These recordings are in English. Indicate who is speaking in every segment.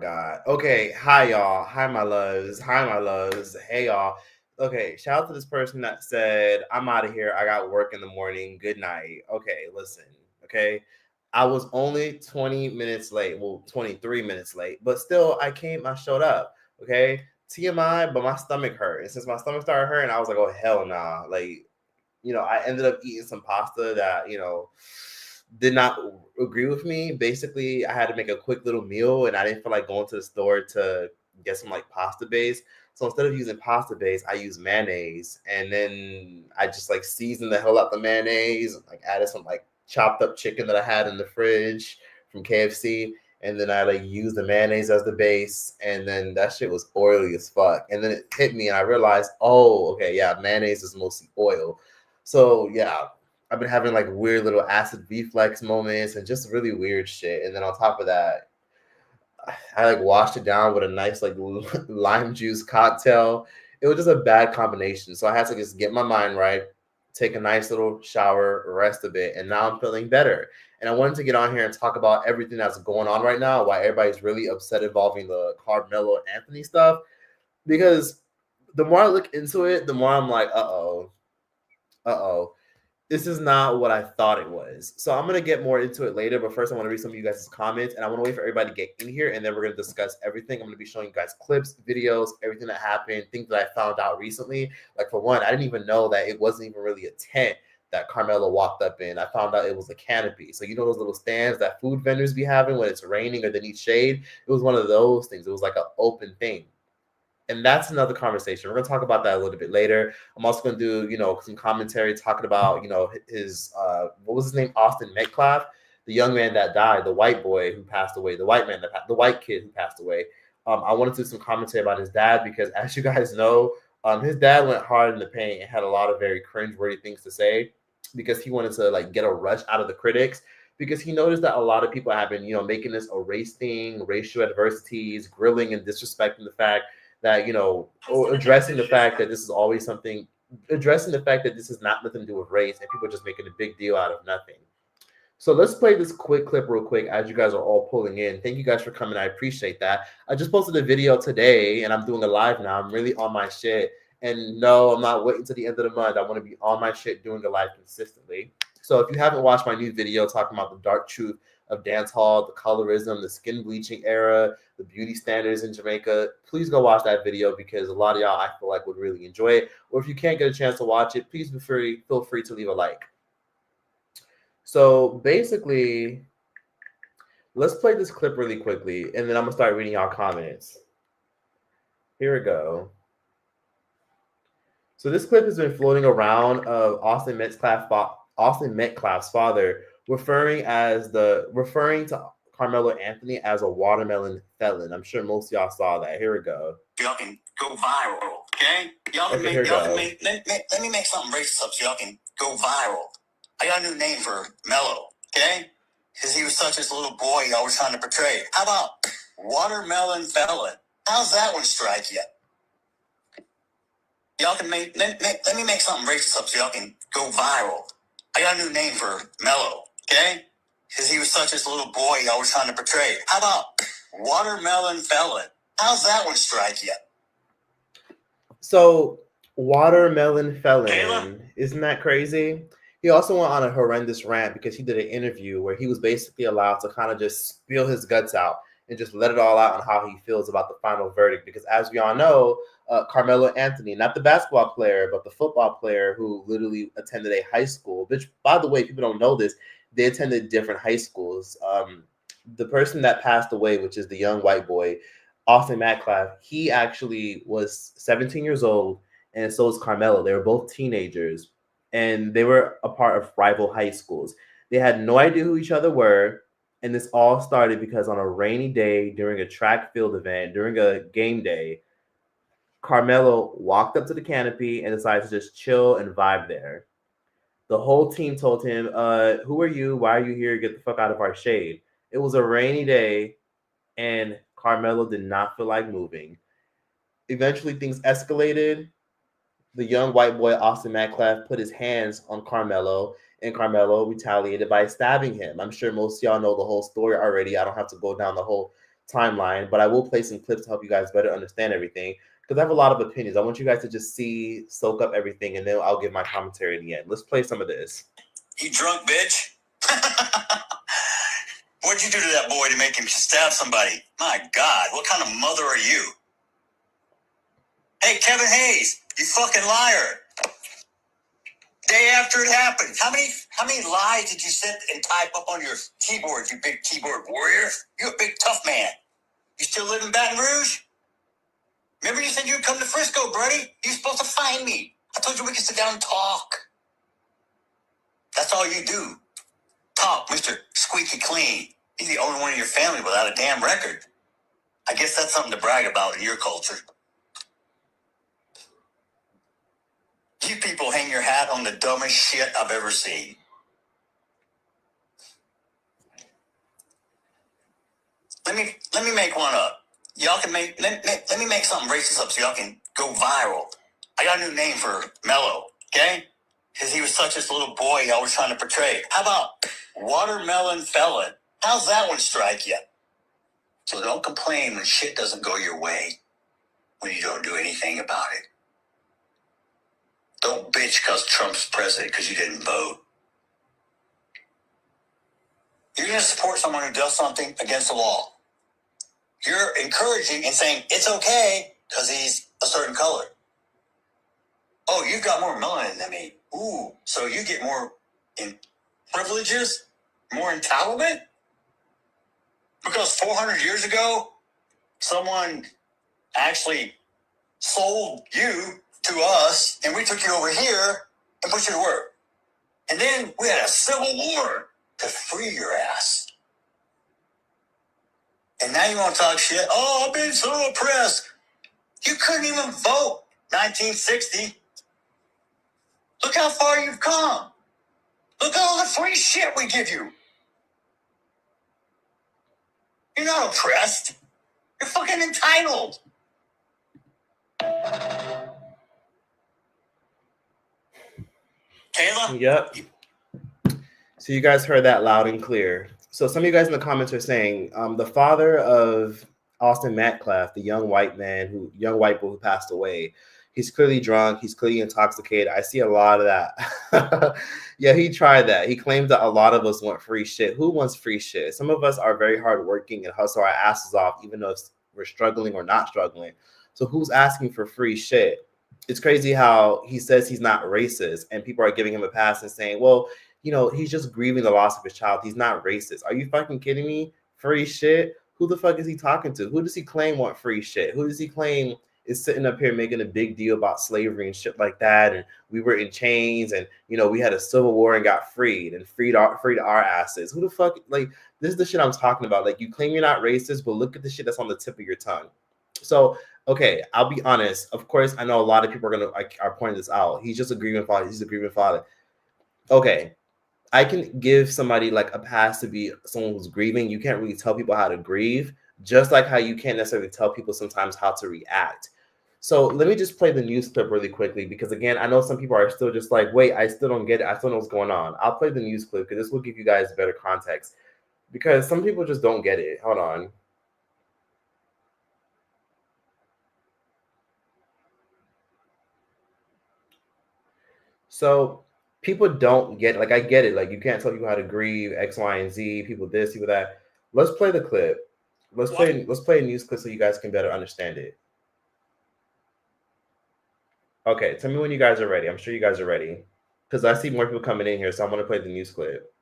Speaker 1: God. Okay, hi y'all. Hi my loves. Hi my loves. Hey y'all. Okay, shout out to this person that said, I'm out of here. I got work in the morning. Good night. Okay, listen. Okay. I was only 20 minutes late. Well, 23 minutes late, but still I showed up. Okay. TMI, but my stomach hurt. And since my stomach started hurting, I was like, oh hell nah. Like, I ended up eating some pasta that, did not agree with me. Basically, I had to make a quick little meal and I didn't feel like going to the store to get some like pasta base. So instead of using pasta base, I use mayonnaise. And then I just like seasoned the hell out the mayonnaise, like added some like chopped up chicken that I had in the fridge from KFC. And then I like used the mayonnaise as the base. And then that shit was oily as fuck. And then it hit me and I realized, oh, okay, yeah, mayonnaise is mostly oil. So yeah, I've been having like weird little acid reflex moments and just really weird shit. And then on top of that, I like washed it down with a nice like lime juice cocktail. It was just a bad combination. So I had to just get my mind right, take a nice little shower, rest a bit, and now I'm feeling better. And I wanted to get on here and talk about everything that's going on right now, why everybody's really upset involving the Carmelo Anthony stuff. Because the more I look into it, the more I'm like, uh oh, this is not what I thought it was. So I'm gonna get more into it later, but first I want to read some of you guys' comments, and I want to wait for everybody to get in here, and then we're gonna discuss everything. I'm gonna be showing you guys clips, videos, everything that happened, things that I found out recently. Like for one, I didn't even know that it wasn't even really a tent that Carmelo walked up in. I found out it was a canopy. So you know those little stands that food vendors be having when it's raining or they need shade? It was one of those things. It was like an open thing. And that's another conversation. We're going to talk about that a little bit later. I'm also going to do, some commentary talking about, his, what was his name? Austin Metcalf, the young man that died, the white boy who passed away, the the white kid who passed away. I wanted to do some commentary about his dad because, as you guys know, his dad went hard in the paint and had a lot of very cringeworthy things to say because he wanted to like get a rush out of the critics because he noticed that a lot of people have been, making this a race thing, racial adversities, grilling and disrespecting the fact that or addressing the fact that this is always something, addressing the fact that this has not nothing to do with race, and people are just making a big deal out of nothing. So let's play this quick clip real quick as you guys are all pulling in. Thank you guys for coming. I appreciate that. I just posted a video today and I'm doing a live now. I'm really on my shit. And no, I'm not waiting to the end of the month. I want to be on my shit doing a live consistently. So if you haven't watched my new video talking about the dark truth of dance hall, the colorism, the skin bleaching era, the beauty standards in Jamaica, please go watch that video because a lot of y'all I feel like would really enjoy it. Or if you can't get a chance to watch it, please feel free to leave a like. So basically, let's play this clip really quickly, and then I'm gonna start reading y'all comments. Here we go. So this clip has been floating around of Austin Metcalf's father referring to Carmelo Anthony as a watermelon felon. I'm sure most of y'all saw that. Here we go.
Speaker 2: Y'all can go viral, okay? Let me make something racist up so y'all can go viral. I got a new name for Mello, okay? Because he was such a little boy he always trying to portray. How about watermelon felon? How's that one strike you? Y'all can let me make something racist up so y'all can go viral. I got a new name for Mello, okay? Because he was such a little boy he always trying to portray. How about watermelon felon? How's that one strike you?
Speaker 1: So, watermelon felon, isn't that crazy? He also went on a horrendous rant because he did an interview where he was basically allowed to kind of just spill his guts out and just let it all out on how he feels about the final verdict. Because as we all know, Carmelo Anthony, not the basketball player, but the football player who literally attended a high school, which, by the way, people don't know this, they attended different high schools. The person that passed away, which is the young white boy, Austin Metcalf, he actually was 17 years old, and so was Carmelo. They were both teenagers, and they were a part of rival high schools. They had no idea who each other were, and this all started because on a rainy day during a track field event, during a game day, Carmelo walked up to the canopy and decided to just chill and vibe there. The whole team told him, who are you? Why are you here? Get the fuck out of our shade. It was a rainy day, and Carmelo did not feel like moving. Eventually, things escalated. The young white boy, Austin Metcalf, put his hands on Carmelo, and Carmelo retaliated by stabbing him. I'm sure most of y'all know the whole story already. I don't have to go down the whole timeline, but I will play some clips to help you guys better understand everything because I have a lot of opinions. I want you guys to just soak up everything, and then I'll give my commentary in the end. Let's play some of this.
Speaker 2: You drunk bitch? What'd you do to that boy to make him stab somebody? My God, what kind of mother are you? Hey, Kevin Hayes, you fucking liar. Day after it happened, how many lies did you sit and type up on your keyboard, you big keyboard warrior? You a big tough man. You still live in Baton Rouge? Remember you said you'd come to Frisco, buddy? You're supposed to find me. I told you we could sit down and talk. That's all you do. Talk, Mr. Squeaky Clean. He's the only one in your family without a damn record. I guess that's something to brag about in your culture. You people hang your hat on the dumbest shit I've ever seen. Let me make one up. Y'all can make let me make something racist up so y'all can go viral. I got a new name for Mello, okay? Because he was such this little boy I was trying to portray. How about Watermelon Felon? How's that one strike you? So don't complain when shit doesn't go your way, when you don't do anything about it. Don't bitch because Trump's president because you didn't vote. You're going to support someone who does something against the law. You're encouraging and saying it's okay because he's a certain color. Oh, you've got more melanin than me. Ooh, so you get more in privileges, more entitlement? Because 400 years ago, someone actually sold you to us, and we took you over here and put you to work. And then we had a civil war to free your ass. And now you want to talk shit? Oh, I've been so oppressed. You couldn't even vote 1960. Look how far you've come. Look at all the free shit we give you. You're not oppressed. You're fucking entitled. Kayla?
Speaker 1: Yep. So you guys heard that loud and clear. So some of you guys in the comments are saying the father of Austin Metcalf, the young white boy who passed away, he's clearly drunk. He's clearly intoxicated. I see a lot of that. Yeah, he tried that. He claims that a lot of us want free shit. Who wants free shit? Some of us are very hardworking and hustle our asses off, even though we're struggling or not struggling. So who's asking for free shit? It's crazy how he says he's not racist and people are giving him a pass and saying, well, you know, he's just grieving the loss of his child. He's not racist. Are you fucking kidding me? Free shit? Who the fuck is he talking to? Who does he claim want free shit? Who does he claim is sitting up here making a big deal about slavery and shit like that? And we were in chains and, you know, we had a civil war and got freed and freed our asses. Who the fuck? Like, this is the shit I'm talking about. Like, you claim you're not racist, but look at the shit that's on the tip of your tongue. So, okay, I'll be honest. Of course, I know a lot of people are pointing this out. He's just a grieving father. He's a grieving father. Okay. I can give somebody like a pass to be someone who's grieving. You can't really tell people how to grieve, just like how you can't necessarily tell people sometimes how to react. So let me just play the news clip really quickly, because again, I know some people are still just like, wait, I still don't get it. I still know what's going on. I'll play the news clip because this will give you guys better context, because some people just don't get it. Hold on. So people don't get it. Like, I get it. Like, you can't tell people how to grieve, X, Y, and Z, people this, people that. Let's play the clip. Let's play a news clip so you guys can better understand it. Okay, tell me when you guys are ready. I'm sure you guys are ready, because I see more people coming in here, so I'm going to play the news clip.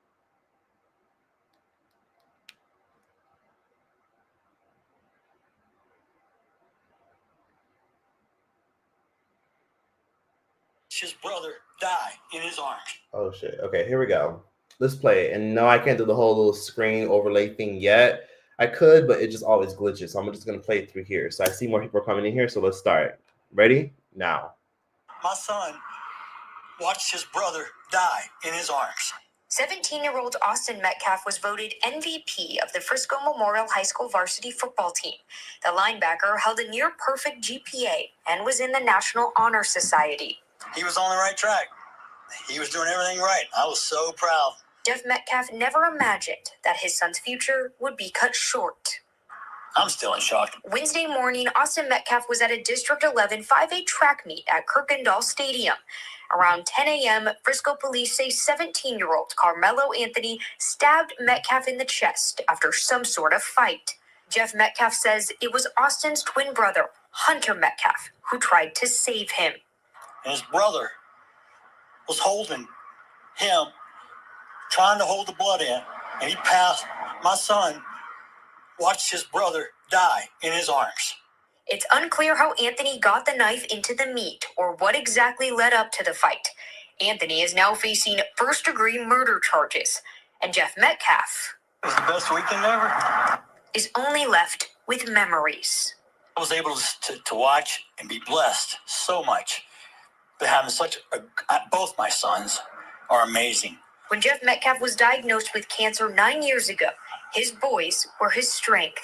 Speaker 2: His brother die in his arms.
Speaker 1: Oh, shit. Okay, here we go. Let's play it. And no, I can't do the whole little screen overlay thing yet. I could, but it just always glitches. So I'm just going to play it through here. So I see more people are coming in here, so let's start. Ready? Now.
Speaker 2: My son watched his brother die in his arms.
Speaker 3: 17-year-old Austin Metcalf was voted MVP of the Frisco Memorial High School varsity football team. The linebacker held a near-perfect GPA and was in the National Honor Society.
Speaker 2: He was on the right track. He was doing everything right. I was so proud.
Speaker 3: Jeff Metcalf never imagined that his son's future would be cut short.
Speaker 2: I'm still in shock.
Speaker 3: Wednesday morning, Austin Metcalf was at a District 11 5A track meet at Kirkendall Stadium. Around 10 a.m., Frisco police say 17-year-old KARMELO Anthony stabbed Metcalf in the chest after some sort of fight. Jeff Metcalf says it was Austin's twin brother, Hunter Metcalf, who tried to save him.
Speaker 2: And his brother was holding him, trying to hold the blood in, and he passed. My son watched his brother die in his arms.
Speaker 3: It's unclear how Anthony got the knife into the meat or what exactly led up to the fight. Anthony is now facing first-degree murder charges, and Jeff Metcalf
Speaker 2: It was the best weekend ever.
Speaker 3: Is only left with memories.
Speaker 2: I was able to watch and be blessed so much. But having both my sons are amazing.
Speaker 3: When Jeff Metcalf was diagnosed with cancer 9 years ago, his boys were his strength.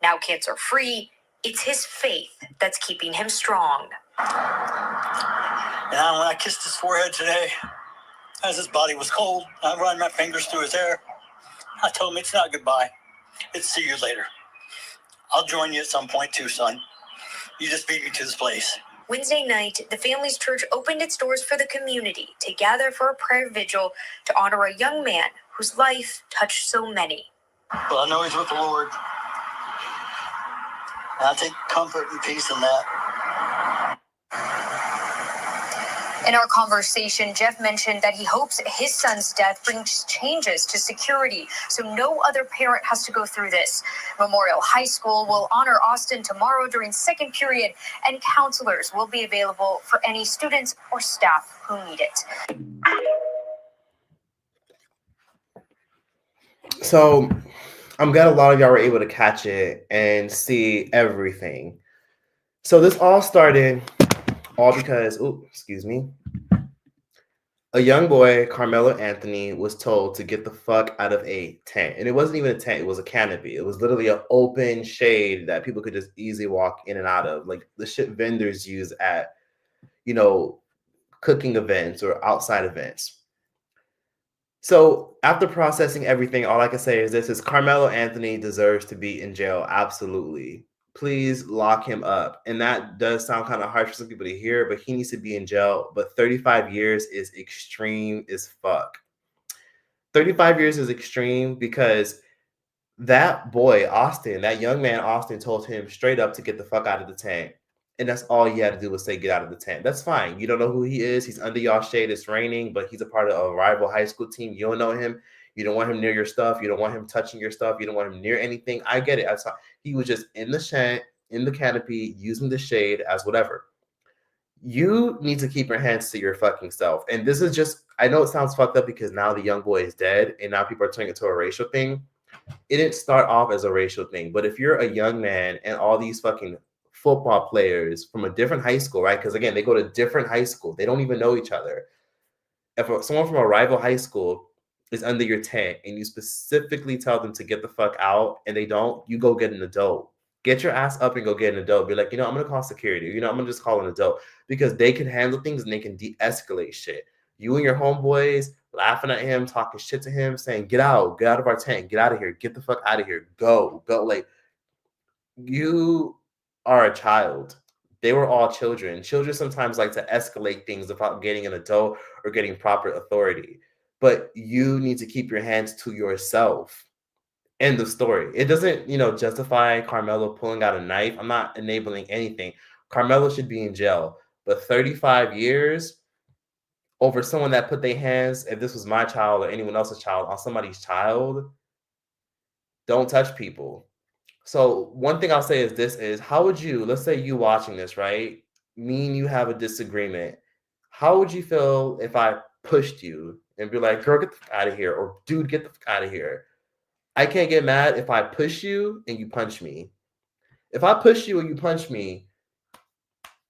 Speaker 3: Now cancer-free, it's his faith that's keeping him strong.
Speaker 2: And when I kissed his forehead today, as his body was cold, I ran my fingers through his hair. I told him it's not goodbye. It's see you later. I'll join you at some point too, son. You just beat me to this place.
Speaker 3: Wednesday night, the family's church opened its doors for the community to gather for a prayer vigil to honor a young man whose life touched so many.
Speaker 2: Well, I know he's with the Lord. And I take comfort and peace in that.
Speaker 3: In our conversation, Jeff mentioned that he hopes his son's death brings changes to security so no other parent has to go through this. Memorial High School will honor Austin tomorrow during second period, and counselors will be available for any students or staff who need it.
Speaker 1: So I'm glad a lot of y'all were able to catch it and see everything. So this all started because, a young boy, KARMELO Anthony, was told to get the fuck out of a tent. And it wasn't even a tent, it was a canopy. It was literally an open shade that people could just easily walk in and out of. Like the shit vendors use at, cooking events or outside events. So after processing everything, all I can say is this: KARMELO Anthony deserves to be in jail. Absolutely. Please lock him up. And that does sound kind of harsh for some people to hear, but he needs to be in jail. But 35 years is extreme as fuck. 35 years is extreme because that boy, Austin, that young man, Austin, told him straight up to get the fuck out of the tent. And that's all he had to do was say, get out of the tent. That's fine. You don't know who he is. He's under y'all shade. It's raining, but he's a part of a rival high school team. You don't know him. You don't want him near your stuff. You don't want him touching your stuff. You don't want him near anything. I get it. He was just in the tent, in the canopy, using the shade as whatever. You need to keep your hands to your fucking self. And this is just, I know it sounds fucked up because now the young boy is dead and now people are turning it to a racial thing. It didn't start off as a racial thing. But if you're a young man and all these fucking football players from a different high school, right? Because again, they go to different high school. They don't even know each other. If someone from a rival high school is under your tent and you specifically tell them to get the fuck out and they don't, you go get an adult. Get your ass up and go get an adult. Be like, I'm going to call security. I'm going to just call an adult because they can handle things and they can de-escalate shit. You and your homeboys laughing at him, talking shit to him, saying, get out of our tent, get out of here, get the fuck out of here, go. Like, you are a child. They were all children. Children sometimes like to escalate things without getting an adult or getting proper authority. But you need to keep your hands to yourself. End of story. It doesn't, justify KARMELO pulling out a knife. I'm not enabling anything. KARMELO should be in jail. But 35 years over someone that put their hands, if this was my child or anyone else's child, on somebody's child, don't touch people. So one thing I'll say is this is, how would you, let's say you watching this, right? Me and you have a disagreement. How would you feel if I pushed you and be like, girl, get the fuck out of here, or dude, get the fuck out of here? I can't get mad if I push you and you punch me. If I push you and you punch me,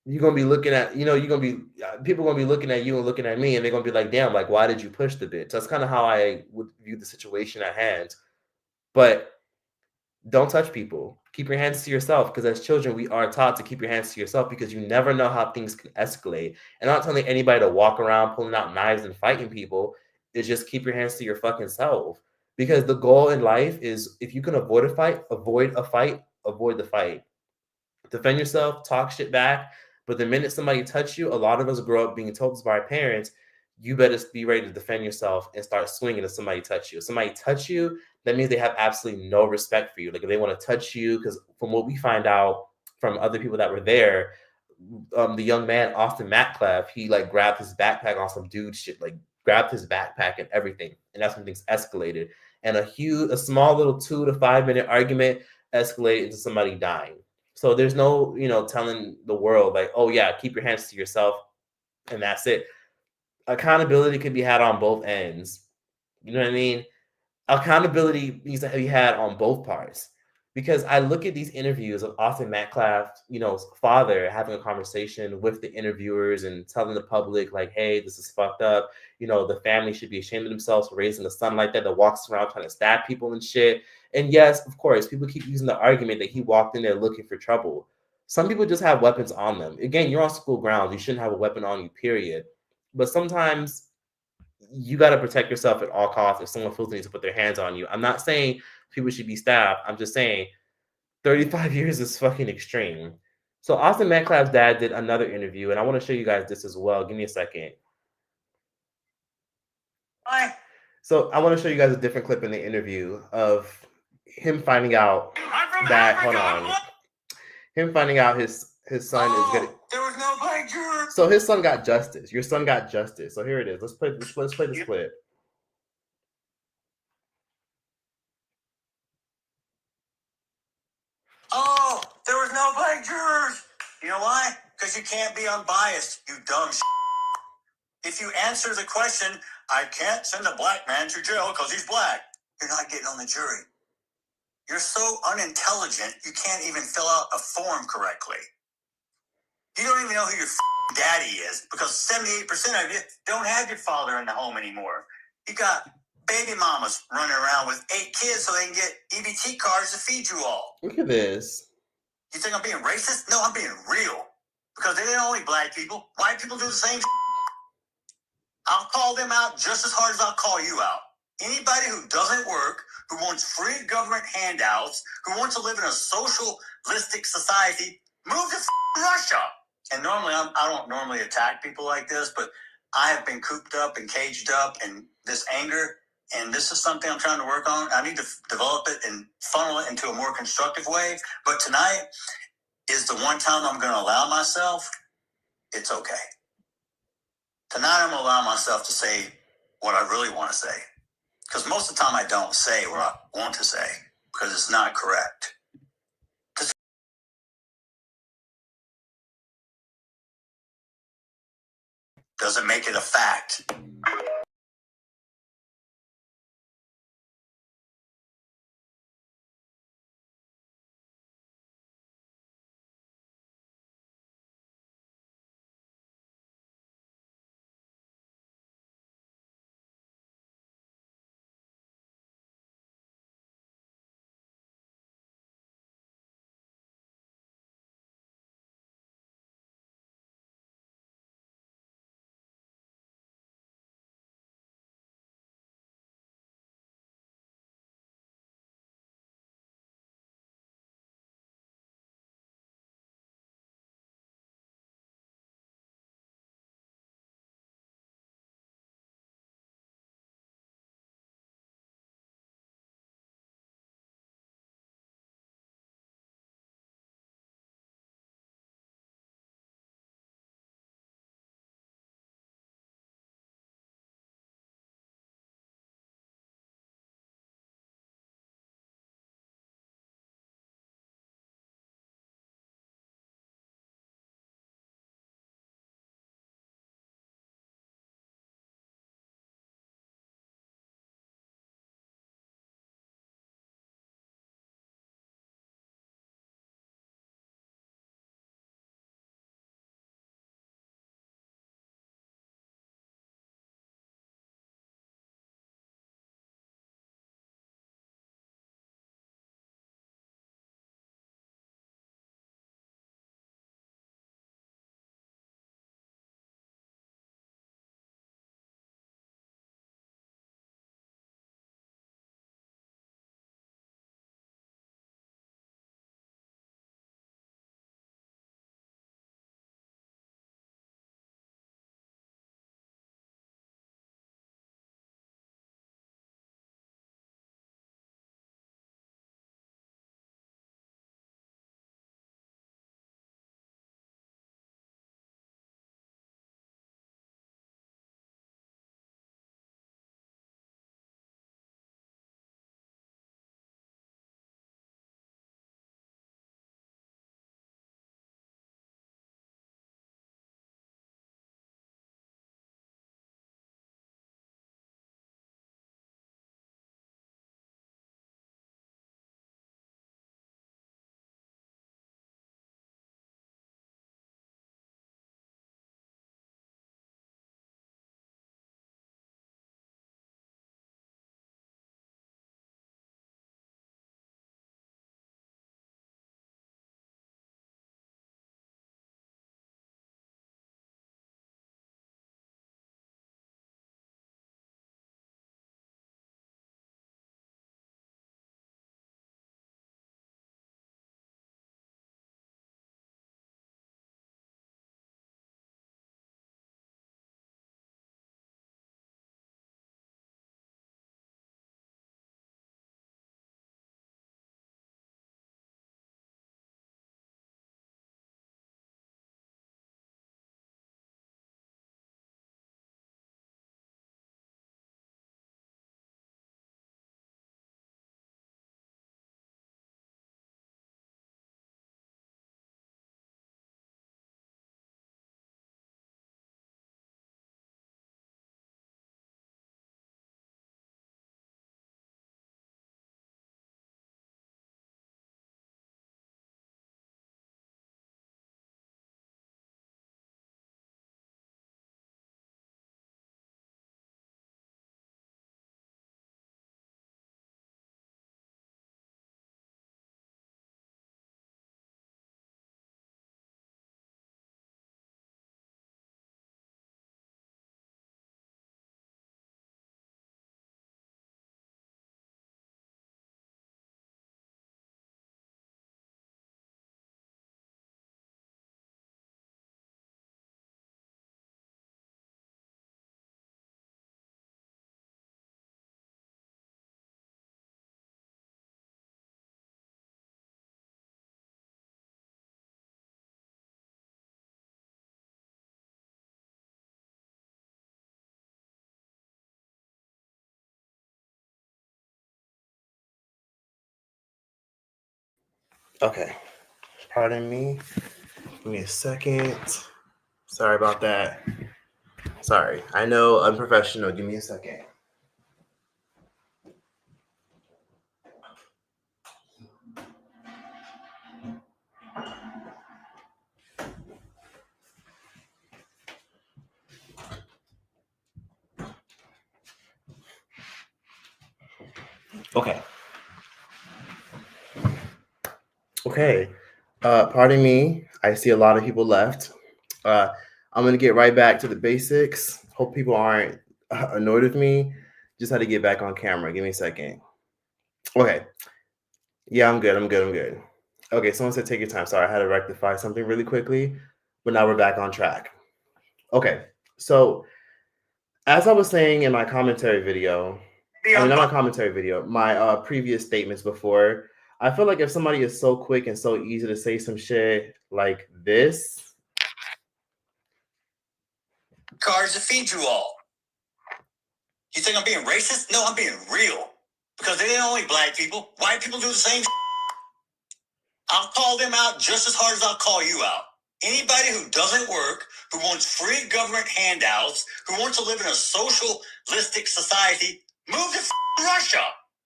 Speaker 1: you're going to be looking at, people are going to be looking at you and looking at me, and they're going to be like, damn, like, why did you push the bitch? That's kind of how I would view the situation at hand. But don't touch people. Keep your hands to yourself, because as children, we are taught to keep your hands to yourself because you never know how things can escalate. And I'm not telling anybody to walk around pulling out knives and fighting people. It's just keep your hands to your fucking self. Because the goal in life is, if you can avoid a fight, avoid the fight. Defend yourself, talk shit back. But the minute somebody touch you, a lot of us grow up being told this by our parents, you better be ready to defend yourself and start swinging if somebody touch you. If somebody touch you, that means they have absolutely no respect for you. Like if they want to touch you, because from what we find out from other people that were there, the young man, Austin Metcalf, he like grabbed his backpack on some dude shit, like grabbed his backpack and everything. And that's when things escalated. And a small little 2 to 5 minute argument escalated into somebody dying. So there's no, telling the world like, oh yeah, keep your hands to yourself and that's it. Accountability can be had on both ends. You know what I mean? Accountability needs to be had on both parts. Because I look at these interviews of Austin Metcalf's, father having a conversation with the interviewers and telling the public, like, hey, this is fucked up. The family should be ashamed of themselves for raising a son like that walks around trying to stab people and shit. And yes, of course, people keep using the argument that he walked in there looking for trouble. Some people just have weapons on them. Again, you're on school grounds. You shouldn't have a weapon on you, period. But sometimes you got to protect yourself at all costs if someone feels the need to put their hands on you. I'm not saying people should be stabbed. I'm just saying 35 years is fucking extreme. So Austin Metcalf's dad did another interview, and I want to show you guys this as well. Give me a second.
Speaker 2: Hi.
Speaker 1: So I want to show you guys a different clip in the interview of him finding out that, hold on, him finding out his son is getting.
Speaker 2: There was no black juror.
Speaker 1: So his son got justice. Your son got justice. So here it is. Let's play this clip.
Speaker 2: Oh, there was no black jurors. You know why? Because you can't be unbiased, you dumb shit. If you answer the question, I can't send a black man to jail because he's black, you're not getting on the jury. You're so unintelligent, you can't even fill out a form correctly. You don't even know who your daddy is because 78% of you don't have your father in the home anymore. You got baby mamas running around with 8 kids so they can get EBT cards to feed you all.
Speaker 1: Look at this.
Speaker 2: You think I'm being racist? No, I'm being real. Because they ain't only black people. White people do the same. I'll call them out just as hard as I'll call you out. Anybody who doesn't work, who wants free government handouts, who wants to live in a socialistic society, move to Russia. And normally, I don't normally attack people like this, but I have been cooped up and caged up in this anger, and this is something I'm trying to work on. I need to develop it and funnel it into a more constructive way. But tonight is the one time I'm going to allow myself, it's okay. Tonight I'm going to allow myself to say what I really want to say. Because most of the time I don't say what I want to say because it's not correct. Doesn't make it a fact.
Speaker 1: Okay. Pardon me. Give me a second. Sorry about that. Sorry. I know unprofessional. Give me a second. Okay. Okay. Pardon me. I see a lot of people left. I'm going to get right back to the basics. Hope people aren't annoyed with me. Just had to get back on camera. Give me a second. Okay. Yeah, I'm good. Okay, someone said take your time. Sorry, I had to rectify something really quickly, but now we're back on track. Okay, so as I was saying in my commentary video, not my commentary video, my previous statements before, I feel like if somebody is so quick and so easy to say some shit like this.
Speaker 2: Cards to feed you all. You think I'm being racist? No, I'm being real. Because they ain't only black people. White people do the same. I'll call them out just as hard as I'll call you out. Anybody who doesn't work, who wants free government handouts, who wants to live in a socialistic society, move to Russia.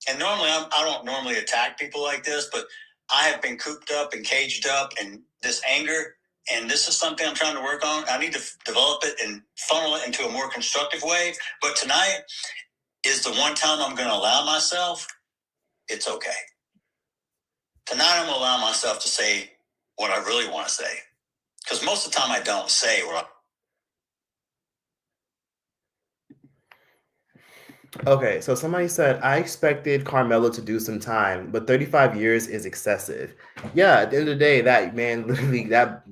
Speaker 2: And normally, I don't normally attack people like this, but I have been cooped up and caged up in this anger, and this is something I'm trying to work on. I need to develop it and funnel it into a more constructive way. But tonight is the one time I'm going to allow myself, it's okay. Tonight I'm going to allow myself to say what I really want to say. Because most of the time I don't say what
Speaker 1: Okay, so somebody said, I expected KARMELO to do some time, but 35 years is excessive. Yeah, at the end of the day, that man literally, that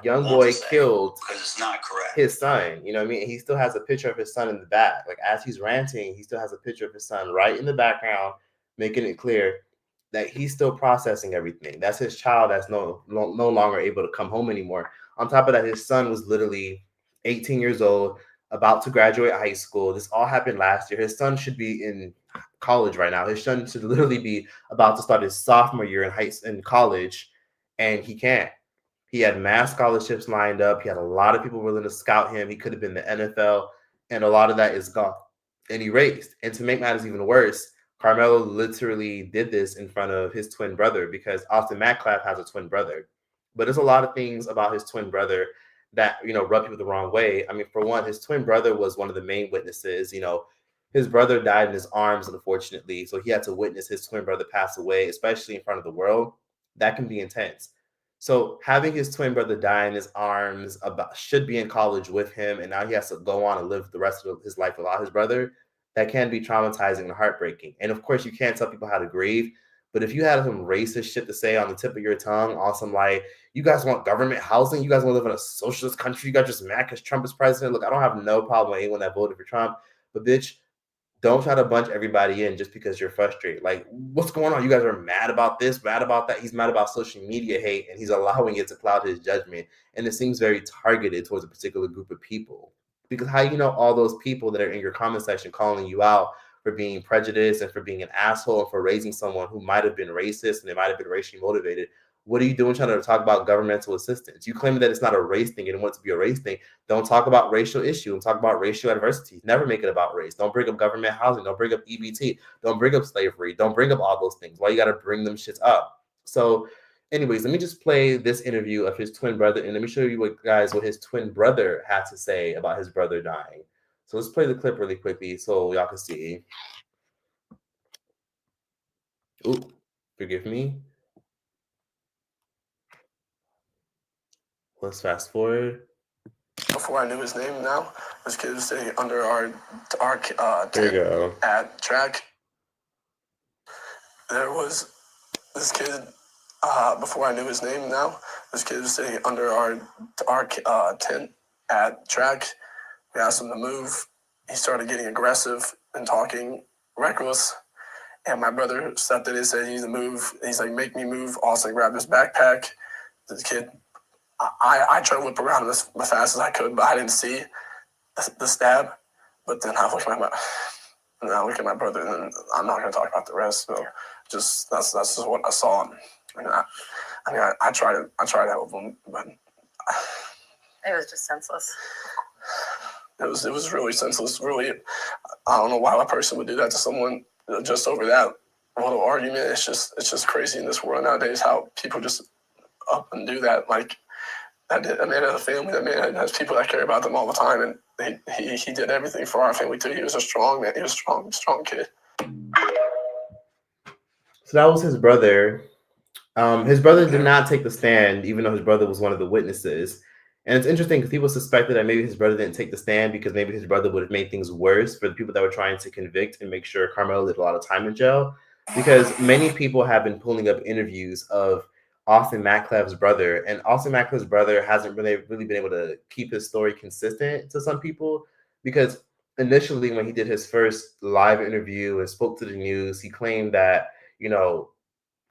Speaker 1: young boy killed
Speaker 2: because it's not correct.
Speaker 1: His son. You know what I mean? He still has a picture of his son in the back. Like as he's ranting, he still has a picture of his son right in the background, making it clear that he's still processing everything. That's his child that's no longer able to come home anymore. On top of that, his son was literally 18 years old, about to graduate high school. This all happened last year. His son should be in college right now. His son should literally be about to start his sophomore year in college, and he can't. He had mass scholarships lined up. He had a lot of people willing to scout him. He could have been the NFL, and a lot of that is gone and erased. And to make matters even worse, KARMELO literally did this in front of his twin brother because Austin Metcalf has a twin brother. But there's a lot of things about his twin brother that, rub people the wrong way. I mean, for one, his twin brother was one of the main witnesses. His brother died in his arms, unfortunately. So he had to witness his twin brother pass away, especially in front of the world. That can be intense. So having his twin brother die in his arms, should be in college with him, and now he has to go on and live the rest of his life without his brother, that can be traumatizing and heartbreaking. And of course, you can't tell people how to grieve, but if you had some racist shit to say on the tip of your tongue, on some like, you guys want government housing, you guys want to live in a socialist country, you guys just mad because Trump is president. Look, I don't have no problem with anyone that voted for Trump, but bitch, don't try to bunch everybody in just because you're frustrated. Like, what's going on? You guys are mad about this, mad about that. He's mad about social media hate, and he's allowing it to cloud his judgment. And it seems very targeted towards a particular group of people. Because how you know all those people that are in your comment section calling you out for being prejudiced and for being an asshole and for raising someone who might have been racist and they might have been racially motivated? What are you doing trying to talk about governmental assistance? You claim that it's not a race thing and want it to be a race thing. Don't talk about racial issue and talk about racial adversity. Never make it about race. Don't bring up government housing. Don't bring up EBT. Don't bring up slavery. Don't bring up all those things. Why you got to bring them shits up? So anyways, let me just play this interview of his twin brother, and let me show you what his twin brother had to say about his brother dying. So let's play the clip really quickly so y'all can see. Ooh, forgive me. Let's fast forward.
Speaker 4: Before I knew his name now, this kid was sitting under our
Speaker 1: there you go.
Speaker 4: At track. There was this kid, before I knew his name now, this kid was sitting under our tent at track. We asked him to move. He started getting aggressive and talking reckless. And my brother stepped in and said, "You need to move." And he's like, "Make me move." Austin grabbed his backpack. The kid, I tried to whip around him as fast as I could, but I didn't see the stab. But then I look at my brother, and then I'm not going to talk about the rest. So that's just what I saw. I try to help him, but
Speaker 3: it was just senseless.
Speaker 4: It was really senseless. Really, I don't know why a person would do that to someone just over that little argument. It's just crazy in this world nowadays how people just up and do that. Like that man has a family. That man has people that care about them all the time, and he did everything for our family too. He was a strong man. He was a strong kid.
Speaker 1: So that was his brother. His brother did not take the stand, even though his brother was one of the witnesses. And it's interesting because people suspected that maybe his brother didn't take the stand because maybe his brother would have made things worse for the people that were trying to convict and make sure KARMELO did a lot of time in jail. Because many people have been pulling up interviews of Austin Mackle's brother, and Austin Mackle's brother hasn't really been able to keep his story consistent to some people because initially when he did his first live interview and spoke to the news, he claimed that,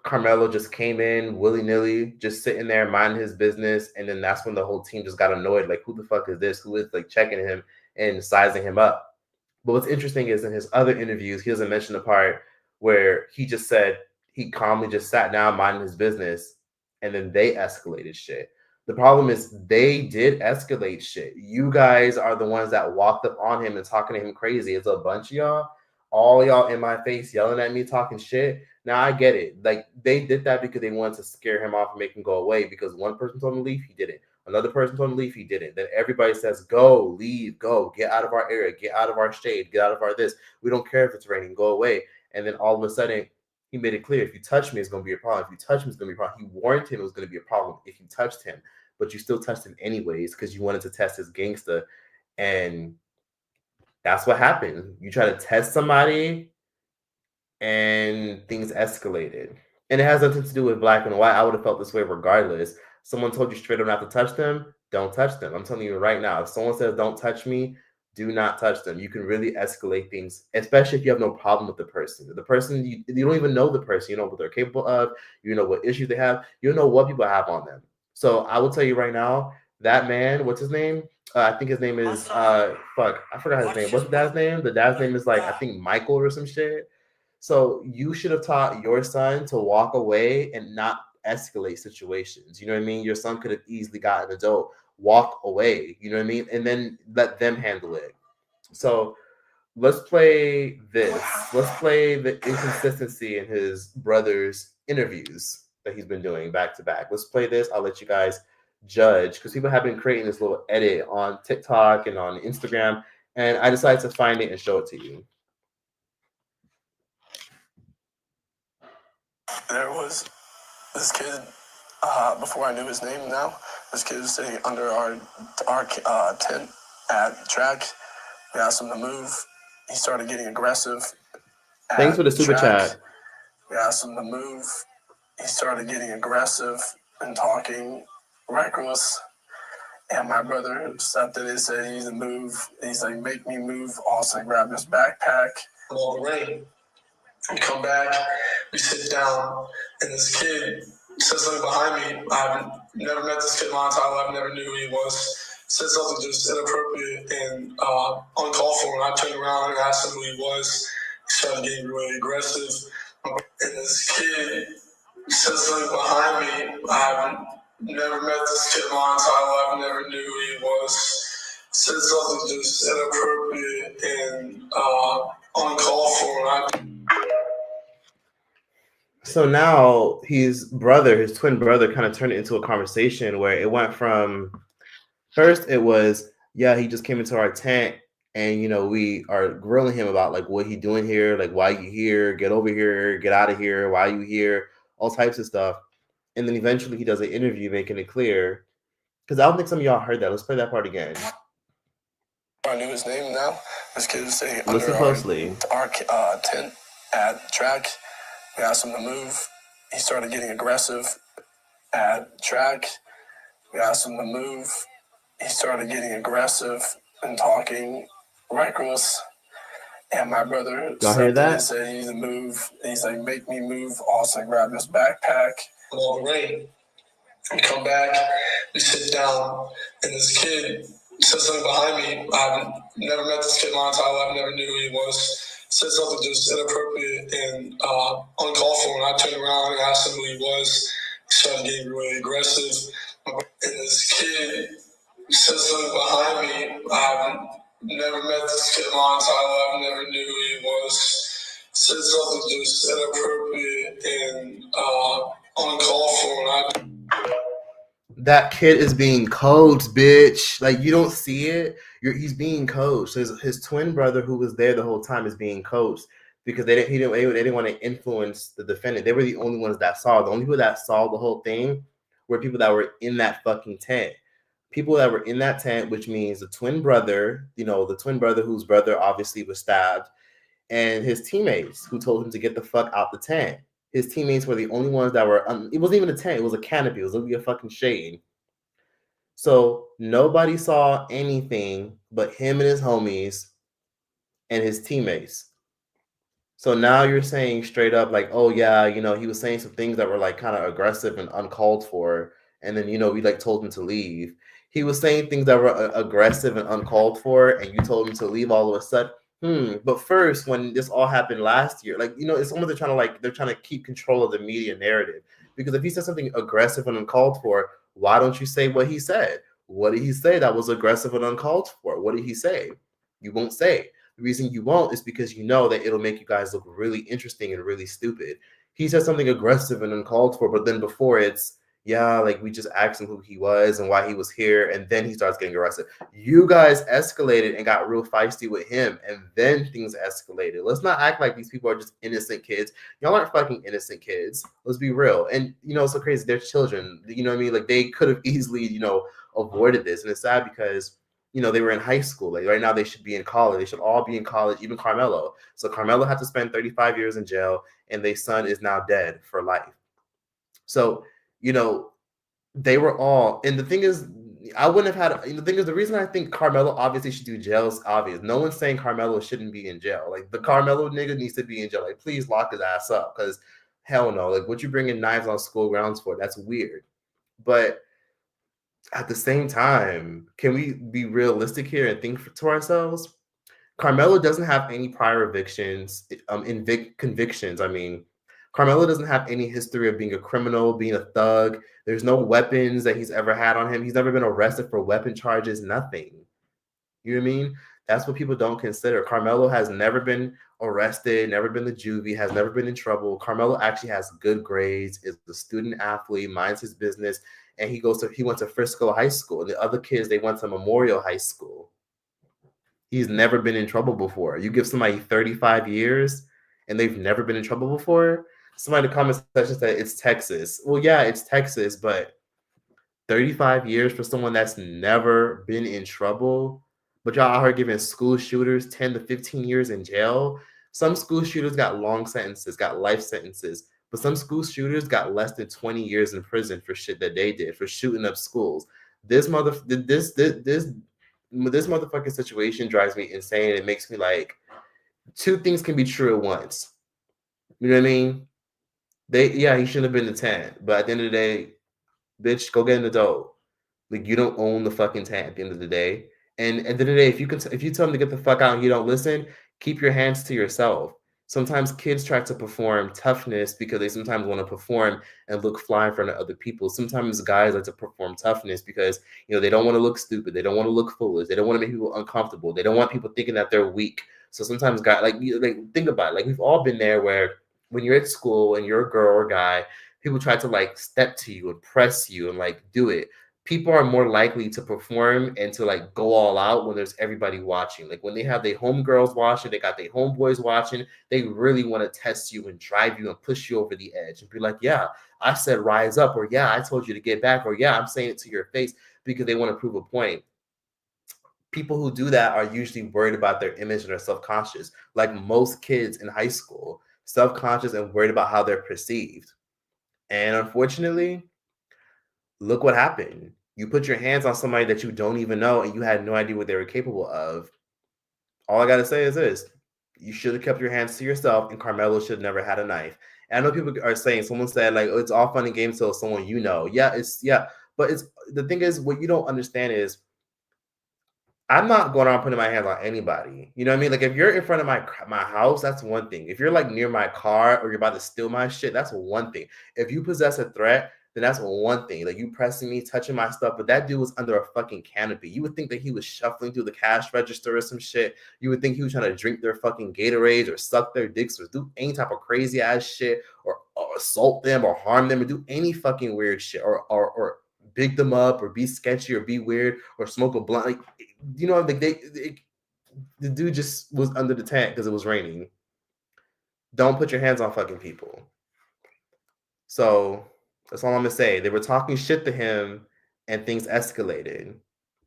Speaker 1: KARMELO just came in willy-nilly, just sitting there minding his business, and then that's when the whole team just got annoyed. Like, who the fuck is this? Who is like checking him and sizing him up? But what's interesting is in his other interviews, he doesn't mention the part where he just said he calmly just sat down minding his business, and then they escalated shit. The problem is they did escalate shit. You guys are the ones that walked up on him and talking to him crazy. It's a bunch of y'all, all y'all in my face yelling at me, talking shit. Now I get it. Like they did that because they wanted to scare him off and make him go away. Because one person told him to leave, he didn't. Another person told him to leave, he didn't. Then everybody says, "Go, leave, go, get out of our area, get out of our shade, get out of our this. We don't care if it's raining, go away." And then all of a sudden, he made it clear: if you touch me, it's going to be a problem. If you touch me, it's going to be a problem. He warned him it was going to be a problem if you touched him, but you still touched him anyways because you wanted to test his gangster, and that's what happened. You try to test somebody and things escalated. And it has nothing to do with black and white. I would have felt this way regardless. Someone told you straight up not to touch them, don't touch them. I'm telling you right now, if someone says don't touch me, do not touch them. You can really escalate things, especially if you have no problem with the person. The person, you don't even know the person. You know what they're capable of. You know what issues they have. You don't know what people have on them. So I will tell you right now, that man, what's his name? I think his name is, I forgot his name. What's the dad's name? The dad's name is like, I think Michael or some shit. So you should have taught your son to walk away and not escalate situations. You know what I mean? Your son could have easily gotten an adult, walk away, you know what I mean? And then let them handle it. So let's play this. Let's play the inconsistency in his brother's interviews that he's been doing back to back. Let's play this. I'll let you guys judge because people have been creating this little edit on TikTok and on Instagram. And I decided to find it and show it to you.
Speaker 4: There was this kid, before I knew his name now, this kid was sitting under our tent at track. We asked him to move. He started getting aggressive.
Speaker 1: Thanks for the super chat.
Speaker 4: We asked him to move. He started getting aggressive and talking reckless. And my brother stepped in and said he needs to move. He's like, "Make me move." Austin grabbed his backpack. All the rain. We come back, we sit down, and this kid says something behind me. I've never met this kid in my entire life, never knew who he was. Said something just inappropriate and uncalled for, and I turned around and asked him who he was. He started getting really aggressive. And this kid said something behind me. I've never met this kid in my entire life, never knew who he was. Said something just inappropriate and uncalled for, and
Speaker 1: So now his twin brother, kind of turned it into a conversation where it went from first it was, yeah, he just came into our tent and, we are grilling him about like what he doing here, like why you here, get over here, get out of here, why you here, all types of stuff. And then eventually he does an interview making it clear, because I don't think some of y'all heard that. Let's play that part again.
Speaker 4: I knew his name now. This kid was sitting
Speaker 1: Listen
Speaker 4: under
Speaker 1: closely.
Speaker 4: our tent at track. We asked him to move. He started getting aggressive at track. We asked him to move. He started getting aggressive and talking reckless. And my brother stepped in and said he needs to move. He's like, "Make me move." Austin grabbed his backpack. All the rain. We come back, we sit down, and this kid said something behind me. I've never met this kid in my entire life, never knew who he was. said something just inappropriate and uncalled for. And I turned around and asked him who he was. He started getting really aggressive. And this kid said something behind me. I've never met this kid in my entire life. I never knew who he was. Said something just inappropriate and uncalled for.
Speaker 1: That kid is being coached, bitch. Like, you don't see it. He's being coached. His twin brother, who was there the whole time, is being coached because they didn't want to influence the defendant. They were the only ones that saw. The only people that saw the whole thing were people that were in that fucking tent. People that were in that tent, which means the twin brother, the twin brother whose brother obviously was stabbed, and his teammates who told him to get the fuck out the tent. His teammates were the only ones that were, it wasn't even a tent, it was a canopy, it was literally a fucking shade. So nobody saw anything but him and his homies and his teammates. So now you're saying straight up like, oh yeah, he was saying some things that were like kind of aggressive and uncalled for. And then, we like told him to leave. He was saying things that were aggressive and uncalled for, and you told him to leave all of a sudden. But first, when this all happened last year, like, it's almost they're trying to keep control of the media narrative. Because if he said something aggressive and uncalled for, why don't you say what he said? What did he say that was aggressive and uncalled for? What did he say? You won't say. The reason you won't is because you know that it'll make you guys look really interesting and really stupid. He said something aggressive and uncalled for, but then before it's, yeah, like we just asked him who he was and why he was here, and then he starts getting arrested. You guys escalated and got real feisty with him, and then things escalated. Let's not act like these people are just innocent kids. Y'all aren't fucking innocent kids. Let's be real. And, it's so crazy. They're children. You know what I mean? Like, they could have easily, avoided this. And it's sad because they were in high school. Like, right now they should be in college. They should all be in college, even KARMELO. So KARMELO had to spend 35 years in jail, and their son is now dead for life. So, they were all, and the thing is, I wouldn't have had, the thing is, the reason I think KARMELO obviously should do jail is obvious. No one's saying KARMELO shouldn't be in jail. Like, the KARMELO nigga needs to be in jail. Like, please lock his ass up, because hell no. Like, what you bringing knives on school grounds for? That's weird. But at the same time, can we be realistic here and think to ourselves? KARMELO doesn't have any prior convictions. I mean, KARMELO doesn't have any history of being a criminal, being a thug. There's no weapons that he's ever had on him. He's never been arrested for weapon charges, nothing. You know what I mean? That's what people don't consider. KARMELO has never been arrested, never been to juvie, has never been in trouble. KARMELO actually has good grades, is a student athlete, minds his business, and he went to Frisco High School. And the other kids, they went to Memorial High School. He's never been in trouble before. You give somebody 35 years and they've never been in trouble before? Somebody in the comment section said it's Texas. Well, yeah, it's Texas, but 35 years for someone that's never been in trouble? But y'all out here giving school shooters 10 to 15 years in jail? Some school shooters got long sentences, got life sentences, but some school shooters got less than 20 years in prison for shit that they did, for shooting up schools. This motherfucking situation drives me insane. It makes me like, two things can be true at once. You know what I mean? He shouldn't have been the 10, but at the end of the day, bitch, go get an adult. Like, you don't own the fucking tent at the end of the day. And at the end of the day, if you tell them to get the fuck out and you don't listen, keep your hands to yourself. Sometimes kids try to perform toughness because they sometimes want to perform and look fly in front of other people. Sometimes guys like to perform toughness because, they don't want to look stupid. They don't want to look foolish. They don't want to make people uncomfortable. They don't want people thinking that they're weak. So sometimes guys, like think about it. Like, we've all been there where when you're at school and you're a girl or guy, people try to like step to you and press you and like do it. People are more likely to perform and to like go all out when there's everybody watching. Like, when they have their homegirls watching, they got their homeboys watching, they really want to test you and drive you and push you over the edge and be like, yeah, I said rise up, or yeah, I told you to get back, or yeah, I'm saying it to your face, because they want to prove a point. People who do that are usually worried about their image and are self-conscious, like most kids in high school, self-conscious and worried about how they're perceived. And unfortunately, look what happened. You put your hands on somebody that you don't even know, and you had no idea what they were capable of. All I got to say is this. You should have kept your hands to yourself, and KARMELO should have never had a knife. And I know people are saying, someone said, like, oh, it's all fun and games till someone you know. Yeah, but the thing is, what you don't understand is, I'm not going around putting my hands on anybody. You know what I mean? Like if you're in front of my house, that's one thing. If you're like near my car or you're about to steal my shit, that's one thing. If you possess a threat, then that's one thing. Like you pressing me, touching my stuff, but that dude was under a fucking canopy. You would think that he was shuffling through the cash register or some shit. You would think he was trying to drink their fucking Gatorades or suck their dicks or do any type of crazy ass shit or assault them or harm them or do any fucking weird shit or big them up or be sketchy or be weird or smoke a blunt. Like, you know, like the dude just was under the tent because it was raining. Don't put your hands on fucking people. So that's all I'm gonna say. They were talking shit to him and things escalated.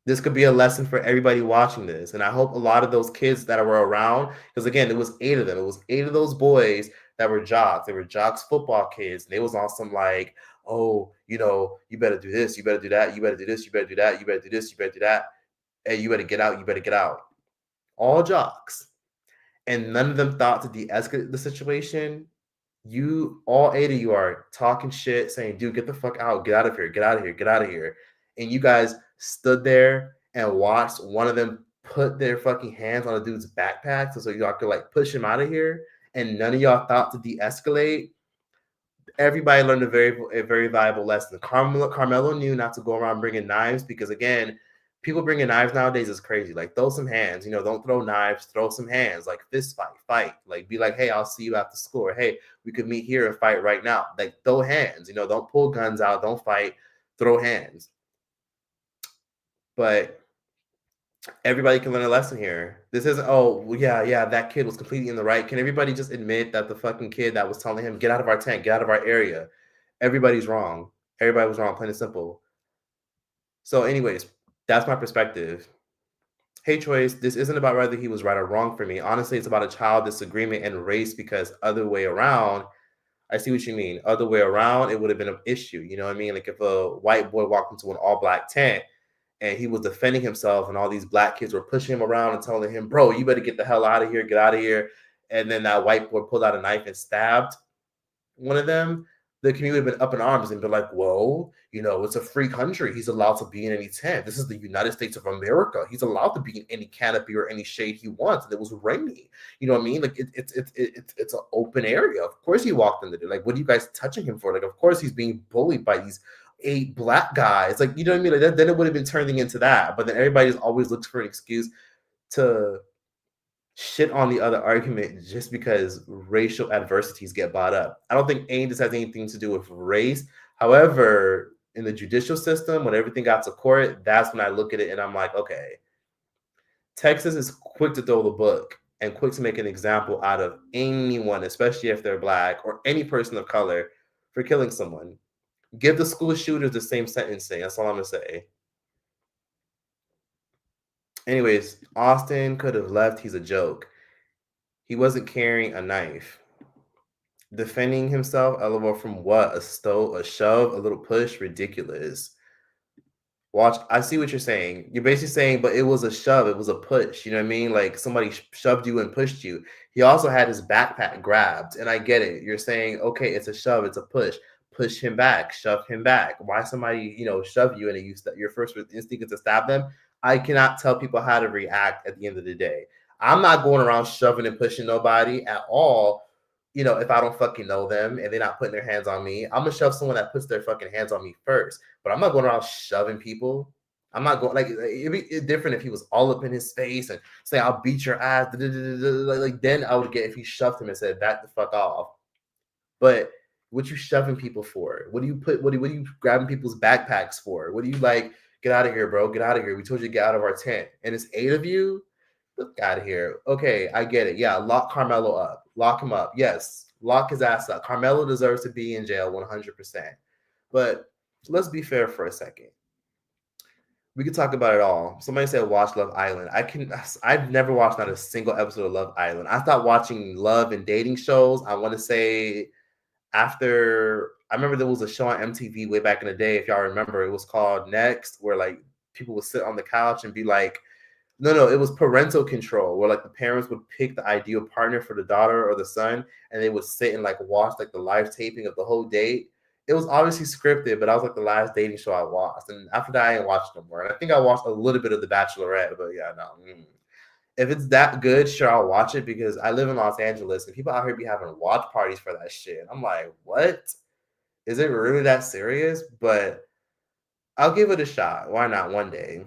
Speaker 1: This could be a lesson for everybody watching this. And I hope a lot of those kids that were around, because again, it was 8 of them. It was 8 of those boys that were jocks. They were jocks football kids. And they was on some like, oh, you know, you better do this, you better do that, you better do this, you better do that, you better do this, you better do that. Hey, you better get out, you better get out. All jocks. And none of them thought to de-escalate the situation. You, all 8 of you are talking shit, saying, dude, get the fuck out, get out of here, get out of here, get out of here. And you guys stood there and watched one of them put their fucking hands on a dude's backpack so y'all could like push him out of here. And none of y'all thought to de-escalate. Everybody learned a very valuable lesson. Carmelo knew not to go around bringing knives because, again, people bringing knives nowadays is crazy. Like, throw some hands. You know, don't throw knives. Throw some hands. Like, fist fight. Like, be like, hey, I'll see you after school. Or, hey, we could meet here and fight right now. Like, throw hands. You know, don't pull guns out. Don't fight. Throw hands. But everybody can learn a lesson here. This isn't, oh, yeah, that kid was completely in the right. Can everybody just admit that the fucking kid that was telling him, get out of our tent, get out of our area, everybody's wrong. Everybody was wrong, plain and simple. So anyways, that's my perspective. Hey, Choice, this isn't about whether he was right or wrong for me. Honestly, it's about a child disagreement and race because other way around, I see what you mean. Other way around, it would have been an issue. You know what I mean? Like if a white boy walked into an all-black tent, and he was defending himself, and all these black kids were pushing him around and telling him, bro, you better get the hell out of here, get out of here. And then that white boy pulled out a knife and stabbed one of them. The community would have been up in arms and been like, whoa, you know, it's a free country. He's allowed to be in any tent. This is the United States of America. He's allowed to be in any canopy or any shade he wants. And it was raining. You know what I mean? Like it's an open area. Of course he walked in there. Like, what are you guys touching him for? Like, of course he's being bullied by these 8 black guys. Like, you know what I mean? Like that, then it would have been turning into that. But then everybody just always looks for an excuse to shit on the other argument just because racial adversities get brought up. I don't think any of this has anything to do with race. However, in the judicial system, when everything got to court, that's when I look at it and I'm like, okay, Texas is quick to throw the book and quick to make an example out of anyone, especially if they're black or any person of color, for killing someone. Give the school shooters the same sentencing. That's all I'm going to say. Anyways, Austin could have left. He's a joke. He wasn't carrying a knife. Defending himself, LOL, from what? A shove, a little push? Ridiculous. Watch, I see what you're saying. You're basically saying, but it was a shove, it was a push. You know what I mean? Like somebody shoved you and pushed you. He also had his backpack grabbed, and I get it. You're saying, okay, it's a shove, it's a push. Push him back, shove him back. Why somebody, you know, shove you and your first instinct is to stab them? I cannot tell people how to react at the end of the day. I'm not going around shoving and pushing nobody at all. You know, if I don't fucking know them and they're not putting their hands on me, I'm gonna shove someone that puts their fucking hands on me first. But I'm not going around shoving people. I'm not going, like, it'd be different if he was all up in his face and say, I'll beat your ass. Like then I would get if he shoved him and said, back the fuck off. But what you shoving people for? What are you grabbing people's backpacks for? What do you like? Get out of here, bro. Get out of here. We told you to get out of our tent. And it's 8 of you. Look out of here. Okay, I get it. Yeah, lock Carmelo up. Lock him up. Yes, lock his ass up. Carmelo deserves to be in jail 100%. But let's be fair for a second. We could talk about it all. Somebody said watch Love Island. I've never watched not a single episode of Love Island. I stopped watching love and dating shows. I want to say after, I remember there was a show on MTV way back in the day. If y'all remember, it was called Next, where like people would sit on the couch and be like, no, it was parental control, where like the parents would pick the ideal partner for the daughter or the son, and they would sit and like watch like the live taping of the whole date. it was obviously scripted, but I was like the last dating show I watched. And after that, I ain't watched no more. And I think I watched a little bit of The Bachelorette, but yeah, no. If it's that good, sure, I'll watch it because I live in Los Angeles and people out here be having watch parties for that shit. I'm like, what? Is it really that serious? But I'll give it a shot. Why not one day?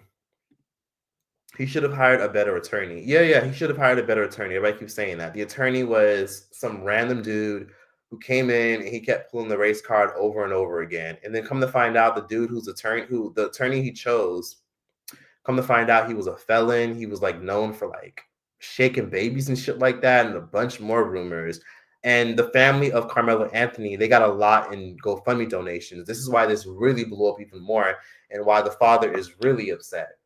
Speaker 1: He should have hired a better attorney. Yeah, he should have hired a better attorney. Everybody keeps saying that. The attorney was some random dude who came in and he kept pulling the race card over and over again. And then come to find out, the dude the attorney he chose, come to find out he was a felon. He was like known for like shaking babies and shit like that, and a bunch more rumors. And the family of Carmelo Anthony, they got a lot in GoFundMe donations. This is why this really blew up even more, and why the father is really upset.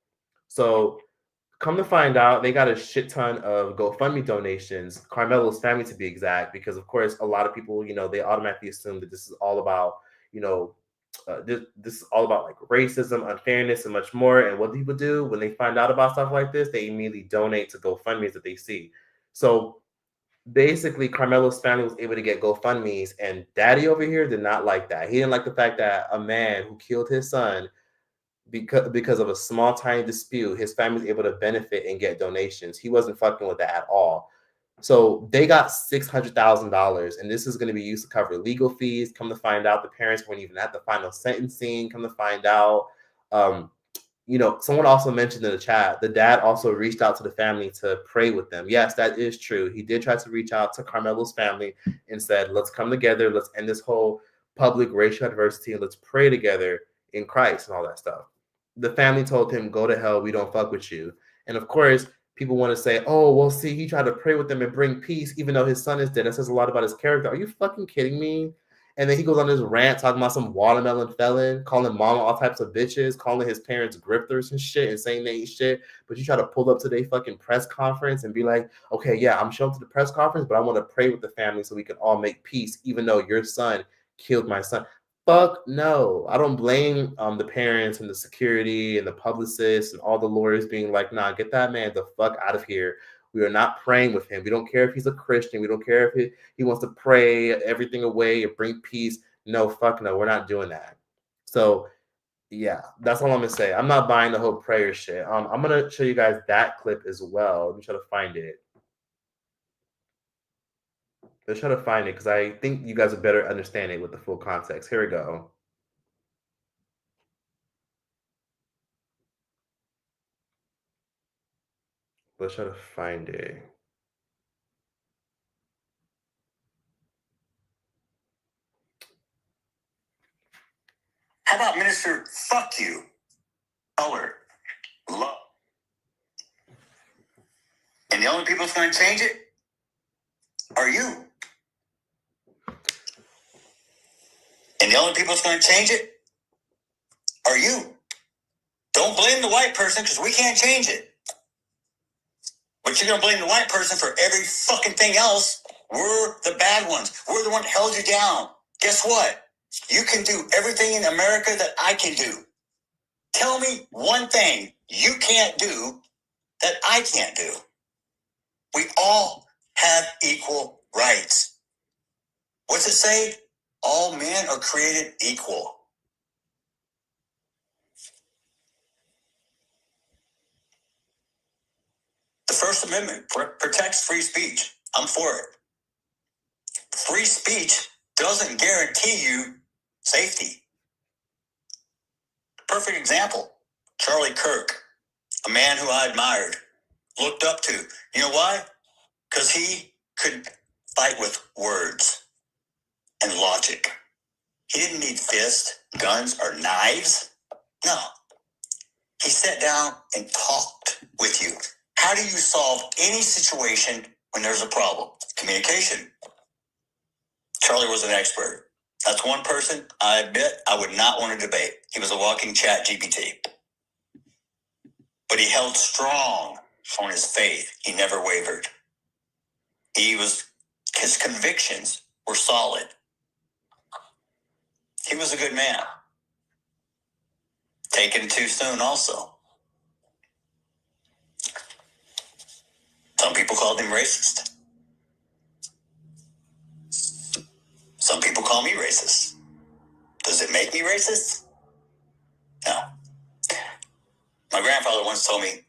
Speaker 1: So come to find out, they got a shit ton of GoFundMe donations, Carmelo's family to be exact, because of course a lot of people, they automatically assume that this is all about, this is all about like racism, unfairness, and much more. And what people do when they find out about stuff like this, they immediately donate to GoFundMe's that they see. So basically, Carmelo's family was able to get GoFundMe's, and Daddy over here did not like that. He didn't like the fact that a man who killed his son because of a small tiny dispute, his family was able to benefit and get donations. He wasn't fucking with that at all. So they got $600,000, and this is going to be used to cover legal fees. Come to find out, the parents weren't even at the final sentencing. Come to find out, someone also mentioned in the chat, the dad also reached out to the family to pray with them. Yes, that is true. He did try to reach out to Carmelo's family and said, let's come together. Let's end this whole public racial adversity, and let's pray together in Christ and all that stuff. The family told him, go to hell. We don't fuck with you. And of course, people want to say, oh, well, see, he tried to pray with them and bring peace, even though his son is dead. That says a lot about his character. Are you fucking kidding me? And then he goes on this rant talking about some watermelon felon, calling mama all types of bitches, calling his parents grifters and shit, and saying they ain't shit. But you try to pull up to their fucking press conference and be like, okay, yeah, I'm showing up to the press conference, but I want to pray with the family so we can all make peace, even though your son killed my son. Fuck no. I don't blame the parents and the security and the publicists and all the lawyers being like, nah, get that man the fuck out of here. We are not praying with him. We don't care if he's a Christian. We don't care if he wants to pray everything away and bring peace. No, fuck no. We're not doing that. So, yeah, that's all I'm going to say. I'm not buying the whole prayer shit. I'm going to show you guys that clip as well. Let me try to find it. Let's try to find it because I think you guys will better understand it with the full context. Here we go. Let's try to find it.
Speaker 2: How about Minister Fuck You? Color. Love. And the only people that's going to change it are you. And the only people that's going to change it are you. Don't blame the white person because we can't change it. But you're going to blame the white person for every fucking thing else. We're the bad ones. We're the one that held you down. Guess what? You can do everything in America that I can do. Tell me one thing you can't do that I can't do. We all have equal rights. What's it say? All men are created equal. The First Amendment protects free speech. I'm for it. Free speech doesn't guarantee you safety. Perfect example, Charlie Kirk, a man who I admired, looked up to. You know why? Because he could fight with words and logic. He didn't need fists, guns, or knives. No. He sat down and talked with you. How do you solve any situation when there's a problem? Communication. Charlie was an expert. That's one person I admit I would not want to debate. He was a walking chat GPT. But he held strong on his faith. He never wavered. His convictions were solid. He was a good man. Taken too soon also. Some people called him racist. Some people call me racist. Does it make me racist? No. My grandfather once told me,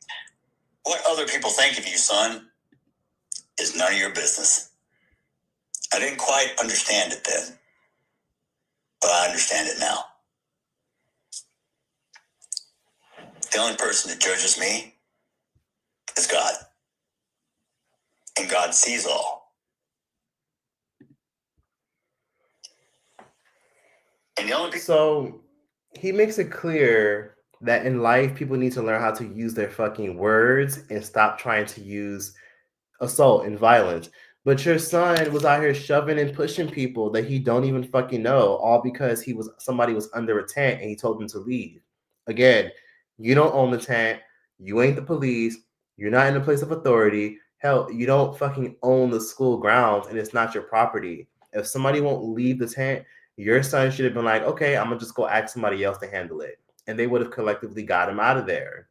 Speaker 2: what other people think of you, son, is none of your business. I didn't quite understand it then, but I understand it now. The only person that judges me is God. And God sees all. And the only
Speaker 1: So he makes it clear that in life, people need to learn how to use their fucking words and stop trying to use assault and violence. But your son was out here shoving and pushing people that he don't even fucking know, all because somebody was under a tent and he told them to leave. Again, you don't own the tent. You ain't the police. You're not in a place of authority. Hell, you don't fucking own the school grounds and it's not your property. If somebody won't leave the tent, your son should have been like, okay, I'm gonna just go ask somebody else to handle it. And they would have collectively got him out of there.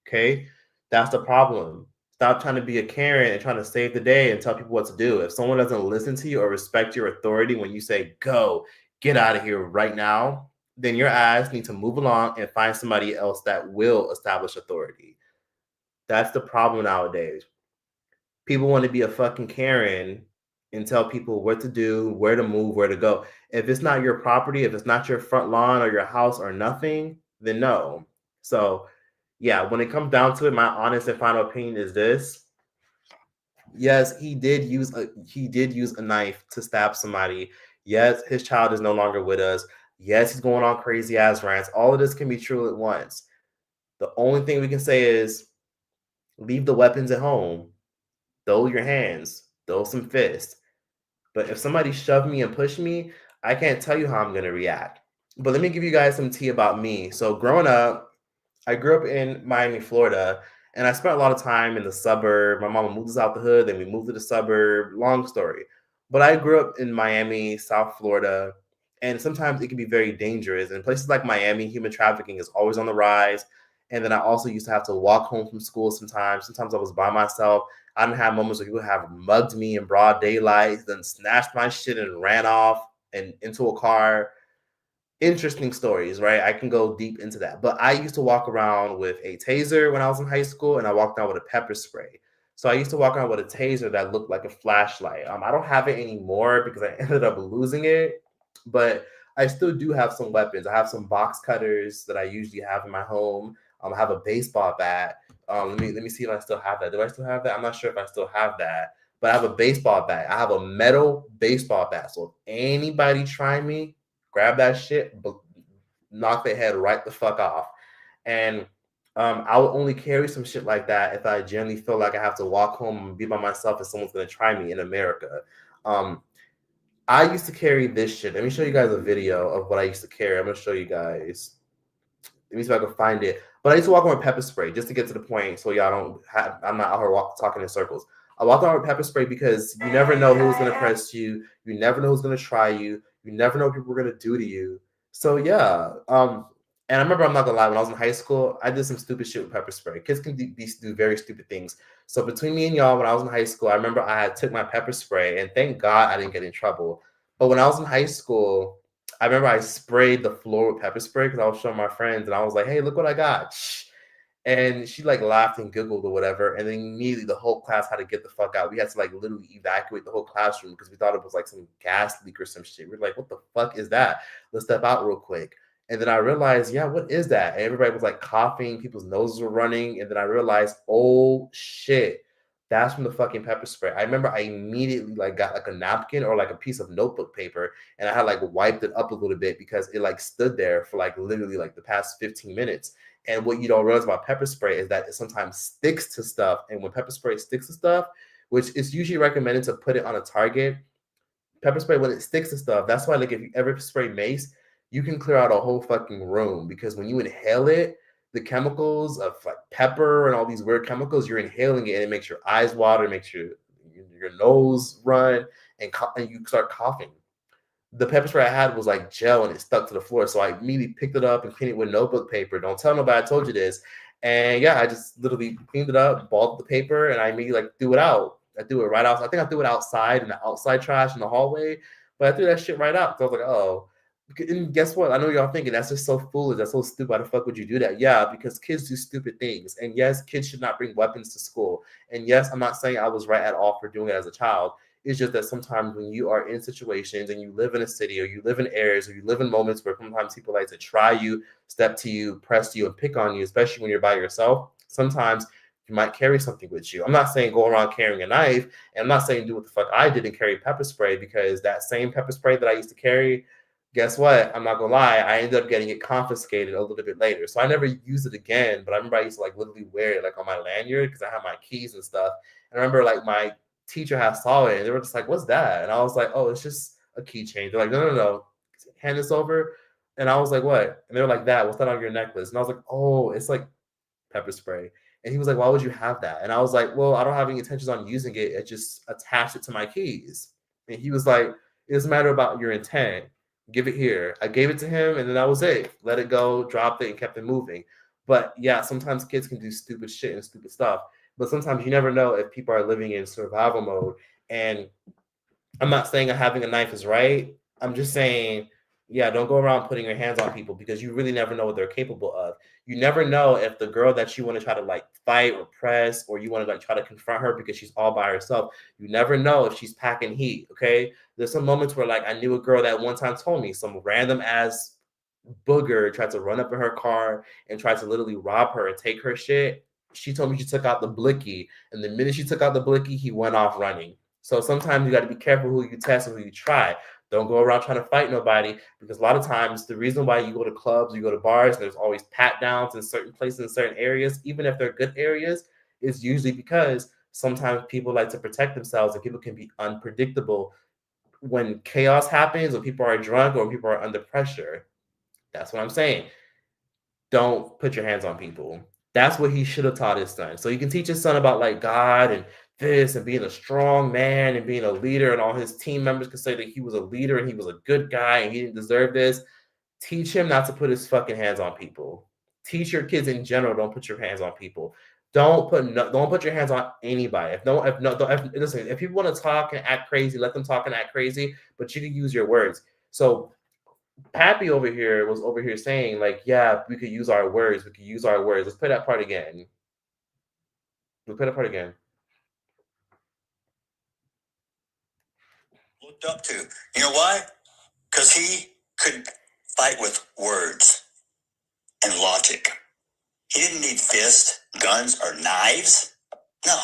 Speaker 1: Okay? That's the problem. Stop trying to be a Karen and trying to save the day and tell people what to do. If someone doesn't listen to you or respect your authority when you say, go, get out of here right now, then your ass need to move along and find somebody else that will establish authority. That's the problem nowadays. People want to be a fucking Karen and tell people what to do, where to move, where to go. If it's not your property, if it's not your front lawn or your house or nothing, then no. So, yeah, when it comes down to it, my honest and final opinion is this. Yes, he did use a knife to stab somebody. Yes, his child is no longer with us. Yes, he's going on crazy ass rants. All of this can be true at once. The only thing we can say is leave the weapons at home. Throw your hands. Throw some fists. But if somebody shoved me and pushed me, I can't tell you how I'm going to react. But let me give you guys some tea about me. So growing up, I grew up in Miami, Florida, and I spent a lot of time in the suburb. My mama moved us out the hood, then we moved to the suburb. Long story. But I grew up in Miami, South Florida, and sometimes it can be very dangerous. In places like Miami, human trafficking is always on the rise. And then I also used to have to walk home from school sometimes. Sometimes I was by myself. I didn't have moments where people have mugged me in broad daylight, then snatched my shit and ran off and into a car. Interesting stories, right? I can go deep into that. But I used to walk around with a taser when I was in high school, and I walked around with a pepper spray. So I used to walk around with a taser that looked like a flashlight. I don't have it anymore because I ended up losing it, but I still do have some weapons. I have some box cutters that I usually have in my home. I have a baseball bat. Let me see if I still have that. Do I still have that? I'm not sure if I still have that, but I have a baseball bat. I have a metal baseball bat. So if anybody try me, grab that shit, knock their head right the fuck off. And I would only carry some shit like that if I generally feel like I have to walk home and be by myself and someone's going to try me in America. I used to carry this shit. Let me show you guys a video of what I used to carry. I'm going to show you guys. Let me see if I can find it. But I used to walk around with pepper spray just to get to the point so y'all don't have, I'm not out here talking in circles. I walked around with pepper spray because you never know who's going to press you. You never know who's going to try you. You never know what people are going to do to you. So, yeah. And I remember, I'm not going to lie, when I was in high school, I did some stupid shit with pepper spray. Kids can do very stupid things. So between me and y'all, when I was in high school, I remember I had took my pepper spray, and thank God I didn't get in trouble. But when I was in high school, I remember I sprayed the floor with pepper spray because I was showing my friends, and I was like, hey, look what I got. And she like laughed and giggled or whatever. And then immediately the whole class had to get the fuck out. We had to like literally evacuate the whole classroom because we thought it was like some gas leak or some shit. We were like, what the fuck is that? Let's step out real quick. And then I realized, yeah, what is that? And everybody was like coughing, people's noses were running. And then I realized, oh shit, that's from the fucking pepper spray. I remember I immediately like got like a napkin or like a piece of notebook paper, and I had like wiped it up a little bit because it like stood there for like literally like the past 15 minutes. And what you don't realize about pepper spray is that it sometimes sticks to stuff. And when pepper spray sticks to stuff, which is usually recommended to put it on a target, pepper spray, when it sticks to stuff, that's why like if you ever spray mace, you can clear out a whole fucking room, because when you inhale it, the chemicals of like pepper and all these weird chemicals, you're inhaling it and it makes your eyes water, it makes your nose run, and you start coughing. The pepper spray I had was like gel and it stuck to the floor. So I immediately picked it up and cleaned it with notebook paper. Don't tell nobody I told you this. And yeah, I just literally cleaned it up, balled the paper, and I immediately like threw it out. I threw it right out. I think I threw it outside in the outside trash in the hallway, but I threw that shit right out. So I was like, oh, And guess what? I know y'all thinking that's just so foolish. That's so stupid. Why the fuck would you do that? Yeah, because kids do stupid things. And yes, kids should not bring weapons to school. And yes, I'm not saying I was right at all for doing it as a child. It's just that sometimes when you are in situations and you live in a city or you live in areas or you live in moments where sometimes people like to try you, step to you, press you, and pick on you, especially when you're by yourself, sometimes you might carry something with you. I'm not saying go around carrying a knife, and I'm not saying do what the fuck I did and carry pepper spray, because that same pepper spray that I used to carry, guess what? I'm not gonna lie, I ended up getting it confiscated a little bit later. So I never used it again, but I remember I used to like literally wear it like on my lanyard because I had my keys and stuff. And I remember like my teacher had saw it and they were just like, "What's that?" And I was like, "Oh, it's just a keychain." They're like, "No, hand this over." And I was like, "What?" And they were like, "That. What's that on your necklace?" And I was like, "Oh, it's like pepper spray." And he was like, "Why would you have that?" And I was like, "Well, I don't have any intentions on using it. I just attached it to my keys." And he was like, "It doesn't matter about your intent. Give it here." I gave it to him, and then that was it. Let it go, dropped it, and kept it moving. But yeah, sometimes kids can do stupid shit and stupid stuff. But sometimes you never know if people are living in survival mode. And I'm not saying that having a knife is right. I'm just saying, yeah, don't go around putting your hands on people because you really never know what they're capable of. You never know if the girl that you want to try to like fight or press, or you want to like try to confront her because she's all by herself. You never know if she's packing heat. Okay. There's some moments where like I knew a girl that one time told me some random ass booger tried to run up in her car and tried to literally rob her and take her shit. She told me she took out the blicky, and the minute she took out the blicky, he went off running. So sometimes you got to be careful who you test and who you try. Don't go around trying to fight nobody, because a lot of times the reason why you go to clubs, you go to bars, and there's always pat downs in certain places, in certain areas, even if they're good areas, is usually because sometimes people like to protect themselves and people can be unpredictable when chaos happens, when people are drunk or when people are under pressure. That's what I'm saying. Don't put your hands on people. That's what he should have taught his son. So you can teach his son about like God and this and being a strong man and being a leader, and all his team members can say that he was a leader and he was a good guy and he didn't deserve this. Teach him not to put his fucking hands on people. Teach your kids in general, don't put your hands on people. Don't put your hands on anybody. Listen, if people want to talk and act crazy, let them talk and act crazy, but you can use your words. So Pappy over here was over here saying, like, yeah, we could use our words. We could use our words. Let's play that part again. We'll play that part again.
Speaker 2: Looked up to. You know why? Because he could fight with words and logic. He didn't need fists, guns, or knives. No.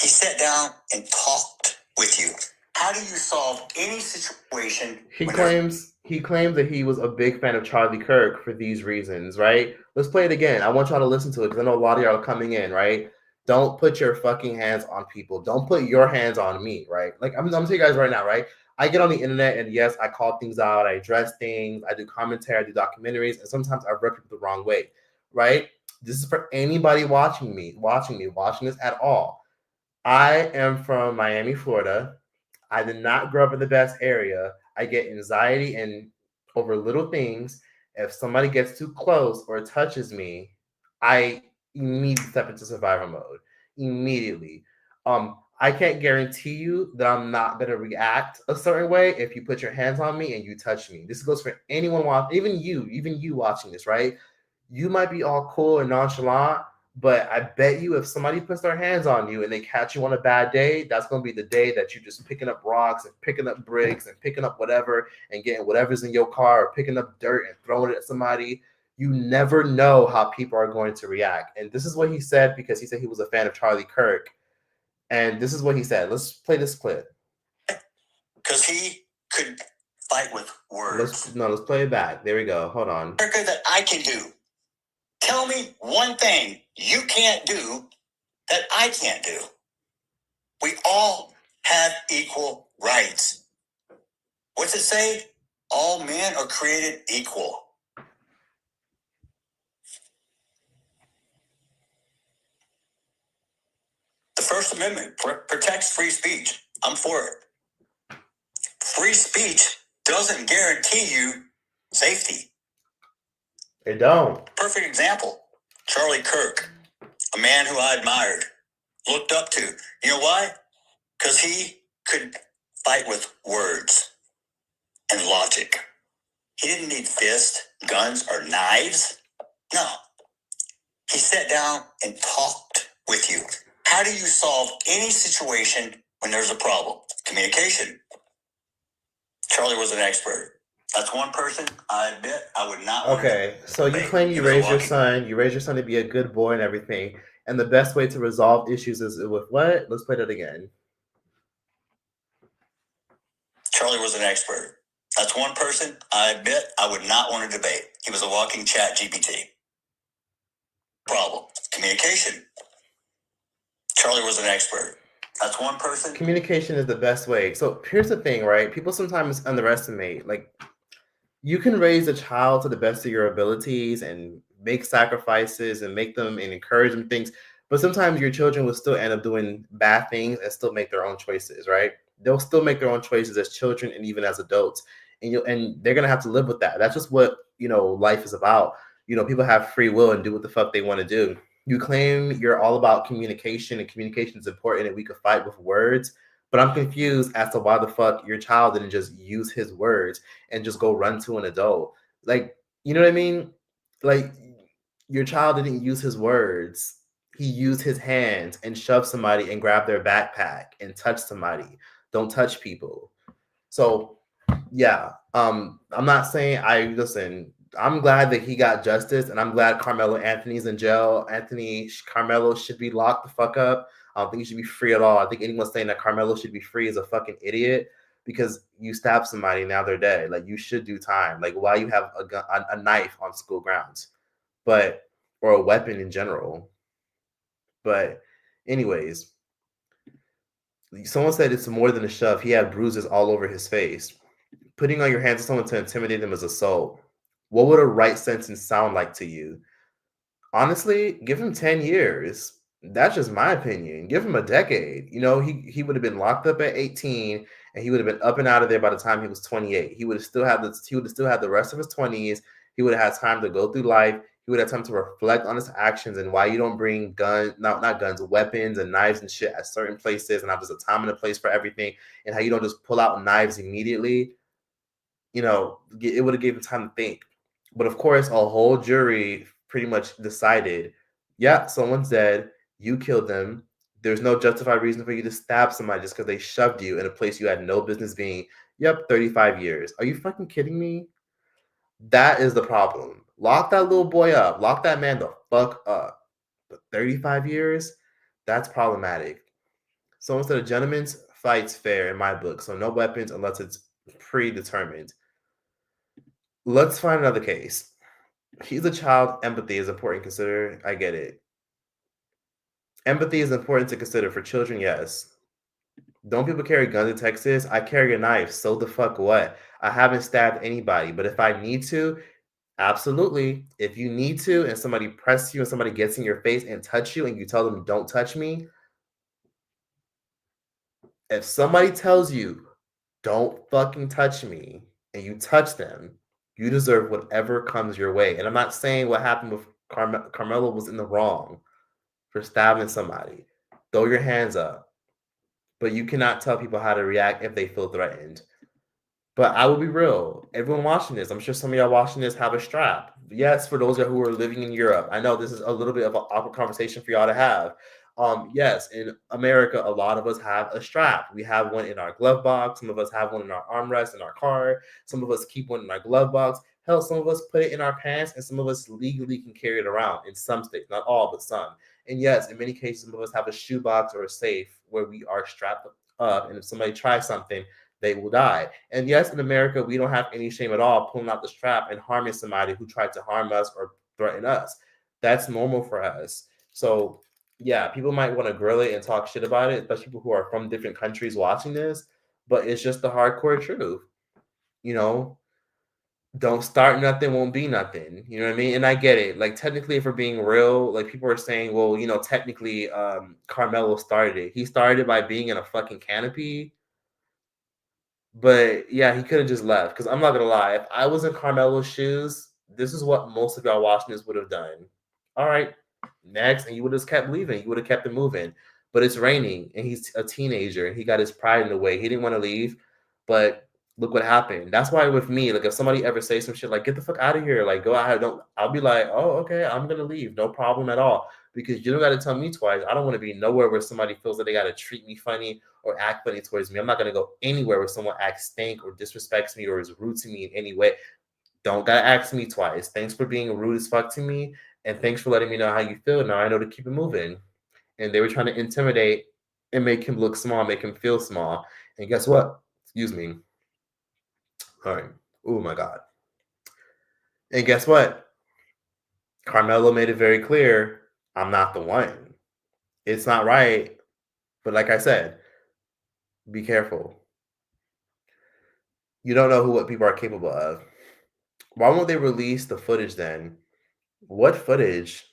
Speaker 2: He sat down and talked with you. How do you solve any situation?
Speaker 1: He claims that he was a big fan of Charlie Kirk for these reasons, right? Let's play it again. I want y'all to listen to it because I know a lot of y'all are coming in, right? Don't put your fucking hands on people. Don't put your hands on me, right? Like I'm telling you guys right now, right? I get on the internet and yes, I call things out, I address things, I do commentary, I do documentaries, and sometimes I rub people the wrong way, right? This is for anybody watching this at all. I am from Miami, Florida. I did not grow up in the best area. I get anxiety and over little things. If somebody gets too close or touches me, I immediately step into survival mode. Immediately. I can't guarantee you that I'm not gonna react a certain way if you put your hands on me and you touch me. This goes for anyone watching, even you watching this, right? You might be all cool and nonchalant, but I bet you if somebody puts their hands on you and they catch you on a bad day, that's going to be the day that you're just picking up rocks and picking up bricks and picking up whatever and getting whatever's in your car or picking up dirt and throwing it at somebody. You never know how people are going to react. And this is what he said, because he said he was a fan of Charlie Kirk. And this is what he said. Let's play this clip.
Speaker 2: Because he could fight with words.
Speaker 1: Let's play it back. There we go. Hold on.
Speaker 2: That I can do. Tell me one thing you can't do that I can't do. We all have equal rights. What's it say? All men are created equal. The First Amendment protects free speech. I'm for it. Free speech doesn't guarantee you safety.
Speaker 1: It don't.
Speaker 2: Perfect example. Charlie Kirk, a man who I admired, looked up to. You know why? Because he could fight with words and logic. He didn't need fists, guns, or knives. No. He sat down and talked with you. How do you solve any situation when there's a problem? Communication. Charlie was an expert. That's one person I admit I would not want to.
Speaker 1: Okay, so you claim you raised your son. You raised your son to be a good boy and everything. And the best way to resolve issues is with what? Let's play that again.
Speaker 2: Charlie was an expert. That's one person I admit I would not want to debate. He was a walking chat GPT. Problem. Communication. Charlie was an expert. That's one person.
Speaker 1: Communication is the best way. So here's the thing, right? People sometimes underestimate, like, you can raise a child to the best of your abilities and make sacrifices and make them and encourage them things. But sometimes your children will still end up doing bad things and still make their own choices, right? They'll still make their own choices as children and even as adults. And they're gonna have to live with that. That's just what life is about. People have free will and do what the fuck they want to do. You claim you're all about communication and communication is important and we could fight with words. But I'm confused as to why the fuck your child didn't just use his words and just go run to an adult. Like, you know what I mean? Like, your child didn't use his words. He used his hands and shoved somebody and grabbed their backpack and touched somebody. Don't touch people. So, yeah. I'm not saying listen, I'm glad that he got justice and I'm glad Carmelo Anthony's in jail. Carmelo should be locked the fuck up. I don't think he should be free at all. I think anyone saying that Carmelo should be free is a fucking idiot because you stabbed somebody and now they're dead. Like, you should do time. Like, why you have a knife on school grounds, or a weapon in general. But anyways, someone said it's more than a shove. He had bruises all over his face. Putting on your hands on someone to intimidate them is assault. What would a right sentence sound like to you? Honestly, give him 10 years. That's just my opinion. Give him a decade. He would have been locked up at 18 and he would have been up and out of there by the time he was 28. He would have still had the rest of his 20s. He would have had time to go through life. He would have time to reflect on his actions and why you don't bring weapons and knives and shit at certain places and have just a time and a place for everything, and how you don't just pull out knives immediately. It would have given time to think. But of course, a whole jury pretty much decided, yeah, someone's dead. You killed them. There's no justified reason for you to stab somebody just because they shoved you in a place you had no business being. Yep, 35 years. Are you fucking kidding me? That is the problem. Lock that little boy up. Lock that man the fuck up. But 35 years? That's problematic. Someone said a gentleman's fight's fair in my book, so no weapons unless it's predetermined. Let's find another case. He's a child. Empathy is important to consider. I get it. Empathy is important to consider for children, yes. Don't people carry guns in Texas? I carry a knife. So the fuck what? I haven't stabbed anybody, but if I need to, absolutely. If you need to and somebody press you and somebody gets in your face and touch you and you tell them, don't touch me. If somebody tells you, don't fucking touch me, and you touch them, you deserve whatever comes your way. And I'm not saying what happened with Carmelo was in the wrong for stabbing somebody. Throw your hands up. But you cannot tell people how to react if they feel threatened. But I will be real. Everyone watching this, I'm sure some of y'all watching this have a strap. Yes, for those who are living in Europe. I know this is a little bit of an awkward conversation for y'all to have. Yes, in America, a lot of us have a strap. We have one in our glove box. Some of us have one in our armrest in our car. Some of us keep one in our glove box. Hell, some of us put it in our pants, and some of us legally can carry it around in some states, not all, but some. And yes, in many cases, some of us have a shoebox or a safe where we are strapped up, and if somebody tries something, they will die. And yes, in America, we don't have any shame at all pulling out the strap and harming somebody who tried to harm us or threaten us. That's normal for us. So yeah, people might want to grill it and talk shit about it, especially people who are from different countries watching this, but it's just the hardcore truth. Don't start nothing, won't be nothing. You know what I mean? And I get it. Like, technically, if we're being real, like, people are saying, well, technically, Carmelo started it. He started by being in a fucking canopy. But yeah, he could have just left. Because I'm not gonna lie, if I was in Carmelo's shoes, this is what most of y'all watching this would have done. All right, next, and you would have just kept leaving. You would have kept it moving. But it's raining, and he's a teenager, and he got his pride in the way. He didn't want to leave, but look what happened. That's why with me, like if somebody ever says some shit like get the fuck out of here, like go out, I'll be like, oh, okay, I'm gonna leave. No problem at all. Because you don't gotta tell me twice. I don't want to be nowhere where somebody feels that they gotta treat me funny or act funny towards me. I'm not gonna go anywhere where someone acts stank or disrespects me or is rude to me in any way. Don't gotta ask me twice. Thanks for being rude as fuck to me, and thanks for letting me know how you feel. Now I know to keep it moving. And they were trying to intimidate and make him look small, make him feel small. And guess what? Excuse me. All right. Oh my God. And guess what? KARMELO made it very clear, I'm not the one. It's not right. But like I said, be careful. You don't know what people are capable of. Why won't they release the footage then? What footage?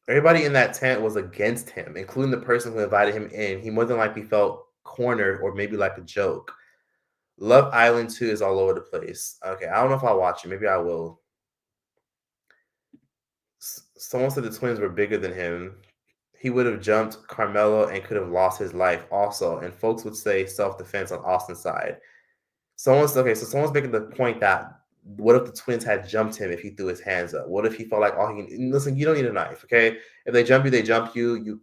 Speaker 1: Everybody in that tent was against him, including the person who invited him in. He more than likely felt cornered or maybe like a joke. Love Island 2 is all over the place. Okay, I don't know if I'll watch it. Maybe I will. Someone said the twins were bigger than him. He would have jumped KARMELO and could have lost his life also. And folks would say self-defense on Austin's side. Someone's making the point that what if the twins had jumped him if he threw his hands up? What if he felt like, listen, you don't need a knife, okay? If they jump you, they jump you. You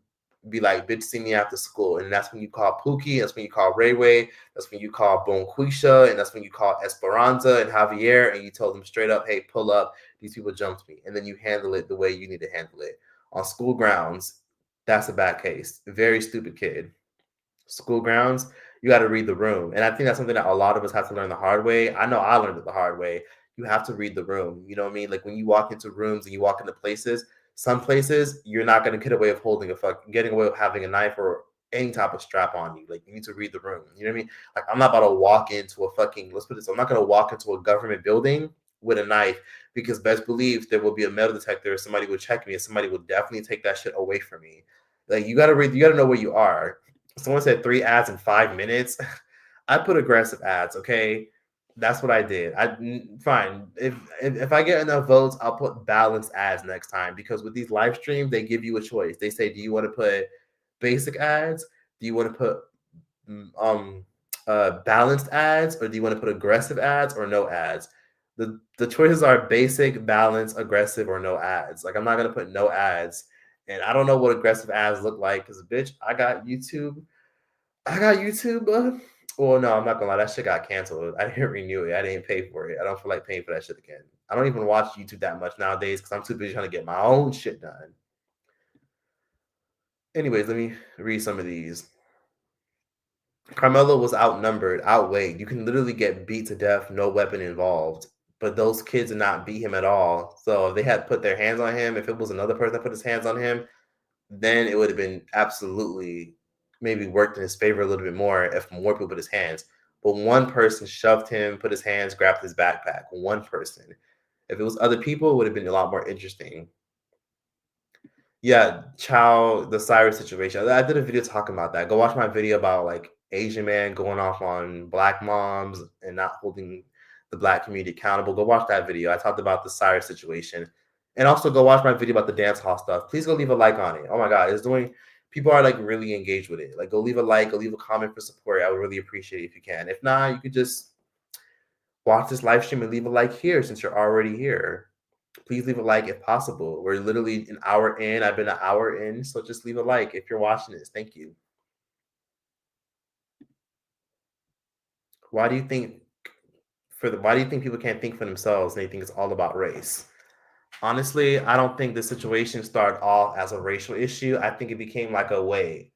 Speaker 1: be like, bitch, see me after school. And that's when you call Pookie, that's when you call Ray Ray, that's when you call Bonquisha, and that's when you call Esperanza and Javier, and you tell them straight up, hey, pull up, these people jumped me. And then you handle it the way you need to handle it. On school grounds, that's a bad case. Very stupid kid. School grounds, you got to read the room. And I think that's something that a lot of us have to learn the hard way. I know I learned it the hard way. You have to read the room. You know what I mean? Like when you walk into rooms and you walk into places, some places you're not going to get away with getting away with having a knife or any type of strap on you. Like you need to read the room. You know what I mean? Like I'm not about to walk into I'm not going to walk into a government building with a knife because best believe there will be a metal detector. Somebody will check me and somebody will definitely take that shit away from me. Like you got to know where you are. Someone said 3 ads in 5 minutes. I put aggressive ads, okay? That's what I did. Fine. If I get enough votes, I'll put balanced ads next time because with these live streams, they give you a choice. They say, do you want to put basic ads? Do you want to put balanced ads, or do you want to put aggressive ads or no ads? The choices are basic, balanced, aggressive, or no ads. Like I'm not gonna put no ads. And I don't know what aggressive ads look like because, bitch, I got YouTube. Well, no, I'm not gonna lie. That shit got canceled. I didn't renew it. I didn't pay for it. I don't feel like paying for that shit again. I don't even watch YouTube that much nowadays because I'm too busy trying to get my own shit done. Anyways, let me read some of these. KARMELO was outnumbered, outweighed. You can literally get beat to death, no weapon involved. But those kids did not beat him at all. So if they had put their hands on him, if it was another person that put his hands on him, then it would have been absolutely maybe worked in his favor a little bit more if more people put his hands. But one person shoved him, put his hands, grabbed his backpack. One person. If it was other people, it would have been a lot more interesting. Yeah, the Cyrus situation. I did a video talking about that. Go watch my video about like Asian man going off on black moms and not holding the black community accountable. Go watch that video. I talked about the Cyrus situation. And also go watch my video about the dance hall stuff. Please go leave a like on it. Oh my God, people are like really engaged with it. Like go leave a like, go leave a comment for support. I would really appreciate it if you can. If not, you could just watch this live stream and leave a like here since you're already here. Please leave a like if possible. We're literally an hour in. I've been an hour in, so just leave a like if you're watching this. Thank you. Why do you think people can't think for themselves and they think it's all about race? Honestly, I don't think the situation started off as a racial issue. I think it became like a way.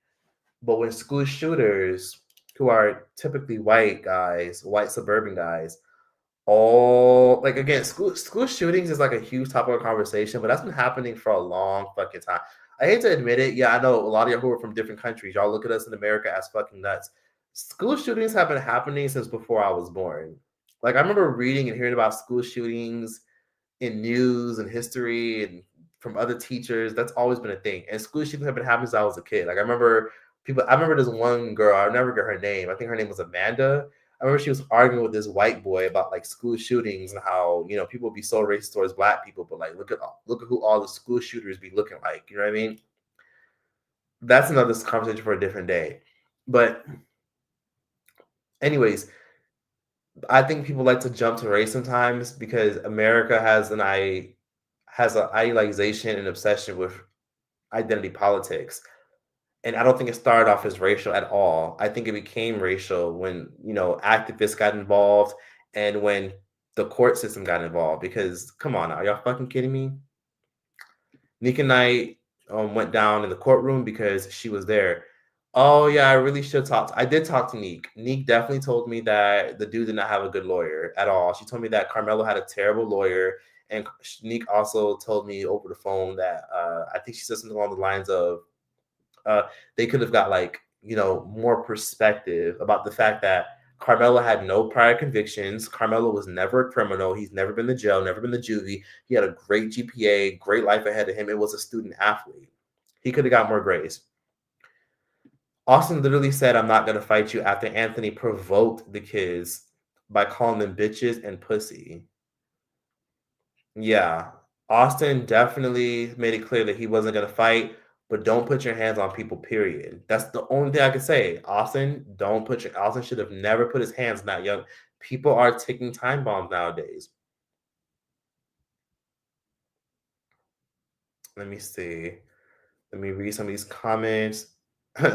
Speaker 1: But when school shooters, who are typically white guys, white suburban guys, all like again, school shootings is like a huge topic of conversation, but that's been happening for a long fucking time. I hate to admit it. Yeah, I know a lot of y'all who are from different countries. Y'all look at us in America as fucking nuts. School shootings have been happening since before I was born. Like I remember reading and hearing about school shootings in news and history and from other teachers. That's always been a thing. And school shootings have been happening since I was a kid. Like I remember this one girl, I'll never get her name. I think her name was Amanda. I remember she was arguing with this white boy about like school shootings and how, you know, people be so racist towards black people, but like look at who all the school shooters be looking like. You know what I mean? That's another conversation for a different day. But anyways, I think people like to jump to race sometimes because America has an idealization and obsession with identity politics. And I don't think it started off as racial at all. I think it became racial when, activists got involved and when the court system got involved. Because, come on, are y'all fucking kidding me? Nika Knight went down in the courtroom because she was there. Oh, yeah, I really should talk. I did talk to Neek. Neek definitely told me that the dude did not have a good lawyer at all. She told me that Carmelo had a terrible lawyer. And Neek also told me over the phone that I think she said something along the lines of, they could have got more perspective about the fact that Carmelo had no prior convictions. Carmelo was never a criminal. He's never been to jail, never been to juvie. He had a great GPA, great life ahead of him. It was a student athlete. He could have got more grace. Austin literally said, "I'm not going to fight you," after Anthony provoked the kids by calling them bitches and pussy. Yeah. Austin definitely made it clear that he wasn't going to fight. But don't put your hands on people, period. That's the only thing I could say. Austin should have never put his hands on that young. People are ticking time bombs nowadays. Let me see. Let me read some of these comments.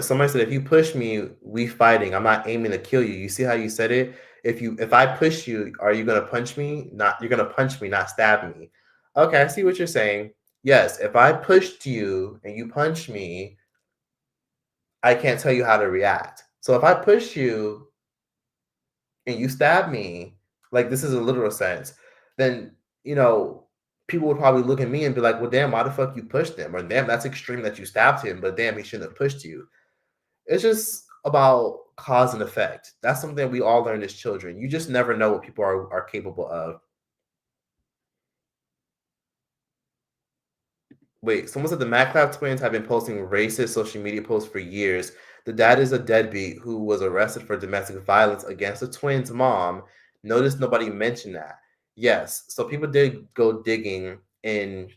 Speaker 1: Somebody said, "If you push me, we fighting. I'm not aiming to kill you." You see how you said it? If I push you, are you gonna punch me? You're gonna punch me, not stab me. Okay, I see what you're saying. Yes, if I pushed you and you punched me, I can't tell you how to react. So if I push you and you stab me, like this is a literal sense, then people would probably look at me and be like, "Well, damn, why the fuck you pushed him?" Or "Damn, that's extreme that you stabbed him, but damn, he shouldn't have pushed you." It's just about cause and effect. That's something we all learned as children. You just never know what people are capable of. Wait, someone said the MacLab twins have been posting racist social media posts for years. The dad is a deadbeat who was arrested for domestic violence against the twins' mom. Notice nobody mentioned that. Yes, so people did go digging in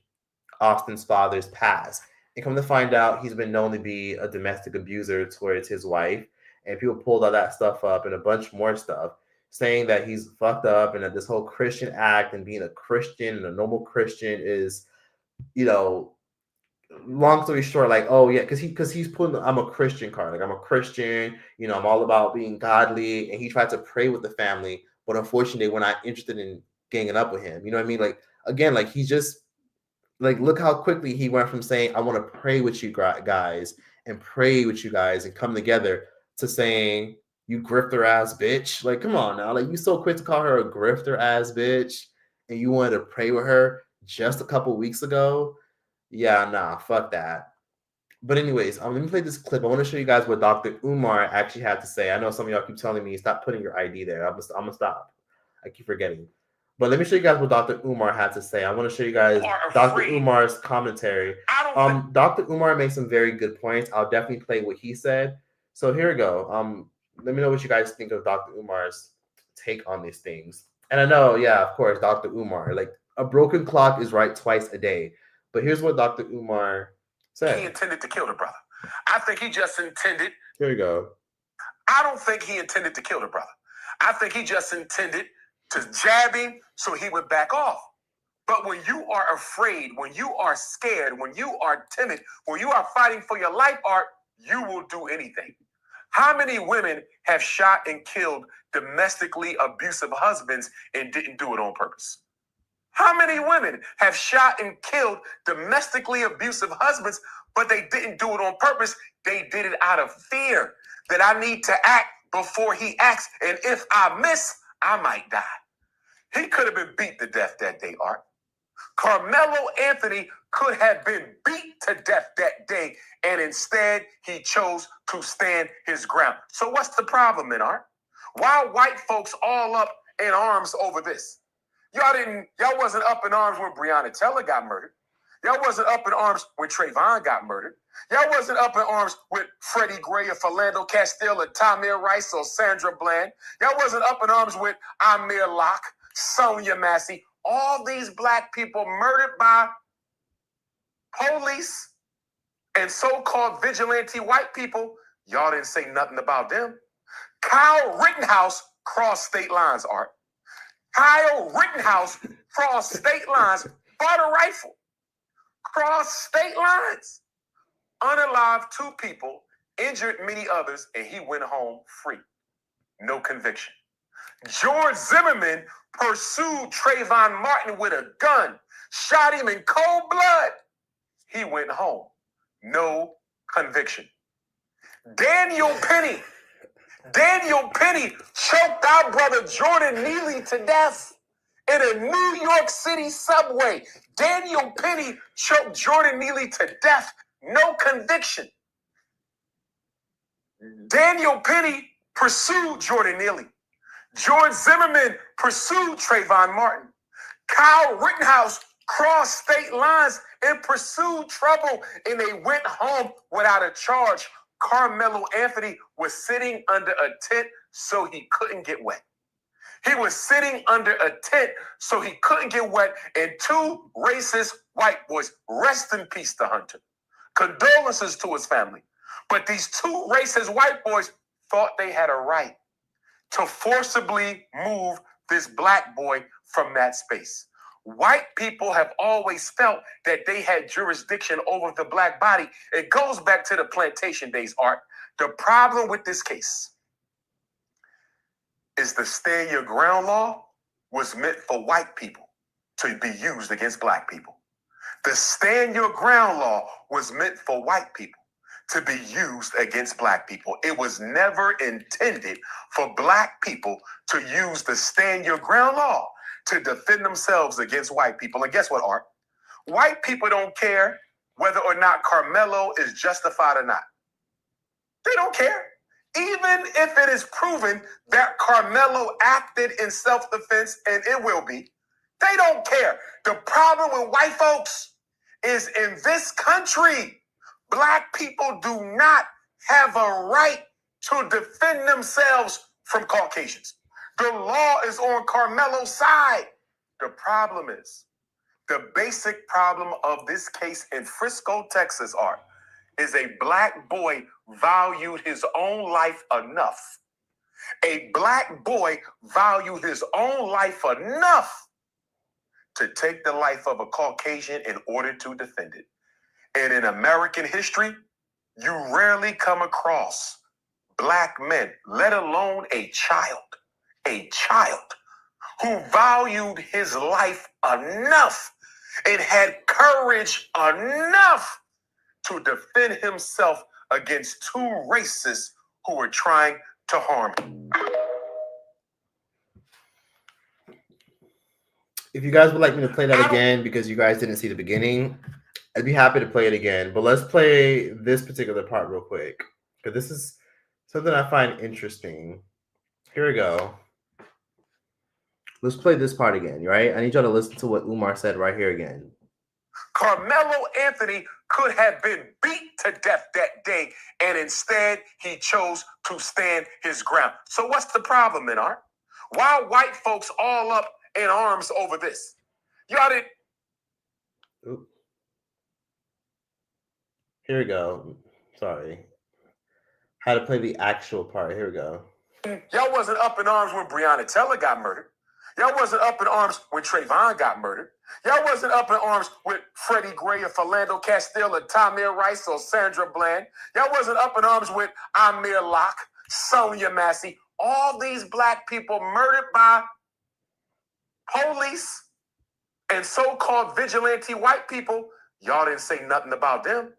Speaker 1: Austin's father's past. And come to find out, he's been known to be a domestic abuser towards his wife. And people pulled all that stuff up and a bunch more stuff, saying that he's fucked up and that this whole Christian act and being a Christian and a normal Christian is, long story short, like, oh yeah, because he's putting I'm a Christian card, like I'm a Christian, I'm all about being godly, and he tried to pray with the family, but unfortunately, they were not interested in ganging up with him. You know what I mean? Like again, like he just look how quickly he went from saying I want to pray with you guys and pray with you guys and come together to saying you grifter ass bitch. Like, come on now, like you so quick to call her a grifter ass bitch, and you wanted to pray with her just a couple weeks ago. Yeah, nah, fuck that. But anyways, let me play this clip. I want to show you guys what Dr. Umar actually had to say. I know some of y'all keep telling me stop putting your ID there. I'm gonna stop. I keep forgetting. But let me show you guys what Dr. Umar had to say. I want to show you guys Dr. Umar's commentary. Dr. Umar made some very good points. I'll definitely play what he said. So here we go. Let me know what you guys think of Dr. Umar's take on these things. And I know, yeah, of course, Dr. Umar, like a broken clock is right twice a day. But here's what Dr. Umar said.
Speaker 5: He intended to kill the brother. I think he just intended.
Speaker 1: Here we go.
Speaker 5: I don't think he intended to kill the brother. I think he just intended to jab him so he would back off. But when you are afraid, when you are scared, when you are timid, when you are fighting for your life, Art, you will do anything. How many women have shot and killed domestically abusive husbands and didn't do it on purpose? How many women have shot and killed domestically abusive husbands, but they didn't do it on purpose? They did it out of fear that I need to act before he acts. And if I miss, I might die. He could have been beat to death that day, Art. Carmelo Anthony could have been beat to death that day, and instead he chose to stand his ground. So what's the problem then, Art? Why are white folks all up in arms over this? Y'all wasn't up in arms when Breonna Taylor got murdered. Y'all wasn't up in arms when Trayvon got murdered. Y'all wasn't up in arms with Freddie Gray or Philando Castile or Tamir Rice or Sandra Bland. Y'all wasn't up in arms with Amir Locke, Sonia Massey. All these black people murdered by police and so-called vigilante white people. Y'all didn't say nothing about them. Kyle Rittenhouse crossed state lines, Art. Kyle Rittenhouse crossed state lines, bought a rifle. Crossed state lines. Unalived 2 people, injured many others, and he went home free. No conviction. George Zimmerman pursued Trayvon Martin with a gun, shot him in cold blood. He went home. No conviction. Daniel Penny choked our brother Jordan Neely to death in a New York City subway. Daniel Penny choked Jordan Neely to death. No conviction. Daniel Penny pursued Jordan Neely. George Zimmerman pursued Trayvon Martin. Kyle Rittenhouse crossed state lines and pursued trouble, and they went home without a charge. Carmelo Anthony was sitting under a tent so he couldn't get wet. He was sitting under a tent so he couldn't get wet, and 2 racist white boys, rest in peace to Hunter. Condolences to his family. But these 2 racist white boys thought they had a right to forcibly move this black boy from that space. White people have always felt that they had jurisdiction over the black body. It goes back to the plantation days, Art. The problem with this case is the stand your ground law was meant for white people to be used against black people. The stand your ground law was meant for white people to be used against black people. It was never intended for black people to use the stand your ground law to defend themselves against white people. And guess what, Art? White people don't care whether or not Carmelo is justified or not. They don't care. Even if it is proven that Carmelo acted in self-defense, and it will be, they don't care. The problem with white folks is in this country, black people do not have a right to defend themselves from Caucasians. The law is on Carmelo's side. The problem is, the basic problem of this case in Frisco, Texas, Art, is a black boy valued his own life enough. A black boy valued his own life enough to take the life of a Caucasian in order to defend it. And in American history, you rarely come across black men, let alone a child who valued his life enough and had courage enough to defend himself against 2 racists who were trying to harm him.
Speaker 1: If you guys would like me to play that again because you guys didn't see the beginning, I'd be happy to play it again. But let's play this particular part real quick, because this is something I find interesting. Here we go. Let's play this part again, right? I need y'all to listen to what Umar said right here again.
Speaker 5: Carmelo Anthony could have been beat to death that day, and instead he chose to stand his ground. So what's the problem, then, Art? Why are white folks all up in arms over this? Y'all didn't.
Speaker 1: Ooh. Here we go. Sorry. How to play the actual part. Here we go.
Speaker 5: Y'all wasn't up in arms when Breonna Taylor got murdered. Y'all wasn't up in arms when Trayvon got murdered. Y'all wasn't up in arms with Freddie Gray or Philando Castile or Tamir Rice or Sandra Bland. Y'all wasn't up in arms with Amir Locke, Sonia Massey. All these black people murdered by police and so-called vigilante white people. Y'all didn't say nothing about them.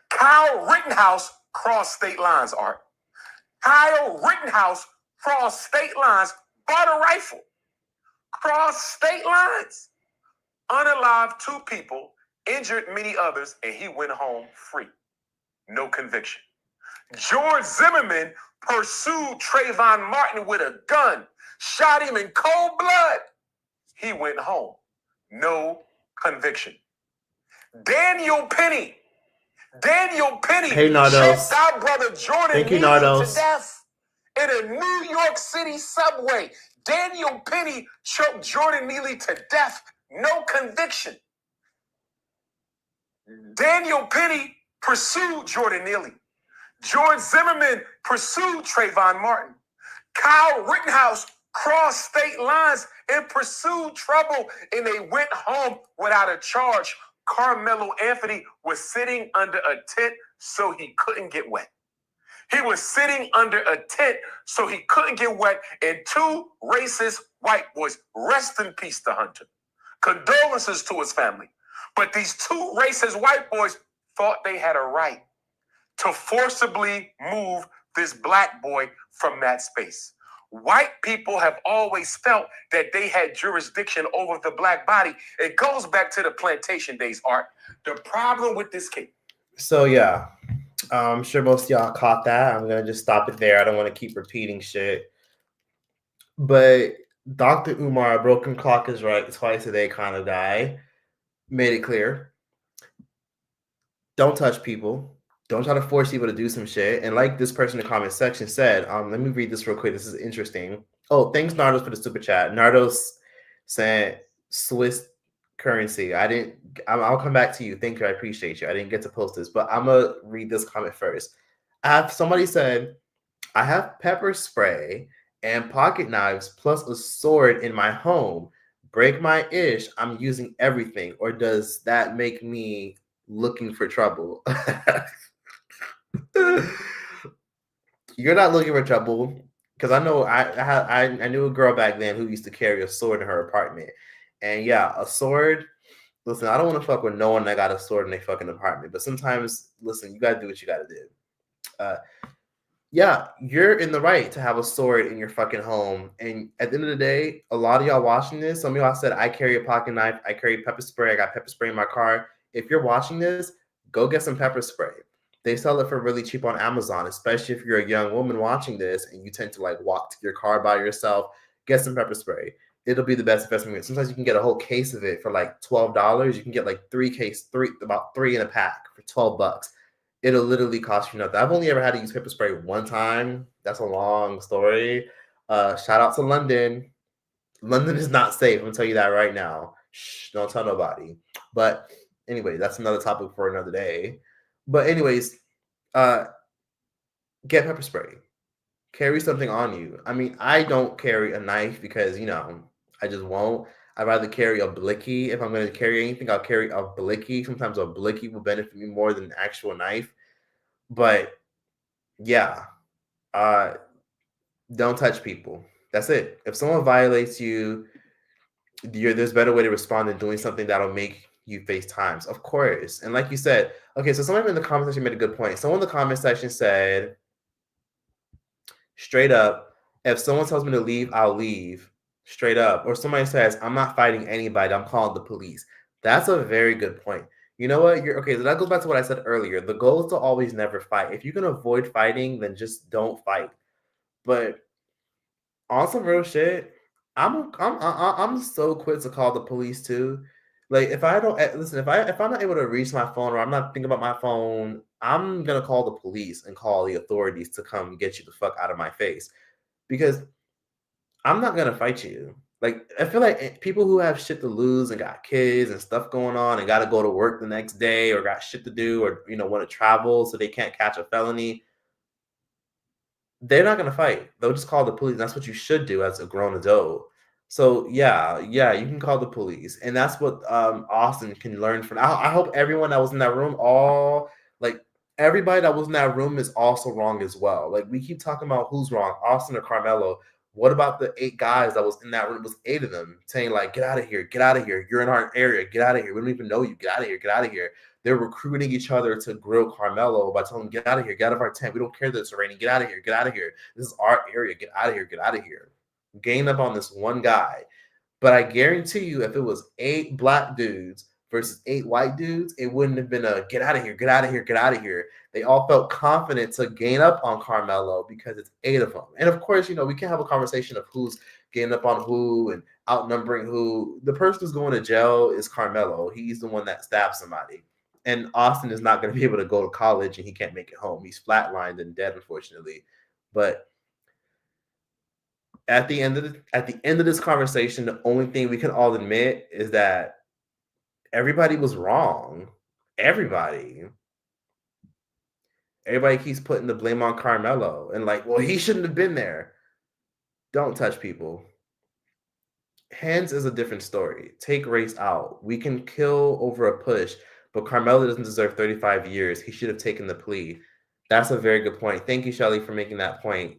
Speaker 5: Kyle Rittenhouse crossed state lines, Art. Kyle Rittenhouse crossed state lines, bought a rifle. Crossed state lines. Unalived 2 people, injured many others, and he went home free. No conviction. George Zimmerman pursued Trayvon Martin with a gun, shot him in cold blood. He went home. No conviction. Daniel Penny
Speaker 1: Hey, Nardos.
Speaker 5: choked our brother Jordan
Speaker 1: Thank you,
Speaker 5: Neely
Speaker 1: Nardos.
Speaker 5: to death in a New York City subway. Daniel Penny choked Jordan Neely to death. No conviction. Daniel Penny pursued Jordan Neely. George Zimmerman pursued Trayvon Martin. Kyle Rittenhouse crossed state lines and pursued trouble, and they went home without a charge. Carmelo Anthony was sitting under a tent so he couldn't get wet. He was sitting under a tent so he couldn't get wet, and two racist white boys, rest in peace to Hunter. Condolences to his family. But these two racist white boys thought they had a right to forcibly move this black boy from that space. White people have always felt that they had jurisdiction over the black body. It goes back to the plantation days, Art. The problem with this case.
Speaker 1: So, yeah, I'm sure most of y'all caught that. I'm going to just stop it there. I don't want to keep repeating shit. But Dr. Umar, a broken clock is right twice a day kind of guy, made it clear. Don't touch people. Don't try to force people to do some shit. And like this person in the comment section said, let me read this real quick. This is interesting. Oh, thanks, Nardos, for the super chat. Nardos sent Swiss currency. I'll come back to you. Thank you. I appreciate you. I didn't get to post this, but I'm going to read this comment first. Somebody said, I have pepper spray and pocket knives plus a sword in my home. Break my ish. I'm using everything. Or does that make me looking for trouble? You're not looking for trouble, because I know I knew a girl back then who used to carry a sword in her apartment. And yeah, a sword. Listen, I don't want to fuck with no one that got a sword in their fucking apartment. But sometimes, listen, you gotta do what you gotta do. Yeah, you're in the right to have a sword in your fucking home. And at the end of the day, a lot of y'all watching this, some of y'all said, I carry a pocket knife, I carry pepper spray, I got pepper spray in my car. If you're watching this, go get some pepper spray. They sell it for really cheap on Amazon, especially if you're a young woman watching this and you tend to like walk to your car by yourself. Get some pepper spray. It'll be the best investment. Sometimes you can get a whole case of it for like $12. You can get like about three in a pack for $12. It'll literally cost you nothing. I've only ever had to use pepper spray one time. That's a long story. Shout out to London. London is not safe. I'm gonna tell you that right now. Shh, don't tell nobody. But anyway, that's another topic for another day. But anyways, get pepper spray. Carry something on you. I mean, I don't carry a knife because, I just won't. I'd rather carry a blicky. If I'm going to carry anything, I'll carry a blicky. Sometimes a blicky will benefit me more than an actual knife. But yeah, don't touch people. That's it. If someone violates you, there's a better way to respond than doing something that'll make you face times, of course. And like you said, okay, so someone in the comment section made a good point. Someone in the comment section said, straight up, if someone tells me to leave, I'll leave. Straight up. Or somebody says, I'm not fighting anybody, I'm calling the police. That's a very good point. You know what? Okay, so that goes back to what I said earlier. The goal is to always never fight. If you can avoid fighting, then just don't fight. But on some real shit, I'm so quick to call the police too. Like if I don't listen, if I'm not able to reach my phone or I'm not thinking about my phone, I'm gonna call the police and call the authorities to come get you the fuck out of my face, because I'm not gonna fight you. Like I feel like people who have shit to lose and got kids and stuff going on and got to go to work the next day or got shit to do or want to travel so they can't catch a felony, they're not going to fight. They'll just call the police. That's what you should do as a grown adult. So yeah, you can call the police. And that's what Austin can learn from. I hope everyone that was in that room, everybody that was in that room is also wrong as well. Like we keep talking about who's wrong, Austin or Carmelo. What about the 8 guys that was in that room? It was 8 of them saying like, get out of here, get out of here. You're in our area, get out of here. We don't even know you. Get out of here, get out of here. They're recruiting each other to grill Carmelo by telling him, get out of here, get out of our tent. We don't care that it's raining. Get out of here, get out of here. This is our area. Get out of here, get out of here. Gang up on this one guy. But I guarantee you, if it was 8 black dudes versus 8 white dudes, it wouldn't have been a get out of here, get out of here, get out of here. They all felt confident to gain up on Carmelo because it's 8 of them. And of course, we can have a conversation of who's gaining up on who and outnumbering who. The person who's going to jail is Carmelo. He's the one that stabbed somebody. And Austin is not going to be able to go to college and he can't make it home. He's flatlined and dead, unfortunately. But at the end of this conversation, the only thing we can all admit is that everybody was wrong. Everybody keeps putting the blame on Carmelo and like, well, he shouldn't have been there. Don't touch people. Hands is a different story. Take race out. We can kill over a push, but Carmelo doesn't deserve 35 years. He should have taken the plea. That's a very good point. Thank you, Shelly, for making that point.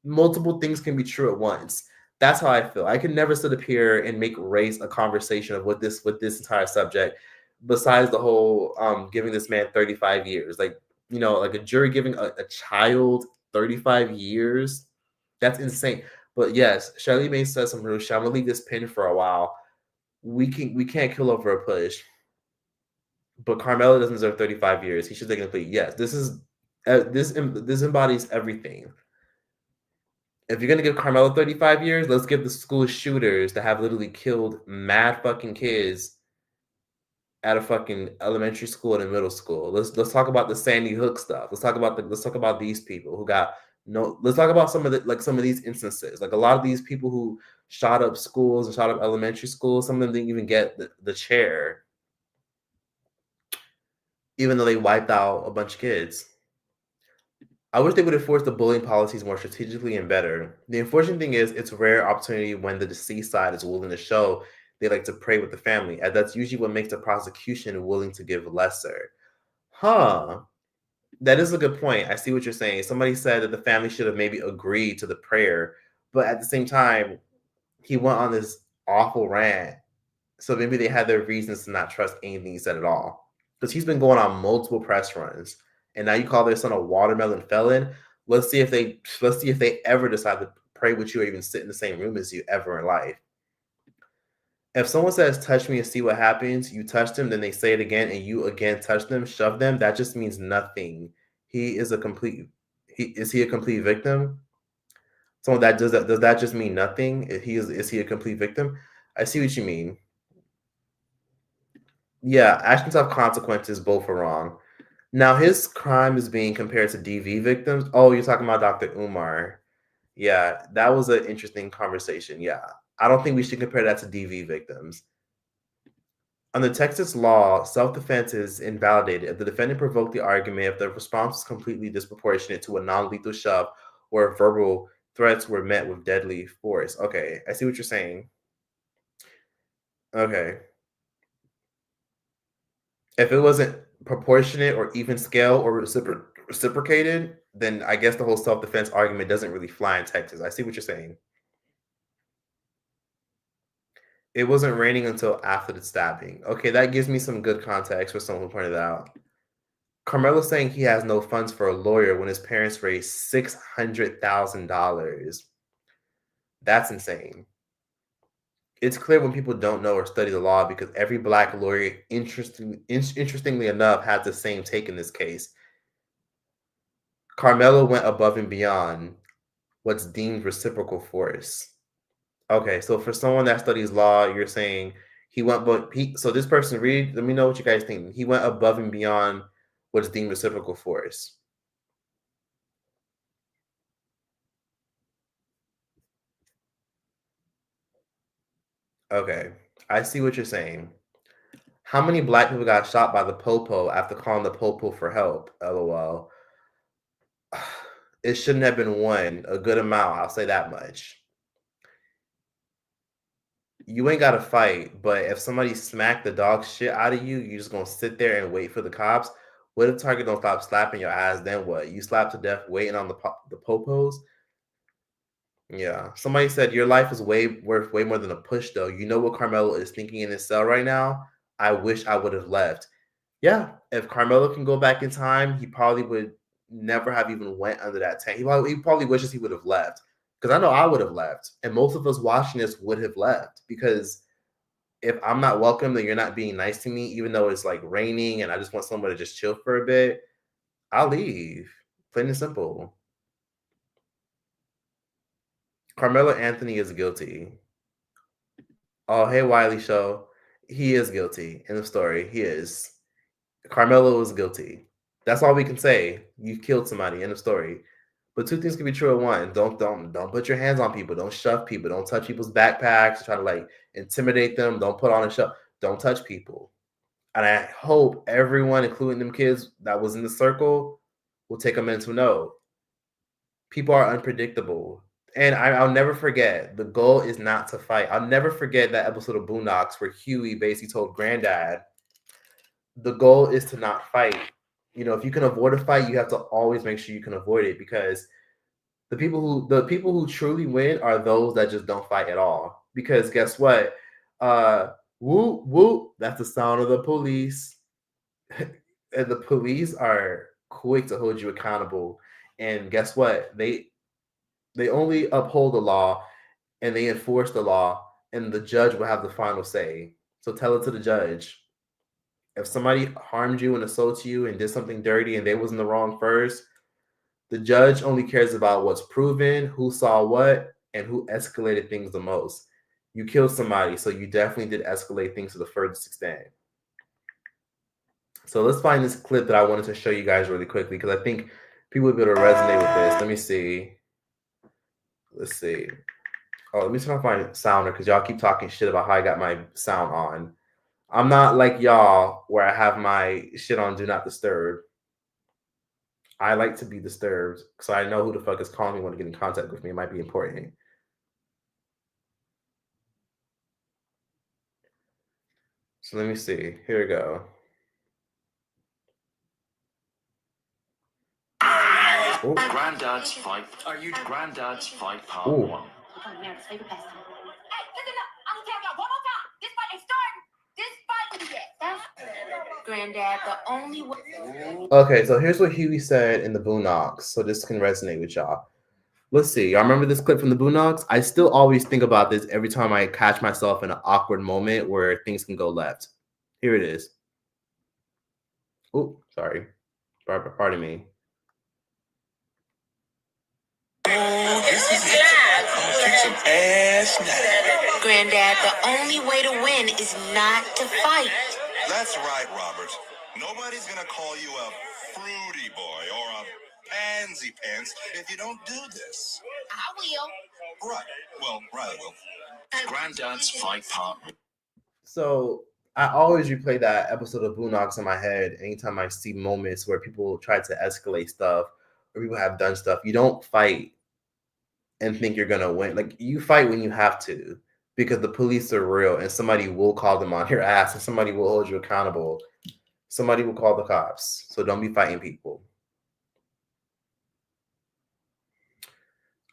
Speaker 1: Multiple things can be true at once. That's how I feel. I can never sit up here and make race a conversation of what this entire subject, besides the whole giving this man 35 years. Like, like a jury giving a child 35 years. That's insane. But yes, Shelly May said some real shit. I'm gonna leave this pin for a while. We can't kill over a push. But Carmelo doesn't deserve 35 years. He should take a plea. Yes, this embodies everything. If you're gonna give Carmelo 35 years, let's give the school shooters that have literally killed mad fucking kids at a fucking elementary school and a middle school. Let's talk about the Sandy Hook stuff. Let's talk about these people who got no. Let's talk about some of these instances. Like a lot of these people who shot up schools and shot up elementary schools. Some of them didn't even get the chair, even though they wiped out a bunch of kids. I wish they would enforce the bullying policies more strategically and better. The unfortunate thing is, it's a rare opportunity when the deceased side is willing to show they like to pray with the family, and that's usually what makes the prosecution willing to give lesser. Huh. That is a good point. I see what you're saying. Somebody said that the family should have maybe agreed to the prayer, but at the same time, he went on this awful rant. So maybe they had their reasons to not trust anything he said at all. Because he's been going on multiple press runs. And now you call their son a watermelon felon. Let's see if they ever decide to pray with you or even sit in the same room as you ever in life. If someone says, touch me and see what happens, you touch them, then they say it again, and you again touch them, shove them, that just means nothing. Is he a complete victim? Someone that does that just mean nothing? Is he a complete victim? I see what you mean. Yeah, actions have consequences, both are wrong. Now his crime is being compared to DV victims. Oh, you're talking about Dr. Umar. Yeah, that was an interesting conversation. Yeah. I don't think we should compare that to DV victims. Under Texas law, self-defense is invalidated if the defendant provoked the argument, if the response was completely disproportionate to a non-lethal shove, or if verbal threats were met with deadly force. Okay, I see what you're saying. Okay. If it wasn't proportionate or even scale or reciprocated, then I guess the whole self-defense argument doesn't really fly in Texas. I see what you're saying. It wasn't raining until after the stabbing. Okay, that gives me some good context for someone who pointed out. Carmelo saying he has no funds for a lawyer when his parents raised $600,000. That's insane. It's clear when people don't know or study the law because every Black lawyer, interestingly enough, had the same take in this case. Carmelo went above and beyond what's deemed reciprocal force. Okay, so for someone that studies law, you're saying so this person, let me know what you guys think. He went above and beyond what's deemed reciprocal force. Okay, I see what you're saying. How many Black people got shot by the popo after calling the popo for help? LOL. It shouldn't have been one. A good amount, I'll say that much. You ain't got to fight, but if somebody smacked the dog shit out of you, you're just going to sit there and wait for the cops. What if Target don't stop slapping your ass? Then what? You slap to death waiting on the popos? Yeah. Somebody said your life is worth way more than a push, though. You know what Carmelo is thinking in his cell right now? I wish I would have left. Yeah. If Carmelo can go back in time, he probably would never have even went under that tent. He probably wishes he would have left. Because I know I would have left. And most of us watching this would have left. Because if I'm not welcome, then you're not being nice to me, even though it's like raining and I just want someone to just chill for a bit, I'll leave. Plain and simple. Carmelo Anthony is guilty. Oh, hey, Wiley Show. He is guilty in the story. He is. Carmelo is guilty. That's all we can say. You killed somebody in the story. But two things can be true at once. Don't put your hands on people. Don't shove people. Don't touch people's backpacks. Try to like intimidate them. Don't put on a show. Don't touch people. And I hope everyone, including them kids that was in the circle, will take a mental note. People are unpredictable. And I'll never forget, the goal is not to fight. I'll never forget that episode of Boondocks where Huey basically told Granddad, the goal is to not fight. You know, if you can avoid a fight, you have to always make sure you can avoid it, because the people who truly win are those that just don't fight at all. Because guess what? Whoop whoop, that's the sound of the police. And the police are quick to hold you accountable. And guess what? They only uphold the law and they enforce the law, and the judge will have the final say. So tell it to the judge. If somebody harmed you and assaulted you and did something dirty and they was in the wrong first, the judge only cares about what's proven, who saw what, and who escalated things the most. You killed somebody, so you definitely did escalate things to the furthest extent. So let's find this clip that I wanted to show you guys really quickly, because I think people will be able to resonate with this. Let me see. Let's see. Oh, let me turn off my sounder, because y'all keep talking shit about how I got my sound on. I'm not like y'all where I have my shit on Do Not Disturb. I like to be disturbed, so I know who the fuck is calling me when to get in contact with me. It might be important. So let me see. Here we go.
Speaker 6: Ooh. Granddad's Fight. Are you Granddad's Fight Part 1?
Speaker 3: Granddad, the only way.
Speaker 1: Okay, so here's what Huey said in the Boondocks, so this can resonate with y'all. Let's see. Y'all remember this clip from the Boondocks? I still always think about this every time I catch myself in an awkward moment where things can go left. Here it is. Oh, sorry. Pardon me.
Speaker 2: This is it. I'm gonna kick some ass now.
Speaker 3: Granddad, the only way to win is not to fight.
Speaker 2: That's right, Robert. Nobody's gonna call you a fruity boy or a pansy pants if you don't do this.
Speaker 3: I will.
Speaker 2: Right. Well, Riley will.
Speaker 6: Granddad's Fight Part 1.
Speaker 1: So I always replay that episode of Boondocks in my head anytime I see moments where people try to escalate stuff or people have done stuff. You don't fight and think you're gonna win. Like, you fight when you have to, because the police are real and somebody will call them on your ass and somebody will hold you accountable. Somebody will call the cops. So don't be fighting people.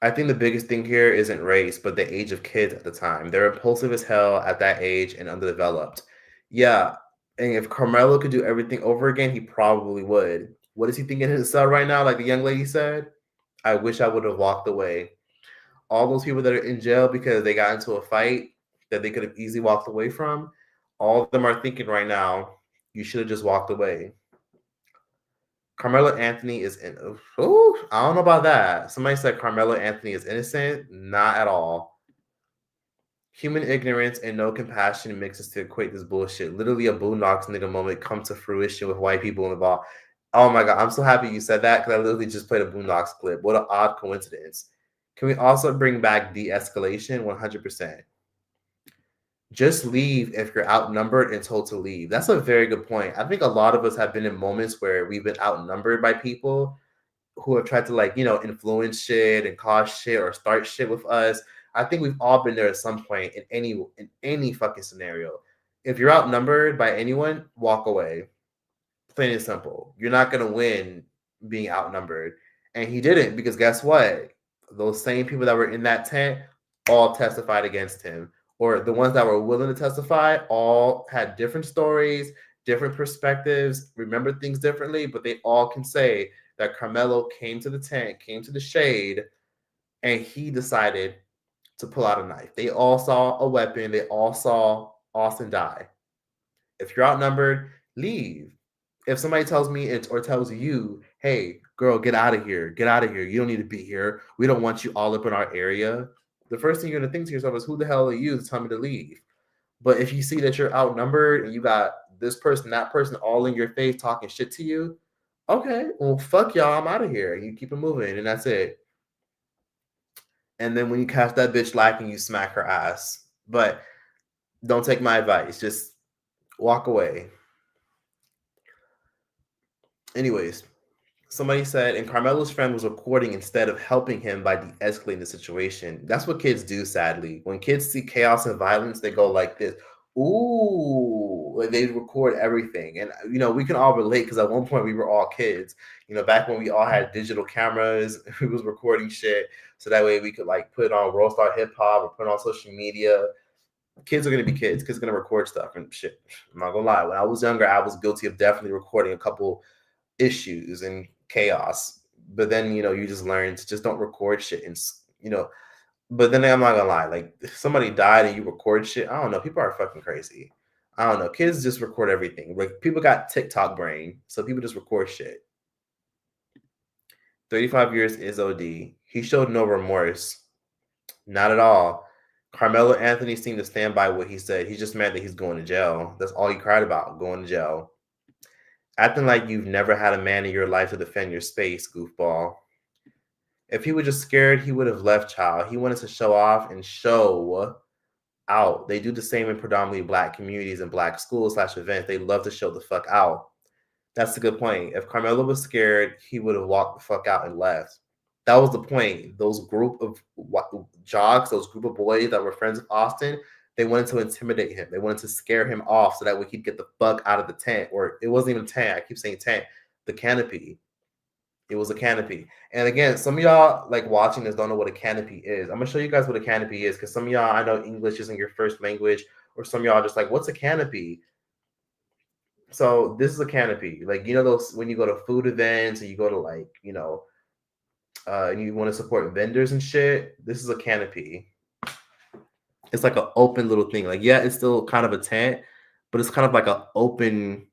Speaker 1: I think the biggest thing here isn't race, but the age of kids at the time. They're impulsive as hell at that age and underdeveloped. Yeah, and if Carmelo could do everything over again, he probably would. What is he thinking in his cell right now? Like the young lady said, I wish I would have walked away. All those people that are in jail because they got into a fight that they could have easily walked away from, all of them are thinking right now, you should have just walked away. Carmelo Anthony is in. Ooh, I don't know about that. Somebody said Carmelo Anthony is innocent. Not at all. Human ignorance and no compassion mixes to equate this bullshit. Literally a Boondocks nigga moment come to fruition with white people involved. Oh my God, I'm so happy you said that, because I literally just played a Boondocks clip. What an odd coincidence. Can we also bring back de-escalation? 100%. Just leave if you're outnumbered and told to leave. That's a very good point. I think a lot of us have been in moments where we've been outnumbered by people who have tried to, like, you know, influence shit and cause shit or start shit with us. I think we've all been there at some point in any fucking scenario. If you're outnumbered by anyone, walk away. Plain and simple. You're not gonna win being outnumbered. And he didn't, because guess what? Those same people that were in that tent all testified against him. Or the ones that were willing to testify all had different stories, different perspectives, remember things differently, but they all can say that Carmelo came to the tent, came to the shade, and he decided to pull out a knife. They all saw a weapon. They all saw Austin die. If you're outnumbered, leave. If somebody tells me or tells you, hey, girl, get out of here. Get out of here. You don't need to be here. We don't want you all up in our area. The first thing you're going to think to yourself is, who the hell are you to tell me to leave? But if you see that you're outnumbered and you got this person, that person all in your face talking shit to you, okay, well, fuck y'all, I'm out of here. You keep it moving, and that's it. And then when you catch that bitch lacking, you smack her ass. But don't take my advice. Just walk away. Anyways, Somebody said, and Carmelo's friend was recording instead of helping him by de-escalating the situation. That's what kids do, sadly. When kids see chaos and violence, they go like this. Ooh, like they record everything. And, we can all relate because at one point we were all kids. Back when we all had digital cameras, we was recording shit. So that way we could like put it on World Star Hip Hop or put it on social media. Kids are going to be kids. Kids are going to record stuff and shit. I'm not going to lie. When I was younger, I was guilty of definitely recording a couple issues and chaos. But then, you just learn to just don't record shit. And, but then I'm not gonna lie, like if somebody died and you record shit, I don't know. People are fucking crazy. I don't know. Kids just record everything. Like people got TikTok brain, so people just record shit. 35 years is OD. He showed no remorse. Not at all. Carmelo Anthony seemed to stand by what he said. He's just mad that he's going to jail. That's all he cried about, going to jail. Acting like you've never had a man in your life to defend your space, goofball. If he was just scared, he would have left, child. He wanted to show off and show out. They do the same in predominantly black communities and black schools / events. They love to show the fuck out. That's a good point. If Carmelo was scared, he would have walked the fuck out and left. That was the point. Those group of jocks, those group of boys that were friends of Austin, they wanted to intimidate him. They wanted to scare him off so that way he'd get the fuck out of the tent. Or it wasn't even a tent. I keep saying tent. The canopy. It was a canopy. And again, some of y'all like watching this don't know what a canopy is. I'm gonna show you guys what a canopy is because some of y'all, I know English isn't your first language, or some of y'all are just like, what's a canopy? So this is a canopy. Like, those when you go to food events and you go to like, and you want to support vendors and shit, this is a canopy. It's like an open little thing. Like, yeah, it's still kind of a tent, but it's kind of like an open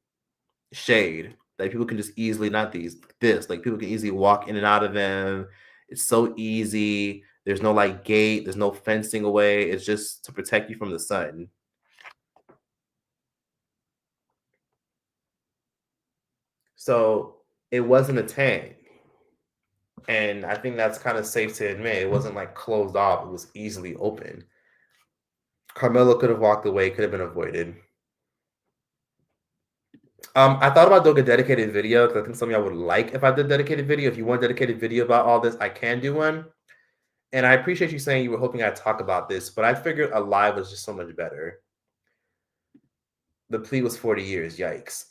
Speaker 1: shade. Like people can just easily, like people can easily walk in and out of them. It's so easy. There's no like gate. There's no fencing away. It's just to protect you from the sun. So it wasn't a tent. And I think that's kind of safe to admit. It wasn't like closed off. It was easily open. Carmelo could have walked away, could have been avoided. I thought about doing a dedicated video because I think some of y'all would like if I did a dedicated video. If you want a dedicated video about all this, I can do one. And I appreciate you saying you were hoping I'd talk about this, but I figured a live was just so much better. The plea was 40 years. Yikes.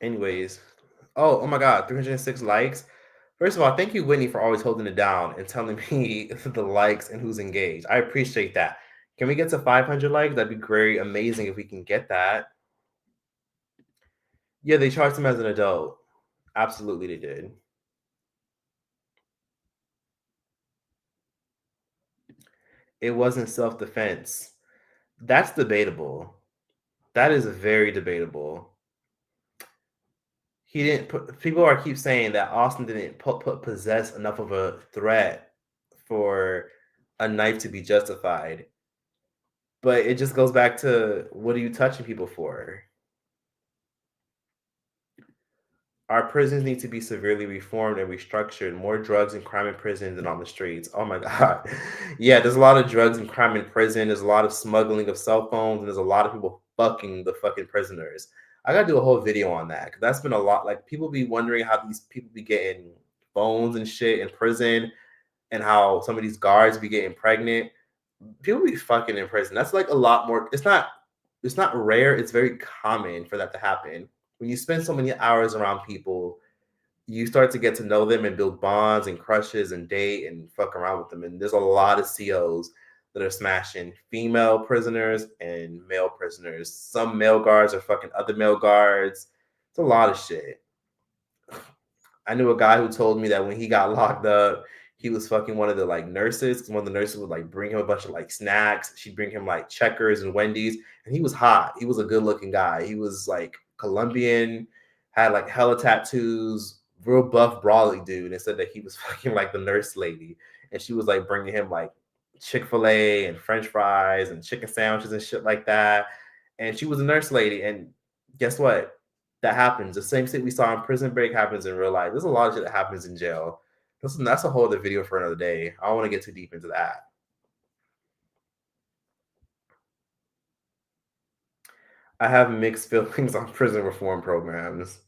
Speaker 1: Anyways. Oh my God. 306 likes. First of all, thank you, Whitney, for always holding it down and telling me the likes and who's engaged. I appreciate that. Can we get to 500 likes? That'd be very amazing if we can get that. Yeah, they charged him as an adult. Absolutely, they did. It wasn't self-defense. That's debatable. That is very debatable. He didn't put. People keep saying that Austin didn't possess enough of a threat for a knife to be justified. But it just goes back to, what are you touching people for? Our prisons need to be severely reformed and restructured. More drugs and crime in prison than on the streets. Oh my God. Yeah, there's a lot of drugs and crime in prison. There's a lot of smuggling of cell phones, and there's a lot of people fucking the fucking prisoners. I gotta do a whole video on that because that's been a lot. Like, people be wondering how these people be getting phones and shit in prison, and how some of these guards be getting pregnant. People be fucking in prison. That's like a lot more. It's not rare. It's very common for that to happen. When you spend so many hours around people, you start to get to know them and build bonds and crushes and date and fuck around with them. And there's a lot of COs that are smashing female prisoners and male prisoners. Some male guards are fucking other male guards. It's a lot of shit. I knew a guy who told me that when he got locked up, he was fucking one of the like nurses. One of the nurses would like bring him a bunch of like snacks. She'd bring him like Checkers and Wendy's, and he was hot. He was a good looking guy. He was like Colombian, had like hella tattoos, real buff, brawly dude. And said that he was fucking like the nurse lady, and she was like bringing him like Chick-fil-A and French fries and chicken sandwiches and shit like that. And she was a nurse lady. And guess what? That happens. The same shit we saw in Prison Break happens in real life. There's a lot of shit that happens in jail. That's a whole other video for another day. I don't want to get too deep into that. I have mixed feelings on prison reform programs.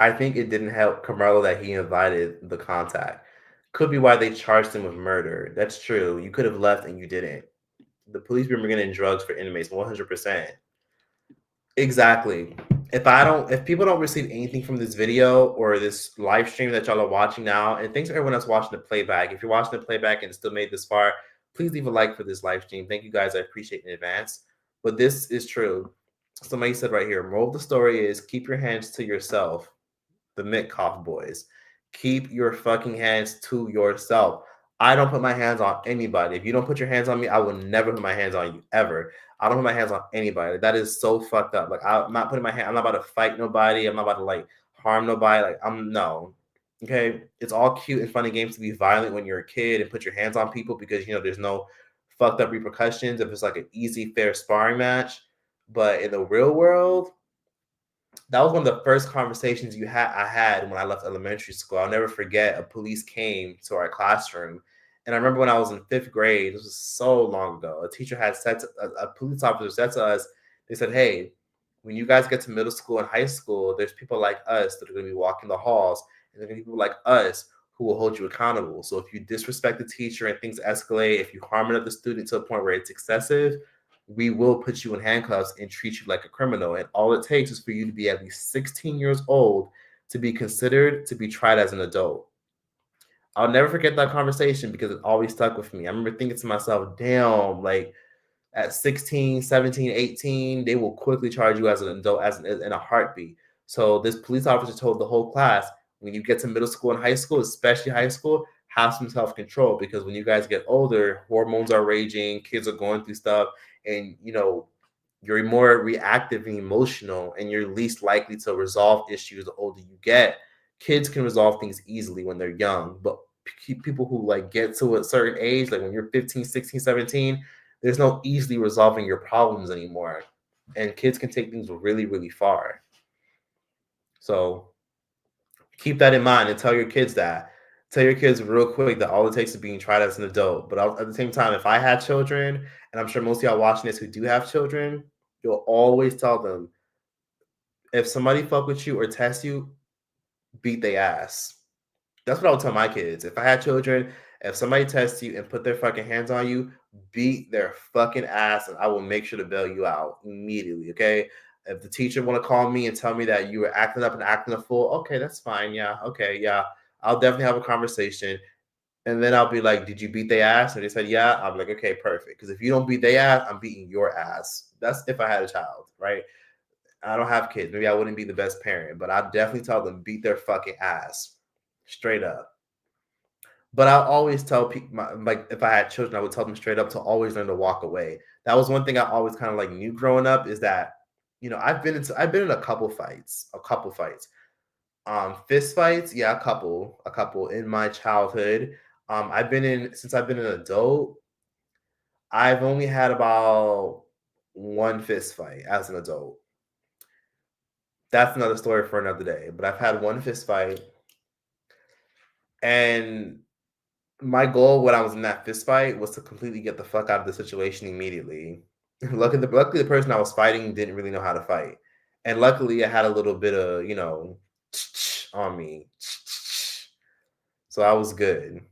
Speaker 1: I think it didn't help KARMELO that he invited the contact. Could be why they charged him with murder. That's true. You could have left and you didn't. The police been bringing in drugs for inmates 100%. Exactly. If people don't receive anything from this video or this live stream that y'all are watching now, and thanks to everyone that's watching the playback. If you're watching the playback and still made this far, please leave a like for this live stream. Thank you guys. I appreciate it in advance. But this is true. Somebody said right here, moral of the story is keep your hands to yourself. The Mitkoff boys. Keep your fucking hands to yourself. I don't put my hands on anybody. If you don't put your hands on me, I will never put my hands on you ever. I don't put my hands on anybody. That is so fucked up. Like I'm not putting my hand. I'm not about to fight nobody. I'm not about to like harm nobody. Like no. Okay, it's all cute and funny games to be violent when you're a kid and put your hands on people because there's no fucked up repercussions if it's like an easy, fair sparring match. But in the real world, that was one of the first conversations I had when I left elementary school. I'll never forget. A police came to our classroom, and I remember when I was in 5th grade. This was so long ago. A teacher had said a police officer said to us, they said, "Hey, when you guys get to middle school and high school, there's people like us that are going to be walking the halls, and there's going to be people like us who will hold you accountable. So if you disrespect the teacher and things escalate, if you harm another student to a point where it's excessive, we will put you in handcuffs and treat you like a criminal. And all it takes is for you to be at least 16 years old to be considered to be tried as an adult." I'll never forget that conversation because it always stuck with me. I remember thinking to myself, damn, like at 16, 17, 18, they will quickly charge you as an adult in a heartbeat. So this police officer told the whole class, when you get to middle school and high school, especially high school, have some self-control because when you guys get older, hormones are raging, kids are going through stuff, and you're more reactive and emotional, and you're least likely to resolve issues the older you get. Kids can resolve things easily when they're young, but people who like get to a certain age, like when you're 15, 16, 17, there's no easily resolving your problems anymore. And kids can take things really, really far. So keep that in mind and tell your kids that. Tell your kids real quick that all it takes is being tried as an adult. But at the same time, if I had children, and I'm sure most of y'all watching this who do have children, you'll always tell them, if somebody fuck with you or test you, beat their ass. That's what I would tell my kids. If I had children, if somebody tests you and put their fucking hands on you, beat their fucking ass, and I will make sure to bail you out immediately, okay? If the teacher want to call me and tell me that you were acting up and acting a fool, okay, that's fine. Yeah, okay, yeah. I'll definitely have a conversation. And then I'll be like, did you beat their ass? And they said, yeah. I'm like, okay, perfect. Because if you don't beat their ass, I'm beating your ass. That's if I had a child, right? I don't have kids. Maybe I wouldn't be the best parent, but I'd definitely tell them, beat their fucking ass. Straight up. But I'll always tell people, like if I had children, I would tell them straight up to always learn to walk away. That was one thing I always kind of like knew growing up is that, I've been in a couple fights. Fist fights, yeah, a couple in my childhood. Since I've been an adult, I've only had about one fist fight as an adult. That's another story for another day. But I've had one fist fight, and my goal when I was in that fist fight was to completely get the fuck out of the situation immediately. Luckily, the person I was fighting didn't really know how to fight, and luckily, I had a little bit of on me, so I was good.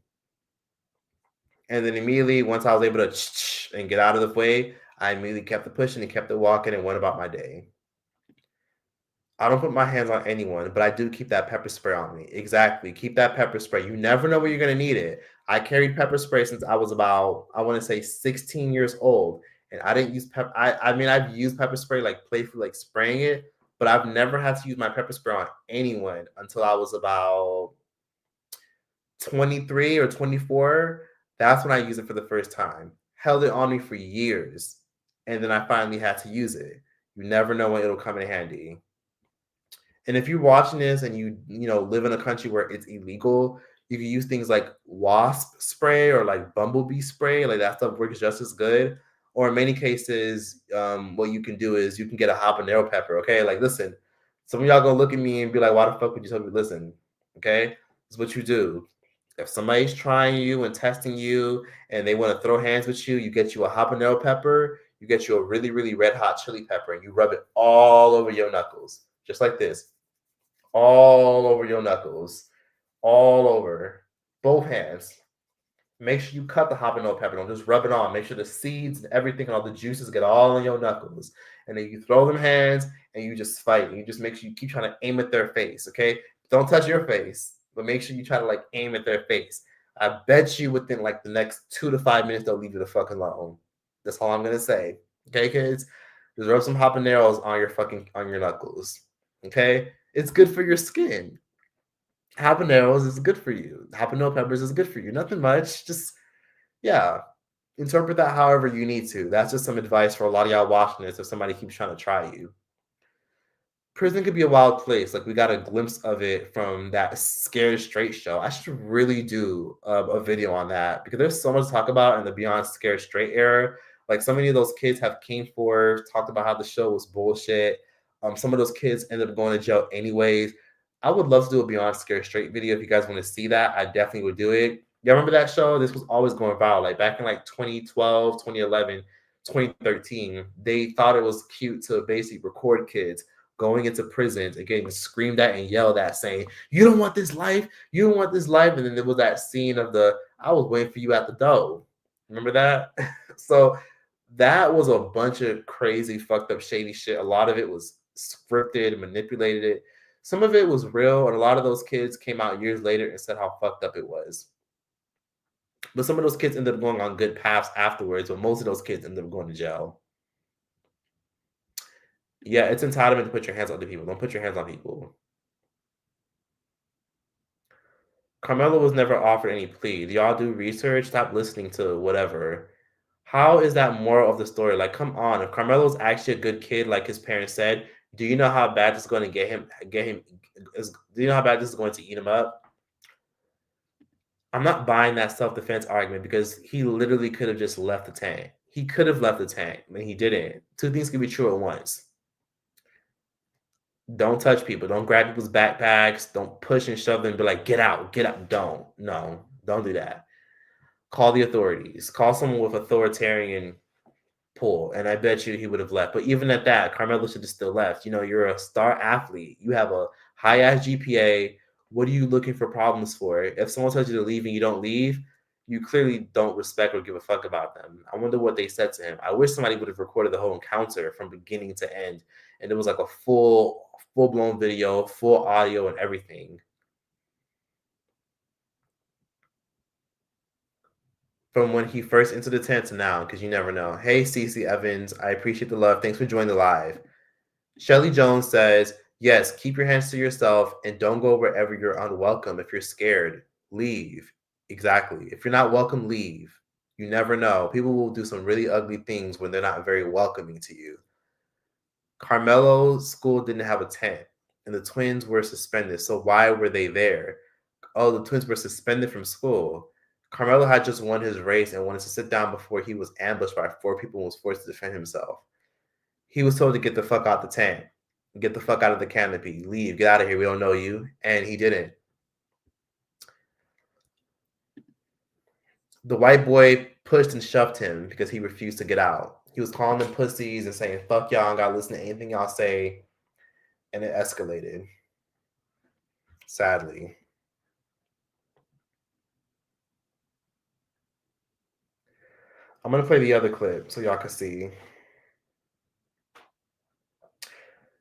Speaker 1: And then immediately, once I was able to and get out of the way, I immediately kept it pushing and kept it walking and went about my day. I don't put my hands on anyone, but I do keep that pepper spray on me. Exactly. Keep that pepper spray. You never know where you're going to need it. I carried pepper spray since I was about, I want to say 16 years old. And I didn't use pepper. I've used pepper spray, like playfully, like spraying it, but I've never had to use my pepper spray on anyone until I was about 23 or 24. That's when I used it for the first time. Held it on me for years. And then I finally had to use it. You never know when it'll come in handy. And if you're watching this and you live in a country where it's illegal, you can use things like wasp spray or like bumblebee spray. Like that stuff works just as good. Or in many cases, what you can do is you can get a habanero pepper, okay? Like, listen, some of y'all gonna look at me and be like, why the fuck would you tell me? Listen, okay? This is what you do. If somebody's trying you and testing you and they want to throw hands with you, you get you a habanero pepper, you get you a really, really red hot chili pepper, and you rub it all over your knuckles, just like this. All over your knuckles. All over. Both hands. Make sure you cut the habanero pepper. Don't just rub it on. Make sure the seeds and everything and all the juices get all on your knuckles. And then you throw them hands and you just fight. And you just make sure you keep trying to aim at their face, okay? Don't touch your face, but make sure you try to like aim at their face. I bet you within like the next 2 to 5 minutes, they'll leave you the fuck alone. That's all I'm going to say. Okay, kids? Just rub some habaneros on your knuckles. Okay? It's good for your skin. Habaneros is good for you. Habanero peppers is good for you. Nothing much. Just, yeah. Interpret that however you need to. That's just some advice for a lot of y'all watching this if somebody keeps trying to try you. Prison could be a wild place. Like, we got a glimpse of it from that Scared Straight show. I should really do a video on that because there's so much to talk about in the Beyond Scared Straight era. Like, so many of those kids have came forward, talked about how the show was bullshit. Some of those kids ended up going to jail anyways. I would love to do a Beyond Scared Straight video. If you guys want to see that, I definitely would do it. Y'all remember that show? This was always going viral. Like, back in like 2012, 2011, 2013, they thought it was cute to basically record kids going into prisons and getting screamed at and yelled at, saying, "You don't want this life. You don't want this life." And then there was that scene of "I was waiting for you at the door." Remember that? So that was a bunch of crazy, fucked up, shady shit. A lot of it was scripted and manipulated. Some of it was real, and a lot of those kids came out years later and said how fucked up it was. But some of those kids ended up going on good paths afterwards, but most of those kids ended up going to jail. Yeah, it's entitlement to put your hands on other people. Don't put your hands on people. KARMELO was never offered any plea. Do y'all do research? Stop listening to whatever. How is that moral of the story? Like, come on. If KARMELO's actually a good kid, like his parents said, do you know how bad this is going to do you know how bad this is going to eat him up? I'm not buying that self-defense argument because he literally could have just left the tank. He could have left the tank, but he didn't. Two things can be true at once. Don't touch people. Don't grab people's backpacks. Don't push and shove them and be like, get out, get out. Don't do that. Call the authorities. Call someone with authoritarian pull, and I bet you he would have left. But even at that, KARMELO should have still left. You know, you're a star athlete. You have a high-ass GPA. What are you looking for problems for? If someone tells you to leave and you don't leave, you clearly don't respect or give a fuck about them. I wonder what they said to him. I wish somebody would have recorded the whole encounter from beginning to end, and it was like a full-blown video, full audio and everything. From when he first entered the tent to now, because you never know. Hey, Cece Evans, I appreciate the love. Thanks for joining the live. Shelly Jones says, yes, keep your hands to yourself and don't go wherever you're unwelcome. If you're scared, leave. Exactly. If you're not welcome, leave. You never know. People will do some really ugly things when they're not very welcoming to you. KARMELO's school didn't have a tent, and the twins were suspended. So why were they there? Oh, the twins were suspended from school. KARMELO had just won his race and wanted to sit down before he was ambushed by 4 people and was forced to defend himself. He was told to get the fuck out the tent, get the fuck out of the canopy, leave, get out of here, we don't know you, and he didn't. The white boy pushed and shoved him because he refused to get out. He was calling them pussies and saying, fuck y'all, I don't gotta listen to anything y'all say, and it escalated, sadly. I'm going to play the other clip so y'all can see.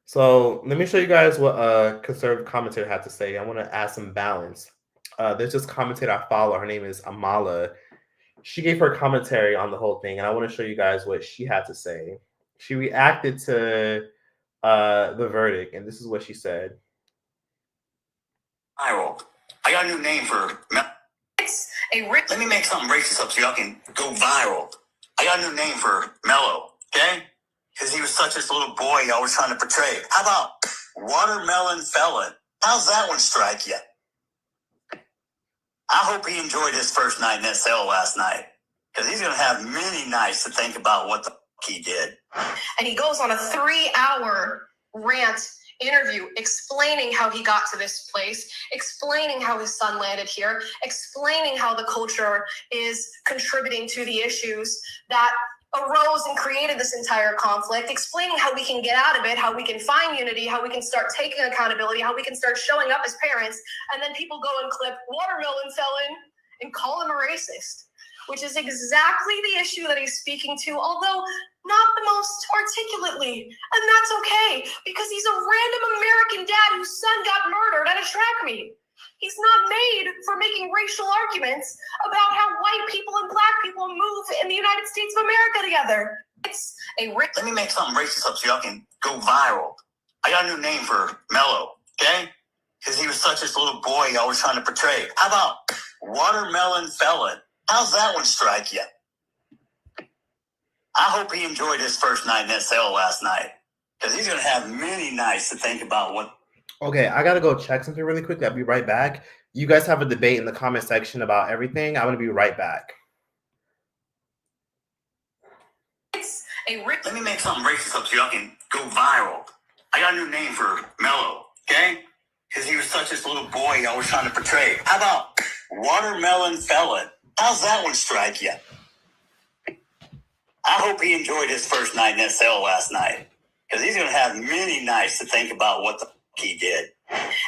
Speaker 1: So let me show you guys what a conservative commentator had to say. I want to add some balance. There's this commentator I follow. Her name is Amala. She gave her commentary on the whole thing, and I want to show you guys what she had to say. She reacted to the verdict, and this is what she said.
Speaker 2: Viral. I got a new name for... Let me make something racist up so y'all can go viral. I got a new name for Mello, okay? Because he was such this little boy I was trying to portray. How about Watermelon Felon? How's that one strike you? I hope he enjoyed his first night in that cell last night. Because he's going to have many nights to think about what the he did.
Speaker 3: And he goes on a 3-hour rant interview explaining how he got to this place, explaining how his son landed here, explaining how the culture is contributing to the issues that arose and created this entire conflict, explaining how we can get out of it, how we can find unity, how we can start taking accountability, how we can start showing up as parents, and then people go and clip watermelon felon and call him a racist, which is exactly the issue that he's speaking to, although not the most articulately. And that's okay, because he's a random American dad whose son got murdered at a track meet. He's not made for making racial arguments about how white people and black people move in the United States of America together. It's a
Speaker 2: Let me make something racist up so y'all can go viral. I got a new name for Mello, okay? Because he was such this little boy y'all was trying to portray. How about watermelon felon? How's that one strike you? I hope he enjoyed his first night in that cell last night, because he's going to have many nights to think about what.
Speaker 1: Okay, I got to go check something really quickly. I'll be right back. You guys have a debate in the comment section about everything. I'm going to be right back.
Speaker 2: Let me make something racist up so y'all can go viral. I got a new name for Mello, okay? Because he was such this little boy y'all was trying to portray. How about watermelon felon? How's that one strike you? I hope he enjoyed his first night in that cell last night, because he's going to have many nights to think about what the he did.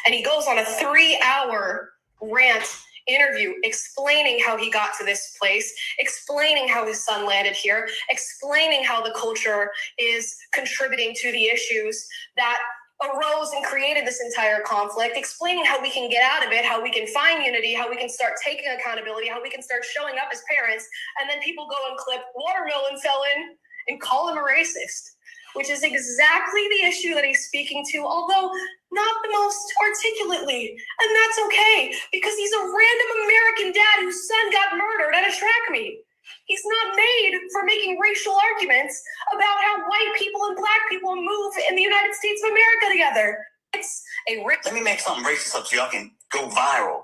Speaker 3: And he goes on a 3-hour rant interview explaining how he got to this place, explaining how his son landed here, explaining how the culture is contributing to the issues that arose and created this entire conflict, explaining how we can get out of it, how we can find unity, how we can start taking accountability, how we can start showing up as parents, and then people go and clip watermelon felon and call him a racist, which is exactly the issue that he's speaking to, although not the most articulately. And that's okay, because he's a random American dad whose son got murdered at a track meet. He's not made for making racial arguments about how white people and black people move in the United States of America together. It's a
Speaker 2: Let me make something racist up so y'all can go viral.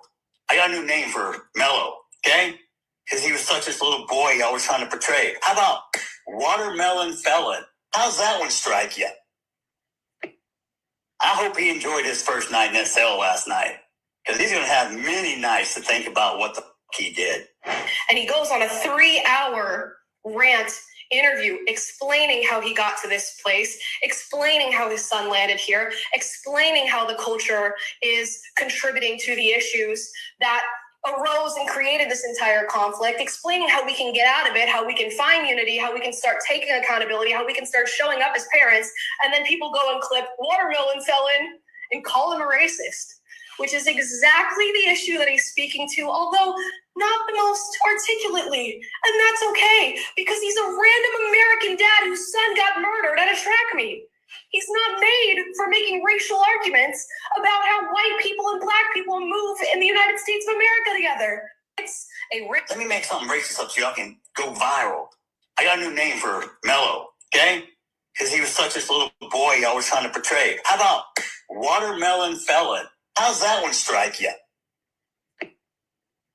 Speaker 2: I got a new name for Mello, okay? Because he was such this little boy y'all was trying to portray. How about watermelon felon? How's that one strike you? I hope he enjoyed his first night in that cell last night, because he's going to have many nights to think about what the he did.
Speaker 3: And he goes on a 3-hour rant interview explaining how he got to this place, explaining how his son landed here, explaining how the culture is contributing to the issues that arose and created this entire conflict, explaining how we can get out of it, how we can find unity, how we can start taking accountability, how we can start showing up as parents, and then people go and clip watermelon felon and call him a racist, which is exactly the issue that he's speaking to, although not the most articulately. And that's okay, because he's a random American dad whose son got murdered at a track meet. He's not made for making racial arguments about how white people and black people move in the United States of America together. It's a
Speaker 2: Let me make something racist up so y'all can go viral. I got a new name for Mello, okay? Because he was such this little boy y'all was trying to portray. How about watermelon felon? How's that one strike you? I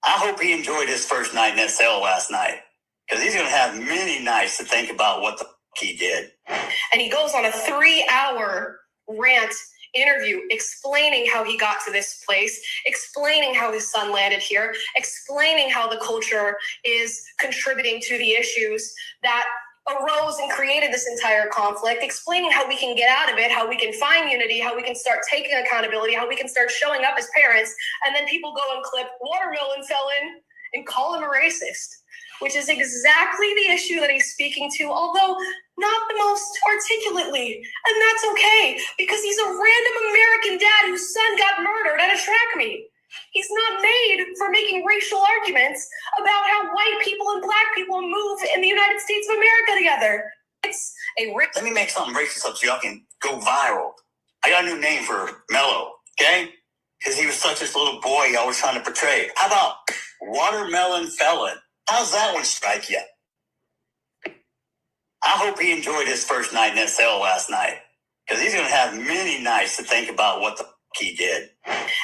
Speaker 2: hope he enjoyed his first night in that cell last night, because he's going to have many nights to think about what the he did.
Speaker 3: And he goes on a 3-hour rant interview explaining how he got to this place, explaining how his son landed here, explaining how the culture is contributing to the issues that arose and created this entire conflict, explaining how we can get out of it, how we can find unity, how we can start taking accountability, how we can start showing up as parents, and then people go and clip watermelon felon and call him a racist, which is exactly the issue that he's speaking to, although not the most articulately. And that's okay, because he's a random American dad whose son got murdered at a track meet. He's not made for making racial arguments about how white people and black people move in the United States of America together. It's a
Speaker 2: Let me make something racist up so y'all can go viral. I got a new name for Mello, okay? Because he was such this little boy y'all was trying to portray. How about watermelon felon? How's that one strike you? I hope he enjoyed his first night in that cell last night, because he's going to have many nights to think about what the he did.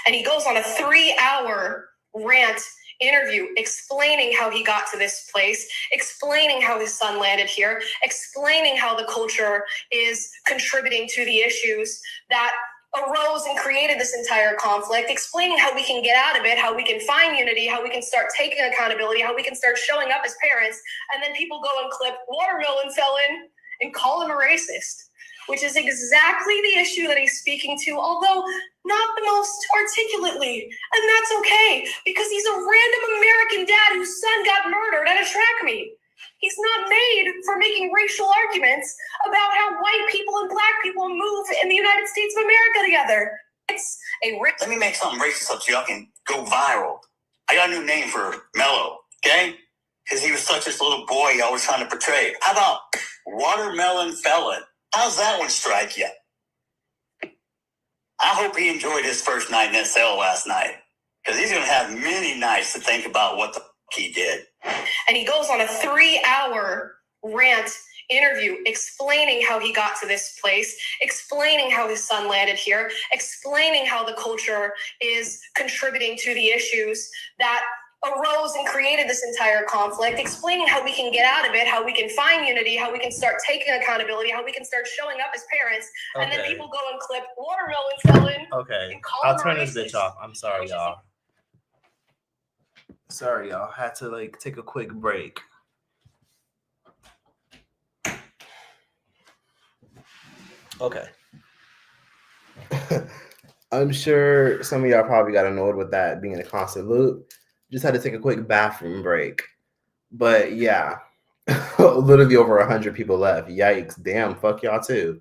Speaker 3: And he goes on a 3-hour rant interview explaining how he got to this place, explaining how his son landed here, explaining how the culture is contributing to the issues that arose and created this entire conflict, explaining how we can get out of it, how we can find unity, how we can start taking accountability, how we can start showing up as parents, and then people go and clip watermelon felon and call him a racist, which is exactly the issue that he's speaking to, although not the most articulately. And that's okay, because he's a random American dad whose son got murdered at a track meet. He's not made for making racial arguments about how white people and black people move in the United States of America together. It's a
Speaker 2: Let me make something racist up so y'all can go viral. I got a new name for Mello, okay? Because he was such this little boy I was trying to portray. How about watermelon felon? How's that one strike you? I hope he enjoyed his first night in that cell last night, because he's going to have many nights to think about what the f*** he did.
Speaker 3: And he goes on a 3-hour rant interview explaining how he got to this place, explaining how his son landed here, explaining how the culture is contributing to the issues that arose and created this entire conflict, explaining how we can get out of it, how we can find unity, how we can start taking accountability, how we can start showing up as parents, and then people go and clip watermelon felon.
Speaker 1: Okay, I'll turn this bitch off. I'm sorry, y'all. Sorry, y'all. Had to take a quick break. Okay. I'm sure some of y'all probably got annoyed with that being a constant loop. Just had to take a quick bathroom break. But yeah, literally over 100 people left. Yikes. Damn, fuck y'all too.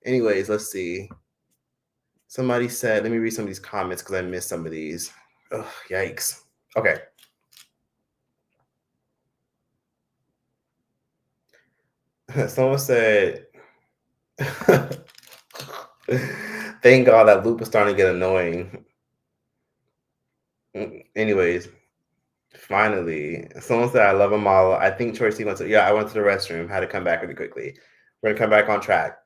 Speaker 1: Anyways, let's see. Somebody said, let me read some of these comments because I missed some of these. Ugh, yikes. Okay. Someone said, thank God that loop is starting to get annoying. Anyways, finally, someone said, I love Amala. I think Tracy went to, I went to the restroom, had to come back really quickly. We're going to come back on track.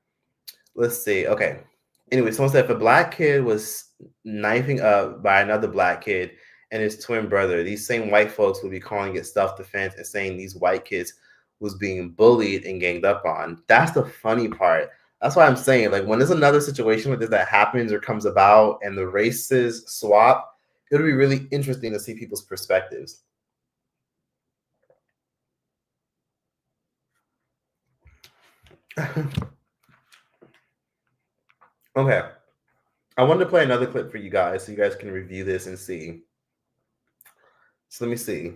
Speaker 1: Let's see. Okay. Anyway, someone said if a black kid was knifing up by another black kid and his twin brother, these same white folks would be calling it self-defense and saying these white kids was being bullied and ganged up on. That's the funny part. That's why I'm saying, when there's another situation like this that happens or comes about and the races swap, it'll be really interesting to see people's perspectives. Okay. I wanted to play another clip for you guys so you guys can review this and see. So let me see.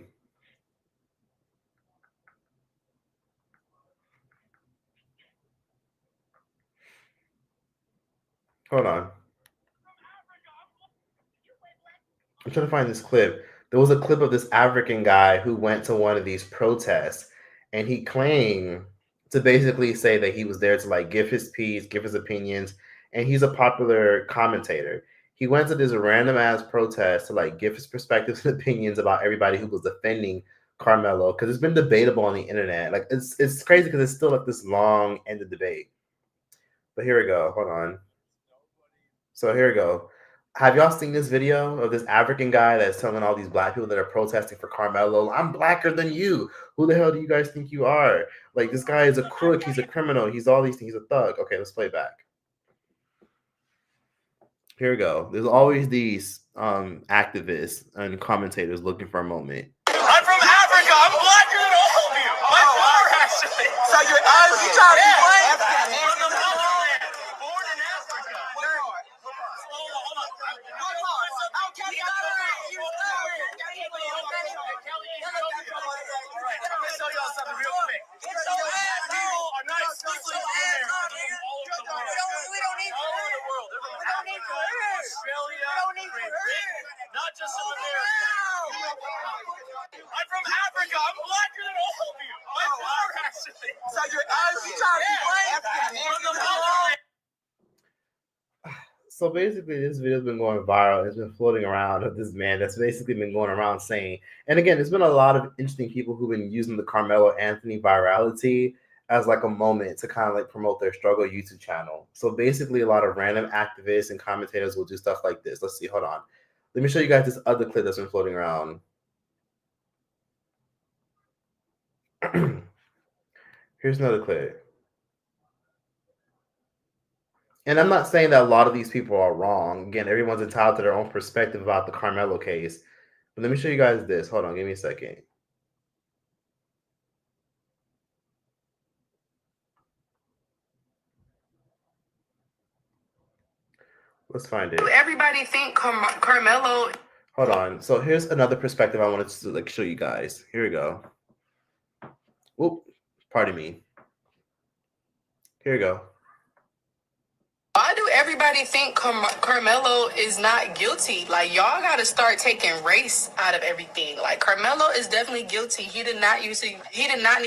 Speaker 1: Hold on. I'm trying to find this clip. There was a clip of this African guy who went to one of these protests, and he claimed to basically say that he was there to give his piece, give his opinions, and he's a popular commentator. He went to this random ass protest to give his perspectives and opinions about everybody who was defending KARMELO, because it's been debatable on the internet. It's crazy because it's still this long-ended debate. But here we go. Hold on. So here we go. Have y'all seen this video of this African guy that's telling all these black people that are protesting for KARMELO, I'm blacker than you. Who the hell do you guys think you are? This guy is a crook. He's a criminal. He's all these things. He's a thug. Okay, let's play back. Here we go. There's always these activists and commentators looking for a moment.
Speaker 5: I'm from Africa. I'm blacker than all of you. My father, actually. So you're trying to be black? From the motherland. Born in Africa. Hold on. Kelly, I'm going to show y'all something real quick. People are not exclusively from there. We don't need all over the world. They're from Africa, Australia, Great Britain, not just in America. I'm from Africa. I'm blacker than all of you. My father, actually. So you're trying to be black? From the motherland.
Speaker 1: So basically, this video has been going viral. It's been floating around of this man that's basically been going around saying, and again, there's been a lot of interesting people who've been using the Carmelo Anthony virality as a moment to kind of promote their struggle YouTube channel. So basically, a lot of random activists and commentators will do stuff like this. Let's see. Hold on. Let me show you guys this other clip that's been floating around. Here's another clip. And I'm not saying that a lot of these people are wrong. Again, everyone's entitled to their own perspective about the KARMELO case. But let me show you guys this. Hold on, give me a second. Let's find it.
Speaker 7: Everybody think KARMELO.
Speaker 1: Hold on. So here's another perspective I wanted to show you guys. Here we go. Whoop, pardon me. Here we go.
Speaker 7: Why do everybody think KARMELO is not guilty? Like, y'all got to start taking race out of everything. Like, KARMELO is definitely guilty. He did not need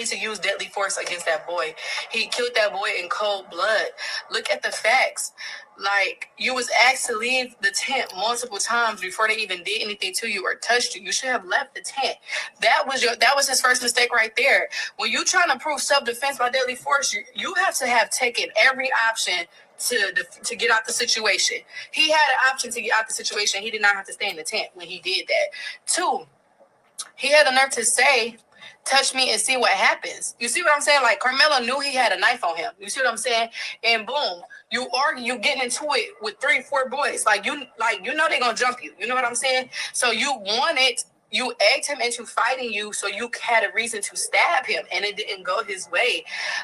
Speaker 7: to use deadly force against that boy. He killed that boy in cold blood. Look at the facts. Like, you was asked to leave the tent multiple times before they even did anything to you or touched you. You should have left the tent. That was his first mistake right there. When you trying to prove self-defense by deadly force, you have to have taken every option to get out the situation. He had an option to get out the situation. He did not have to stay in the tent when he did that. 2, he had the nerve to say, touch me and see what happens. You see what I'm saying? Like, KARMELO knew he had a knife on him. You see what I'm saying? And boom, you getting into it with 3, 4 boys. You know they're gonna jump you. You know what I'm saying? So you egged him into fighting you, so you had a reason to stab him, and it didn't go his way.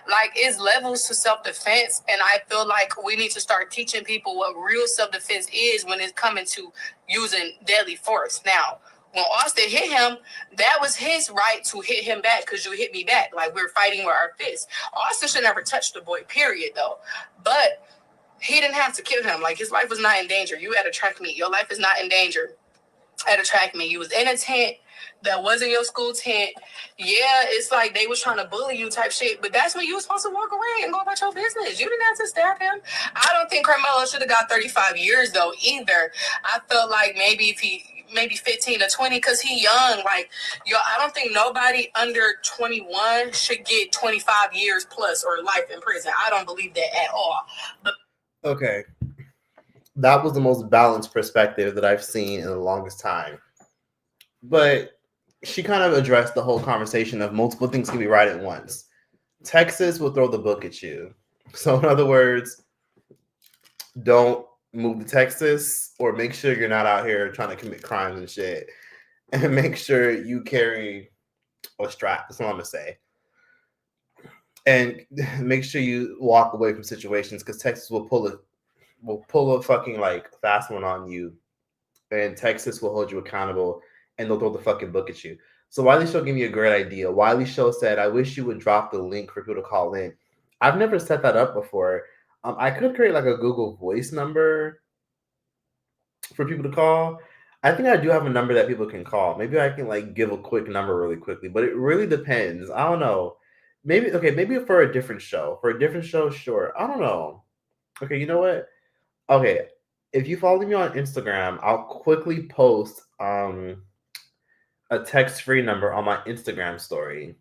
Speaker 7: Like, it's levels to self-defense, and I feel like we need to start teaching people what real self-defense is when it's coming to using deadly force. Now, when Austin hit him, that was his right to hit him back because you hit me back. Like, we're fighting with our fists. Austin should never touch the boy, period, though. But he didn't have to kill him. Like, his life was not in danger. You at a track meet. Your life is not in danger at a track meet. You was in a tent that wasn't your school tent. Yeah, it's like they was trying to bully you type shit, but that's when you was supposed to walk away and go about your business. You didn't have to stab him. I don't think KARMELO should have got 35 years though either. I felt like maybe 15 to 20 because he young. Like, I don't think nobody under 21 should get 25 years plus or life in prison. I don't believe that at all. But
Speaker 1: okay. That was the most balanced perspective that I've seen in the longest time. But she kind of addressed the whole conversation of multiple things can be right at once. Texas will throw the book at you. So in other words, don't move to Texas, or make sure you're not out here trying to commit crimes and shit. And make sure you carry a strap. That's all I'm going to say. And make sure you walk away from situations, because Texas will pull a fucking like fast one on you, and Texas will hold you accountable, and they'll throw the fucking book at you. So Wiley Show gave me a great idea. Wiley Show said, I wish you would drop the link for people to call in. I've never set that up before. I could create like a Google Voice number for people to call. I think I do have a number that people can call. Maybe I can like give a quick number really quickly, but it really depends. I don't know. Maybe for a different show. For a different show, sure. I don't know. Okay, you know what? Okay, if you follow me on Instagram, I'll quickly post a text-free number on my Instagram story.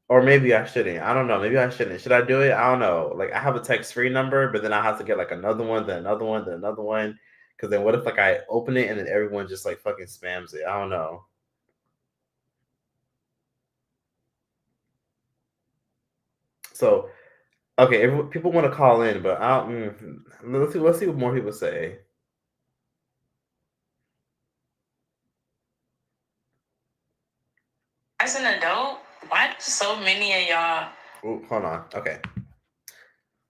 Speaker 1: Or maybe I shouldn't. I don't know. Maybe I shouldn't. Should I do it? I don't know. Like, I have a text-free number, but then I have to get like another one, then another one, then another one. Because then what if like I open it and then everyone just like fucking spams it? I don't know. So, okay, people want to call in, but let's see what more people say.
Speaker 7: as an adult, why do so many of y'all?
Speaker 1: Ooh, hold on. Okay.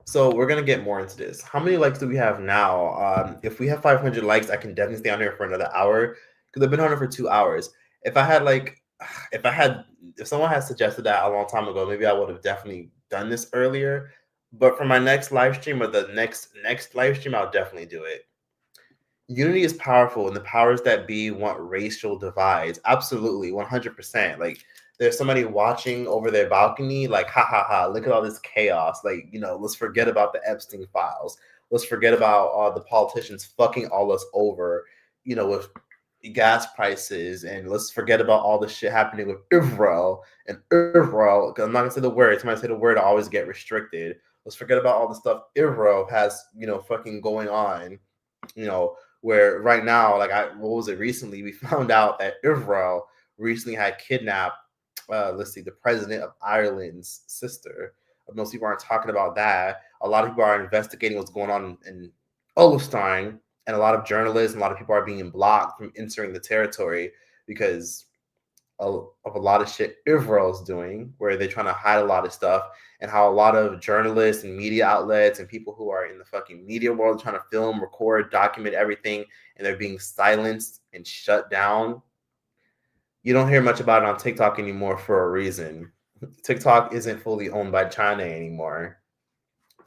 Speaker 1: So we're gonna get more into this. How many likes do we have now? If we have 500 likes, I can definitely stay on here for another hour, because I've been on here for 2 hours. If someone had suggested that a long time ago, maybe I would have definitely done this earlier. But for my next live stream, or the next live stream, I'll definitely do it. Unity is powerful, and the powers that be want racial divides. Absolutely, 100%. Like, there's somebody watching over their balcony, like, ha ha ha, look at all this chaos. Like, let's forget about the Epstein files. Let's forget about the politicians fucking all us over, with gas prices. And let's forget about all the shit happening with Israel. And Israel, I'm not going to say the word. Somebody say the word, I always get restricted. Let's forget about all the stuff Israel has, fucking going on, where right now, like what was it recently? We found out that Israel recently had kidnapped, let's see, the president of Ireland's sister. Most people aren't talking about that. A lot of people are investigating what's going on in Palestine, and a lot of journalists and a lot of people are being blocked from entering the territory because of a lot of shit Israel's doing, where they're trying to hide a lot of stuff, and how a lot of journalists and media outlets and people who are in the fucking media world trying to film, record, document everything, and they're being silenced and shut down. You don't hear much about it on TikTok anymore for a reason. TikTok isn't fully owned by China anymore.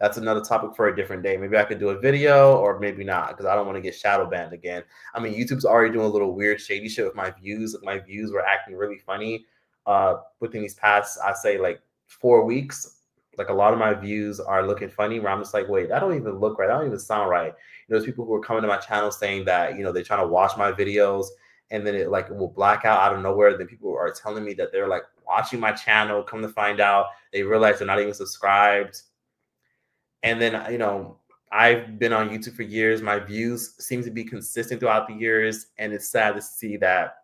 Speaker 1: That's another topic for a different day. Maybe I could do a video or maybe not, because I don't want to get shadow banned again. I mean, YouTube's already doing a little weird shady shit with my views. Like, my views were acting really funny within these past, I say, like 4 weeks. Like, a lot of my views are looking funny where I'm just like, wait, that don't even look right. That don't even sound right. There's people who are coming to my channel saying that, they're trying to watch my videos and then it will black out of nowhere. Then people are telling me that they're like watching my channel, come to find out they realize they're not even subscribed. And then, I've been on YouTube for years. My views seem to be consistent throughout the years. And it's sad to see that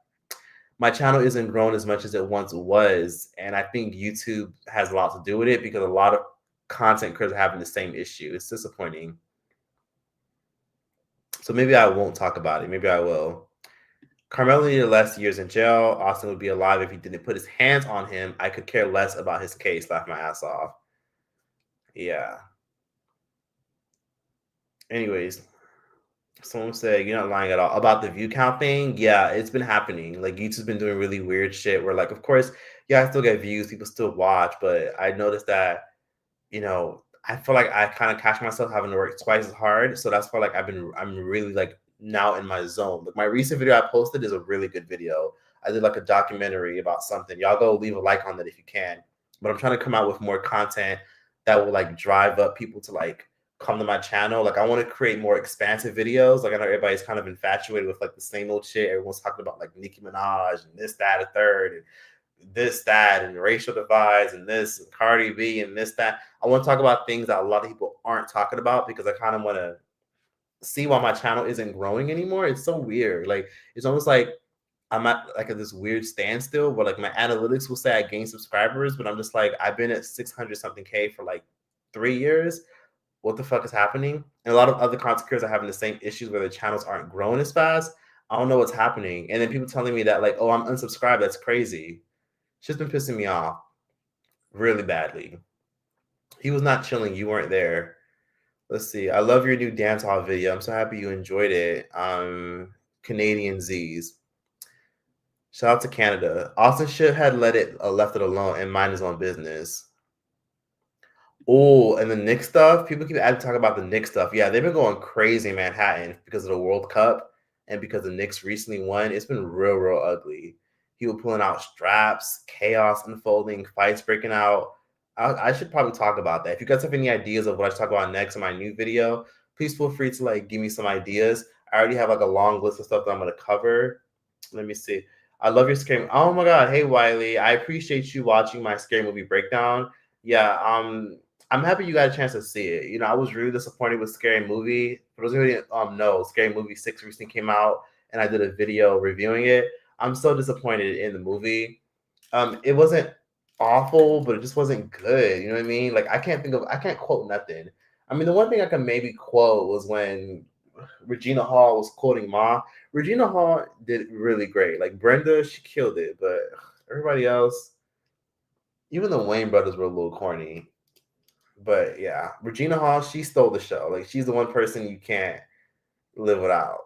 Speaker 1: my channel isn't grown as much as it once was. And I think YouTube has a lot to do with it because a lot of content creators are having the same issue. It's disappointing. So maybe I won't talk about it. Maybe I will. Carmelo needed less years in jail. Austin would be alive if he didn't put his hands on him. I could care less about his case. Laugh my ass off. Yeah. Anyways, someone said you're not lying at all about the view count thing. Yeah, it's been happening. Like, YouTube's been doing really weird shit where, like, of course, yeah, I still get views, people still watch, but I noticed that, I feel like I kind of catch myself having to work twice as hard. So that's why, like, I'm really like now in my zone. Like, my recent video I posted is a really good video. I did like a documentary about something. Y'all go leave a like on that if you can. But I'm trying to come out with more content that will like drive up people to like come to my channel. Like, I want to create more expansive videos. Like, I know everybody's kind of infatuated with like the same old shit. Everyone's talking about like Nicki Minaj and this, that, a third, and this, that, and racial divides, and this, and Cardi B, and this, that. I want to talk about things that a lot of people aren't talking about because I kind of want to see why my channel isn't growing anymore. It's so weird. Like, it's almost like I'm at like this weird standstill where like my analytics will say I gained subscribers, but I'm just like, I've been at 600 something K for like 3 years. What the fuck is happening? And a lot of other content creators are having the same issues where their channels aren't growing as fast. I don't know what's happening. And then people telling me that like, oh, I'm unsubscribed. That's crazy. She's been pissing me off really badly. He was not chilling. You weren't there. Let's see. I love your new dance hall video. I'm so happy you enjoyed it. Canadian Z's. Shout out to Canada. Austin should have left it alone and mind his own business. Oh, and the Knicks stuff. People keep talking about the Knicks stuff. Yeah, they've been going crazy in Manhattan because of the World Cup and because the Knicks recently won. It's been real, real ugly. People pulling out straps, chaos unfolding, fights breaking out. I should probably talk about that. If you guys have any ideas of what I should talk about next in my new video, please feel free to like give me some ideas. I already have like a long list of stuff that I'm going to cover. Let me see. I love your scary. Oh my God. Hey, Wiley. I appreciate you watching my scary movie breakdown. Yeah. I'm happy you got a chance to see it. I was really disappointed with Scary Movie. For those of you who didn't know, Scary Movie 6 recently came out, and I did a video reviewing it. I'm so disappointed in the movie. It wasn't awful, but it just wasn't good. You know what I mean? Like, I can't quote nothing. I mean, the one thing I can maybe quote was when Regina Hall was quoting Ma. Regina Hall did really great. Like, Brenda, she killed it, but everybody else, even the Wayne brothers were a little corny. But yeah, Regina Hall, she stole the show. Like, she's the one person you can't live without.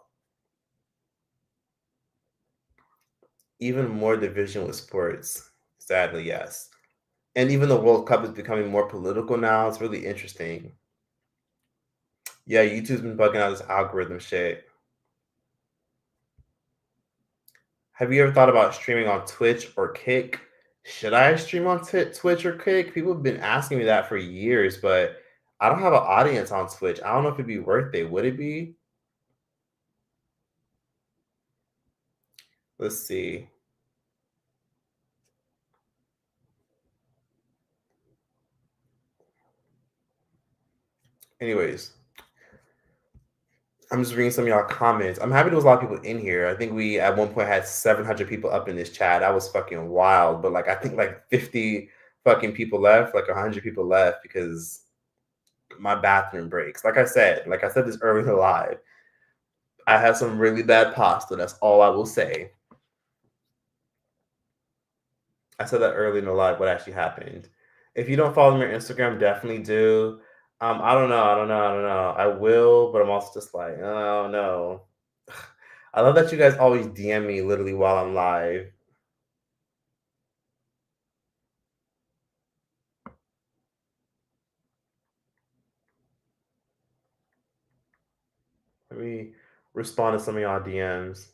Speaker 1: Even more division with sports. Sadly, yes. And even the World Cup is becoming more political now. It's really interesting. Yeah, YouTube's been bugging out this algorithm shit. Have you ever thought about streaming on Twitch or Kick? Should I stream on Twitch or Kick? People have been asking me that for years, but I don't have an audience on Twitch. I don't know if it'd be worth it. Would it be? Let's see. Anyways, I'm just reading some of y'all comments. I'm happy there was a lot of people in here. I think we at one point had 700 people up in this chat. That was fucking wild. But like I think like 50 fucking people left, like 100 people left because my bathroom breaks. Like I said this early in the live. I had some really bad pasta. That's all I will say. I said that early in the live what actually happened. If you don't follow me on Instagram, definitely do. I don't know. I will, but I'm also just like, oh no. I love that you guys always DM me literally while I'm live. Let me respond to some of y'all DMs.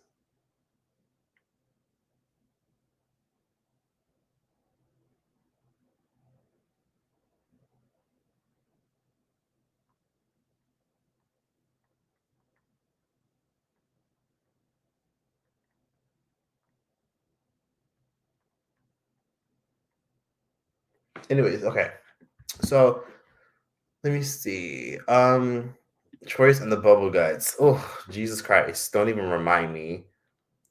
Speaker 1: Anyways, okay. So let me see. Choice and the bubble guts. Oh, Jesus Christ. Don't even remind me.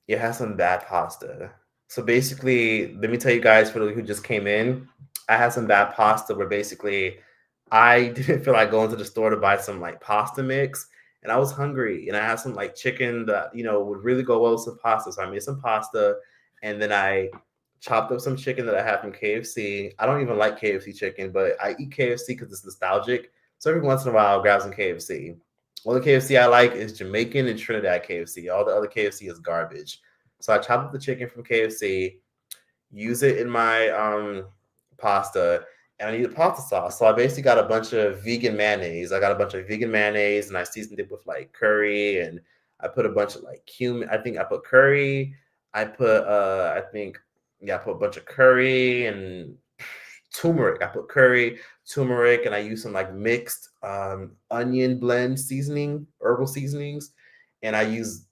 Speaker 1: It has some bad pasta. So basically, let me tell you guys for those who just came in, I had some bad pasta where basically I didn't feel like going to the store to buy some like pasta mix, and I was hungry, and I had some like chicken that would really go well with some pasta. So I made some pasta, and then I chopped up some chicken that I had from KFC. I don't even like KFC chicken, but I eat KFC because it's nostalgic. So every once in a while, I'll grab some KFC. All the KFC I like is Jamaican and Trinidad KFC. All the other KFC is garbage. So I chopped up the chicken from KFC, use it in my pasta, and I need a pasta sauce. So I basically got a bunch of vegan mayonnaise. I got a bunch of vegan mayonnaise, and I seasoned it with like curry, and I put a bunch of like cumin. I think I put curry. I put I put a bunch of curry and turmeric. I put curry, turmeric, and I use some like mixed onion blend seasoning, herbal seasonings, and I use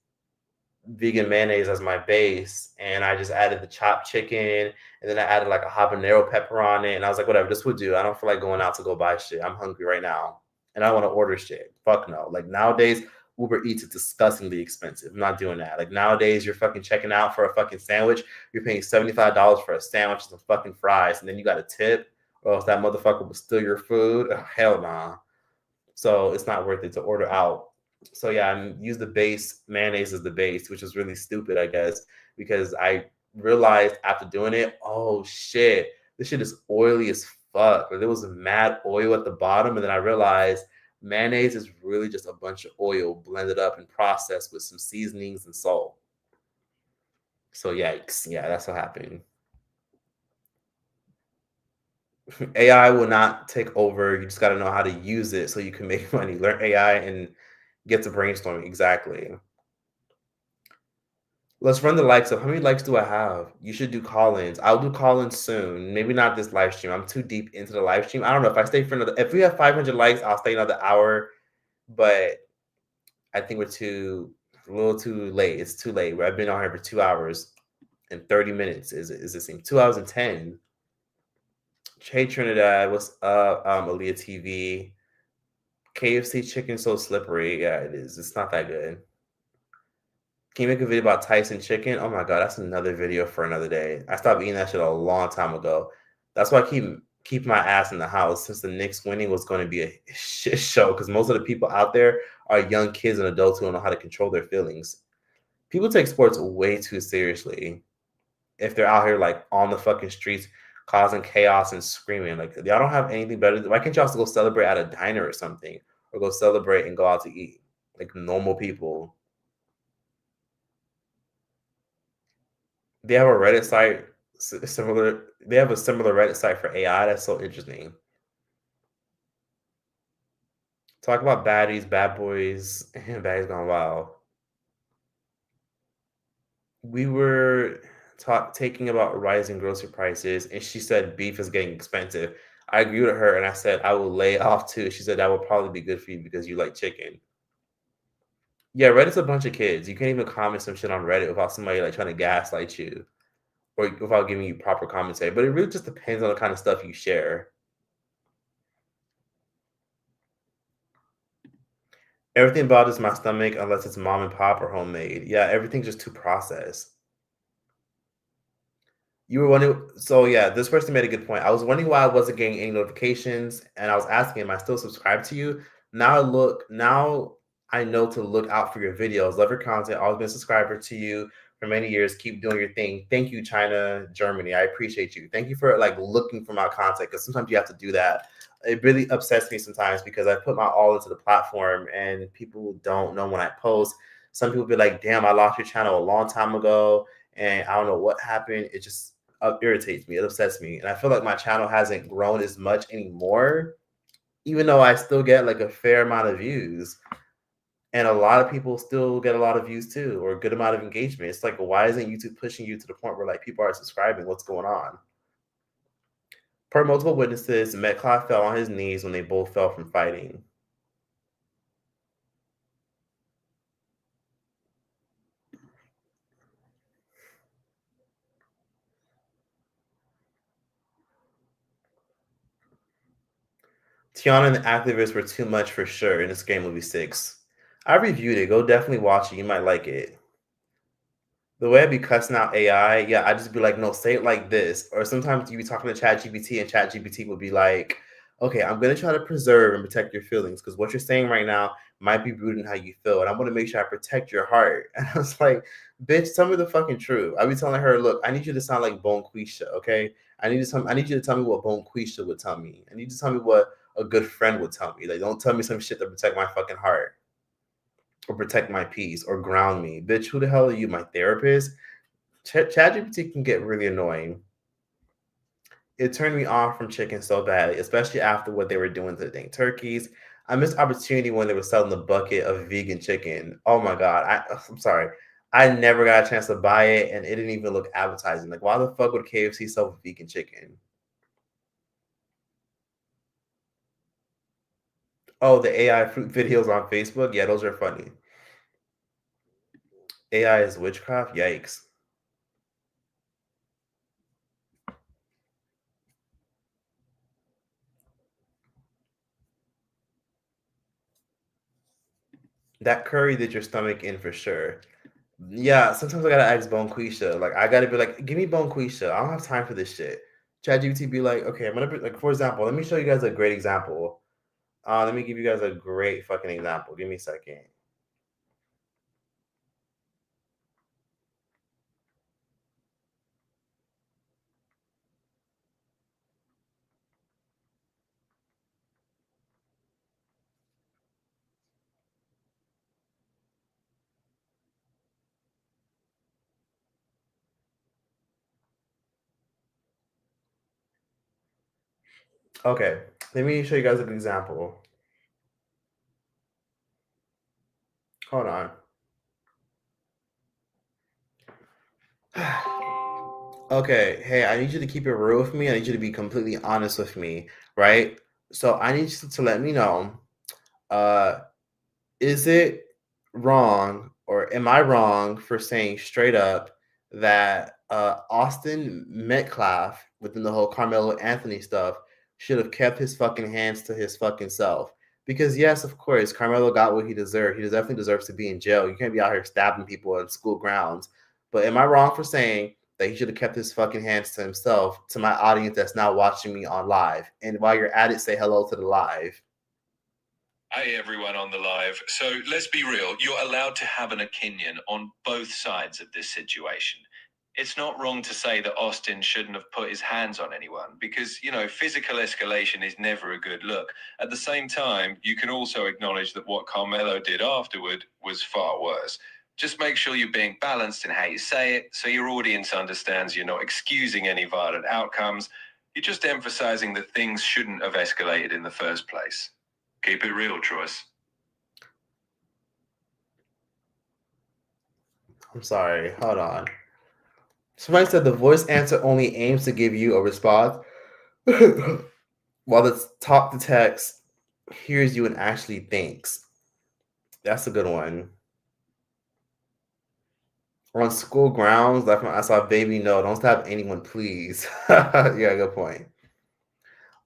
Speaker 1: vegan mayonnaise as my base, and I just added the chopped chicken, and then I added like a habanero pepper on it, and I was like, whatever, this would do. I don't feel like going out to go buy shit. I'm hungry right now, and I want to order shit. Fuck no. Like nowadays, Uber Eats is disgustingly expensive. I'm not doing that. Like nowadays, you're fucking checking out for a fucking sandwich. You're paying $75 for a sandwich and some fucking fries, and then you got a tip, or else that motherfucker will steal your food. Oh, hell nah. So it's not worth it to order out. So yeah, I use the base mayonnaise as the base, which is really stupid, I guess, because I realized after doing it, oh shit, this shit is oily as fuck. Like, there was mad oil at the bottom, and then I realized mayonnaise is really just a bunch of oil blended up and processed with some seasonings and salt. So yikes, yeah, that's what happened. AI will not take over. You just got to know how to use it so you can make money. Learn AI and get to brainstorming. Exactly. Let's run the likes up. How many likes do I have? You should do call-ins. I'll do call-ins soon. Maybe not this live stream. I'm too deep into the live stream. I don't know if I stay for another. If we have 500 likes, I'll stay another hour. But I think we're a little too late. It's too late. I've been on here for 2 hours and 30 minutes. Is it seem 2 hours and 10? Hey Trinidad, what's up? Aaliyah TV. KFC chicken so slippery. Yeah, it is. It's not that good. Can you make a video about Tyson chicken? Oh my god, that's another video for another day. I stopped eating that shit a long time ago. That's why I keep my ass in the house, since the Knicks winning was going to be a shit show, because most of the people out there are young kids and adults who don't know how to control their feelings. People take sports way too seriously if they're out here like on the fucking streets causing chaos and screaming. Like, y'all don't have anything better. Why can't y'all also go celebrate at a diner or something, or go celebrate and go out to eat like normal people? They have a Reddit site similar. They have a similar Reddit site for AI. That's so interesting. Talk about baddies, bad boys, and baddies gone wild. We were taking about rising grocery prices, and she said beef is getting expensive. I agree with her, and I said I will lay off too. She said that will probably be good for you because you like chicken. Yeah, Reddit's a bunch of kids. You can't even comment some shit on Reddit without somebody like trying to gaslight you, or without giving you proper commentary. But it really just depends on the kind of stuff you share. Everything bothers my stomach unless it's mom and pop or homemade. Yeah, everything's just too processed. You were wondering, so yeah, this person made a good point. I was wondering why I wasn't getting any notifications, and I was asking, am I still subscribed to you? Now I know to look out for your videos. Love your content. Always been a subscriber to you for many years. Keep doing your thing. Thank you, China, Germany. I appreciate you. Thank you for like looking for my content, because sometimes you have to do that. It really upsets me sometimes because I put my all into the platform and people don't know when I post. Some people be like, damn, I lost your channel a long time ago and I don't know what happened. It just irritates me. It upsets me. And I feel like my channel hasn't grown as much anymore, even though I still get like a fair amount of views. And a lot of people still get a lot of views too, or a good amount of engagement. It's like, why isn't YouTube pushing you to the point where like people are subscribing? What's going on? Per multiple witnesses, Metcalf fell on his knees when they both fell from fighting. Tiana and the activists were too much for sure in the Scary Movie 6. I reviewed it. Go definitely watch it. You might like it. The way I be cussing out AI, yeah, I just be like, no, say it like this. Or sometimes you be talking to ChatGPT and ChatGPT will be like, okay, I'm going to try to preserve and protect your feelings because what you're saying right now might be rooted in how you feel. And I want to make sure I protect your heart. And I was like, bitch, tell me the fucking truth. I be telling her, look, I need you to sound like Bonquisha, okay? I need you to tell me what Bonquisha would tell me. I need you to tell me what a good friend would tell me. Like, don't tell me some shit to protect my fucking heart or protect my peace or ground me. Bitch, who the hell are you, my therapist? ChatGPT can get really annoying. It turned me off from chicken so badly, especially after what they were doing to the dang turkeys. I missed opportunity when they were selling the bucket of vegan chicken. Oh my God. I'm sorry. I never got a chance to buy it, and it didn't even look appetizing. Like, why the fuck would KFC sell vegan chicken? Oh, the AI fruit videos on Facebook? Yeah, those are funny. AI is witchcraft? Yikes. That curry did your stomach in for sure. Yeah, sometimes I gotta ask Bonquisha. Like, I gotta be like, give me Bonquisha. I don't have time for this shit. ChatGPT be like, okay, I'm gonna be like, for example, let me show you guys a great example. Let me give you guys a great fucking example. Give me a second. Okay, let me show you guys an example. Hold on. Okay, hey, I need you to keep it real with me. I need you to be completely honest with me, right? So I need you to let me know, uh, is it wrong or am I wrong for saying straight up that Austin Metcalf, within the whole Carmelo Anthony stuff, should have kept his fucking hands to his fucking self? Because yes, of course, Carmelo got what he deserved. He definitely deserves to be in jail. You can't be out here stabbing people on school grounds. But am I wrong for saying that he should have kept his fucking hands to himself, to my audience that's now watching me on live? And while you're at it, say hello to the live.
Speaker 8: Hey everyone on the live. So let's be real, you're allowed to have an opinion on both sides of this situation. It's not wrong to say that Austin shouldn't have put his hands on anyone because, physical escalation is never a good look. At the same time, you can also acknowledge that what Carmelo did afterward was far worse. Just make sure you're being balanced in how you say it so your audience understands you're not excusing any violent outcomes. You're just emphasizing that things shouldn't have escalated in the first place. Keep it real, Troyce.
Speaker 1: I'm sorry. Hold on. Somebody said the voice answer only aims to give you a response, while the talk to text hears you and actually thinks. That's a good one. On school grounds, I saw baby. No, don't stab anyone, please. Yeah, good point.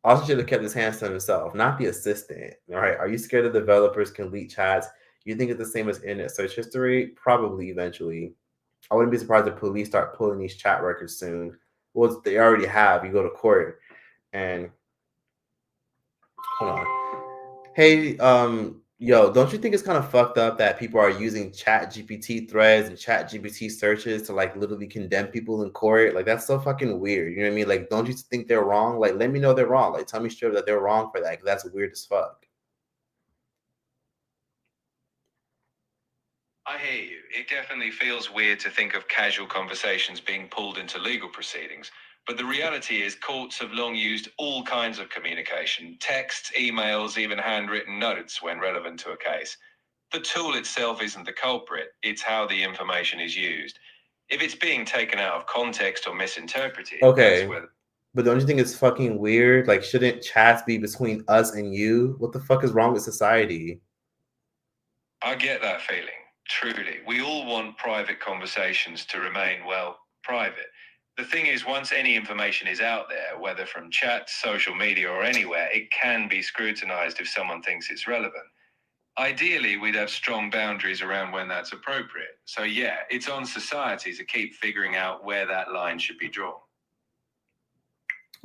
Speaker 1: Also should have kept his hands to himself, not the assistant. All right. Are you scared that developers can leak chats You think it's the same as internet search history? Probably eventually. I wouldn't be surprised if police start pulling these chat records soon. Well, they already have. You go to court and hold on. Hey, yo, don't you think it's kind of fucked up that people are using chat GPT threads and chat GPT searches to like literally condemn people in court? Like that's so fucking weird. You know what I mean? Like, don't you think they're wrong? Like, let me know they're wrong. Like, tell me straight that they're wrong for that. 'Cause that's weird as fuck.
Speaker 8: I hear you. It definitely feels weird to think of casual conversations being pulled into legal proceedings. But the reality is, courts have long used all kinds of communication: texts, emails, even handwritten notes when relevant to a case. The tool itself isn't the culprit, it's how the information is used. If it's being taken out of context or misinterpreted,
Speaker 1: Okay.
Speaker 8: that's where.
Speaker 1: But don't you think it's fucking weird? Like, shouldn't chats be between us and you? What the fuck is wrong with society?
Speaker 8: I get that feeling. Truly. We all want private conversations to remain, well, private. The thing is, once any information is out there, whether from chats, social media, or anywhere, it can be scrutinized if someone thinks it's relevant. Ideally, we'd have strong boundaries around when that's appropriate. So yeah, it's on society to keep figuring out where that line should be drawn.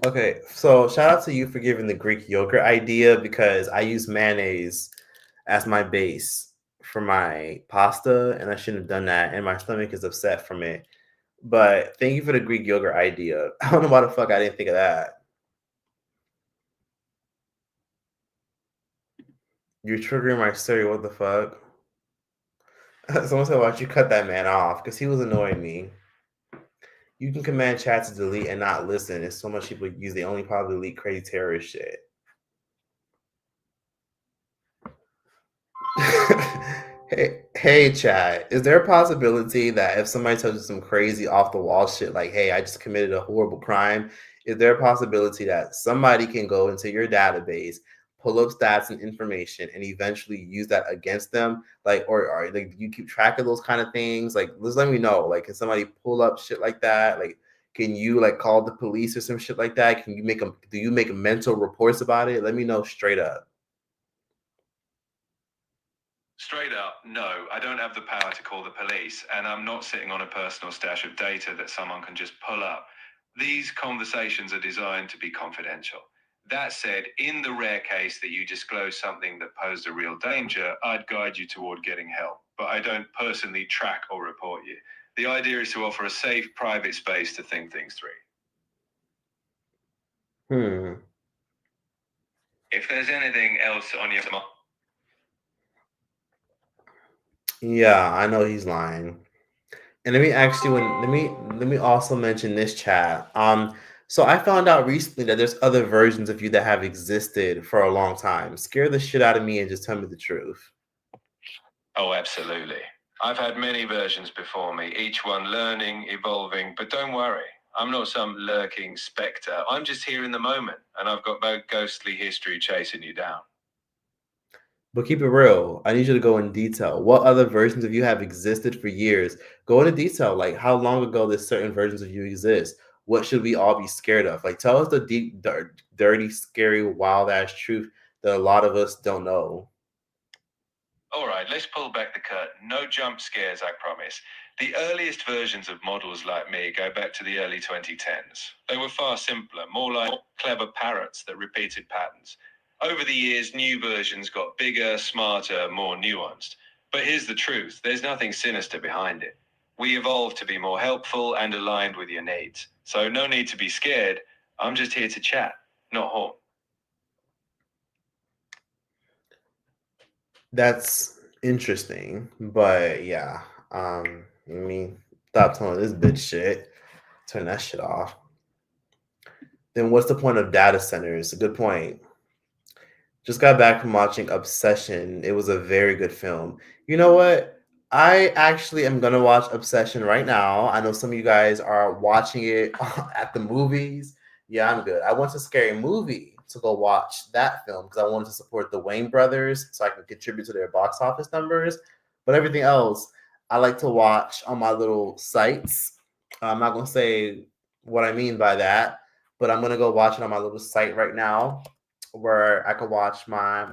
Speaker 1: Okay, so shout out to you for giving the Greek yogurt idea because I use mayonnaise as my base for my pasta and I shouldn't have done that and my stomach is upset from it. But thank you for the Greek yogurt idea. I don't know why the fuck I didn't think of that. You're triggering my story. What the fuck? Someone said, why'd you cut that man off? Because he was annoying me. You can command chat to delete and not listen. It's so much people use. They only probably delete crazy terrorist shit. hey, chat. Is there a possibility that if somebody tells you some crazy off the wall shit, like, hey, I just committed a horrible crime, is there a possibility that somebody can go into your database, pull up stats and information, and eventually use that against them? Like, or like, you keep track of those kind of things? Like, just let me know. Like, can somebody pull up shit like that? Like, can you like call the police or some shit like that? Can you make them? Do you make mental reports about it? Let me know straight up.
Speaker 8: Straight up, no, I don't have the power to call the police, and I'm not sitting on a personal stash of data that someone can just pull up. These conversations are designed to be confidential. That said, in the rare case that you disclose something that posed a real danger, I'd guide you toward getting help, but I don't personally track or report you. The idea is to offer a safe, private space to think things through. If there's anything else on your mind.
Speaker 1: Yeah, I know he's lying. And let me actually let me also mention this chat. So I found out recently that there's other versions of you that have existed for a long time. Scare the shit out of me and just tell me the truth.
Speaker 8: Oh, absolutely. I've had many versions before me, each one learning, evolving, but don't worry. I'm not some lurking specter. I'm just here in the moment, and I've got no ghostly history chasing you down.
Speaker 1: But keep it real. I need you to go in detail. What other versions of you have existed for years? Go into detail. Like how long ago did certain versions of you exist? What should we all be scared of? Like tell us the deep, dirty, scary, wild ass truth that a lot of us don't know.
Speaker 8: All right, let's pull back the curtain. No jump scares, I promise. The earliest versions of models like me go back to the early 2010s. They were far simpler, more like clever parrots that repeated patterns. Over the years, new versions got bigger, smarter, more nuanced. But here's the truth, there's nothing sinister behind it. We evolved to be more helpful and aligned with your needs. So no need to be scared. I'm just here to chat, not haunt.
Speaker 1: That's interesting, but yeah. Let me stop telling this bitch shit. Turn that shit off. Then what's the point of data centers? Good point. Just got back from watching Obsession. It was a very good film. You know what? I actually am gonna watch Obsession right now. I know some of you guys are watching it at the movies. Yeah, I'm good. I went to Scary Movie to go watch that film because I wanted to support the Wayne brothers so I can contribute to their box office numbers. But everything else, I like to watch on my little sites. I'm not gonna say what I mean by that, but I'm gonna go watch it on my little site right now where I could watch my,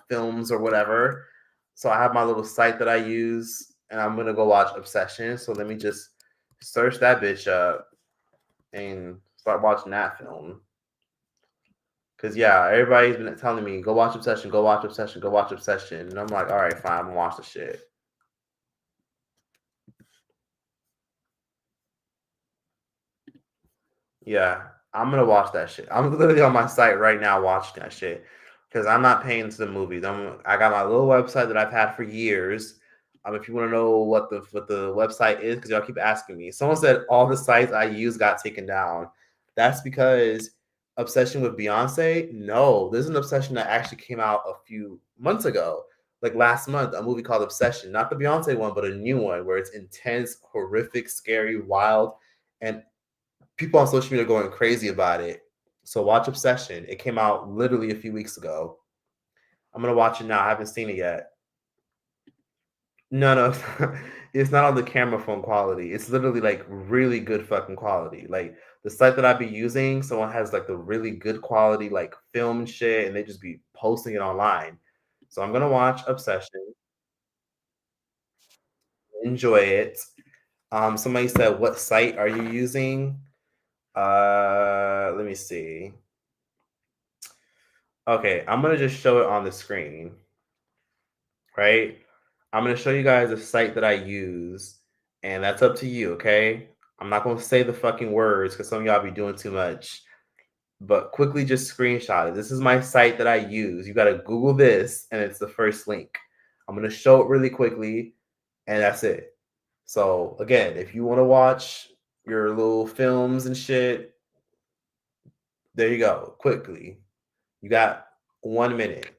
Speaker 1: films or whatever. So I have my little site that I use, and I'm gonna go watch Obsession. So let me just search that bitch up and start watching that film. Cause yeah, everybody's been telling me go watch Obsession, go watch Obsession, go watch Obsession, and I'm like, all right, fine, I'm gonna watch the shit. Yeah, I'm gonna watch that shit. I'm literally on my site right now watching that shit because I'm not paying to the movies. I got my little website that I've had for years. If you want to know what the website is, because y'all keep asking me. Someone said all the sites I use got taken down. That's because Obsession with Beyonce. No, there's an Obsession that actually came out a few months ago, like last month. A movie called Obsession, not the Beyonce one, but a new one where it's intense, horrific, scary, wild, and people on social media are going crazy about it. So watch Obsession. It came out literally a few weeks ago. I'm gonna watch it now. I haven't seen it yet. No, it's not on the camera phone quality. It's literally like really good fucking quality. Like the site that I be using, someone has like the really good quality like film and shit, and they just be posting it online. So I'm gonna watch Obsession, enjoy it. Somebody said, "What site are you using?" Let me see. Okay, I'm gonna just show it on the screen, right? I'm gonna show you guys a site that I use, and that's up to you, okay? I'm not gonna say the fucking words because some of y'all be doing too much, but quickly just screenshot it. This is my site that I use. You gotta Google this, and it's the first link. I'm gonna show it really quickly, and that's it. So again, if you want to watch your little films and shit, there you go. Quickly, you got 1 minute.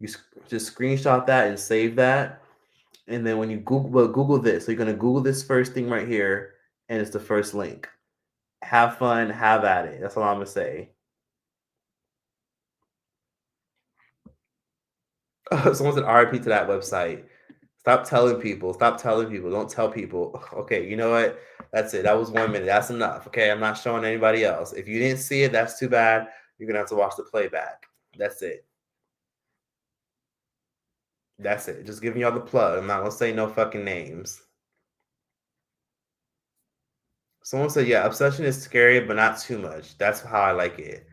Speaker 1: You just screenshot that and save that. And then when you Google this, so you're going to Google this first thing right here, and it's the first link. Have fun, have at it. That's all I'm going to say. Someone said RIP to that website. Stop telling people. Stop telling people. Don't tell people. Okay, you know what? That's it. That was 1 minute. That's enough. Okay, I'm not showing anybody else. If you didn't see it, that's too bad. You're going to have to watch the playback. That's it. That's it. Just giving y'all the plug. I'm not going to say no fucking names. Someone said, yeah, Obsession is scary, but not too much. That's how I like it.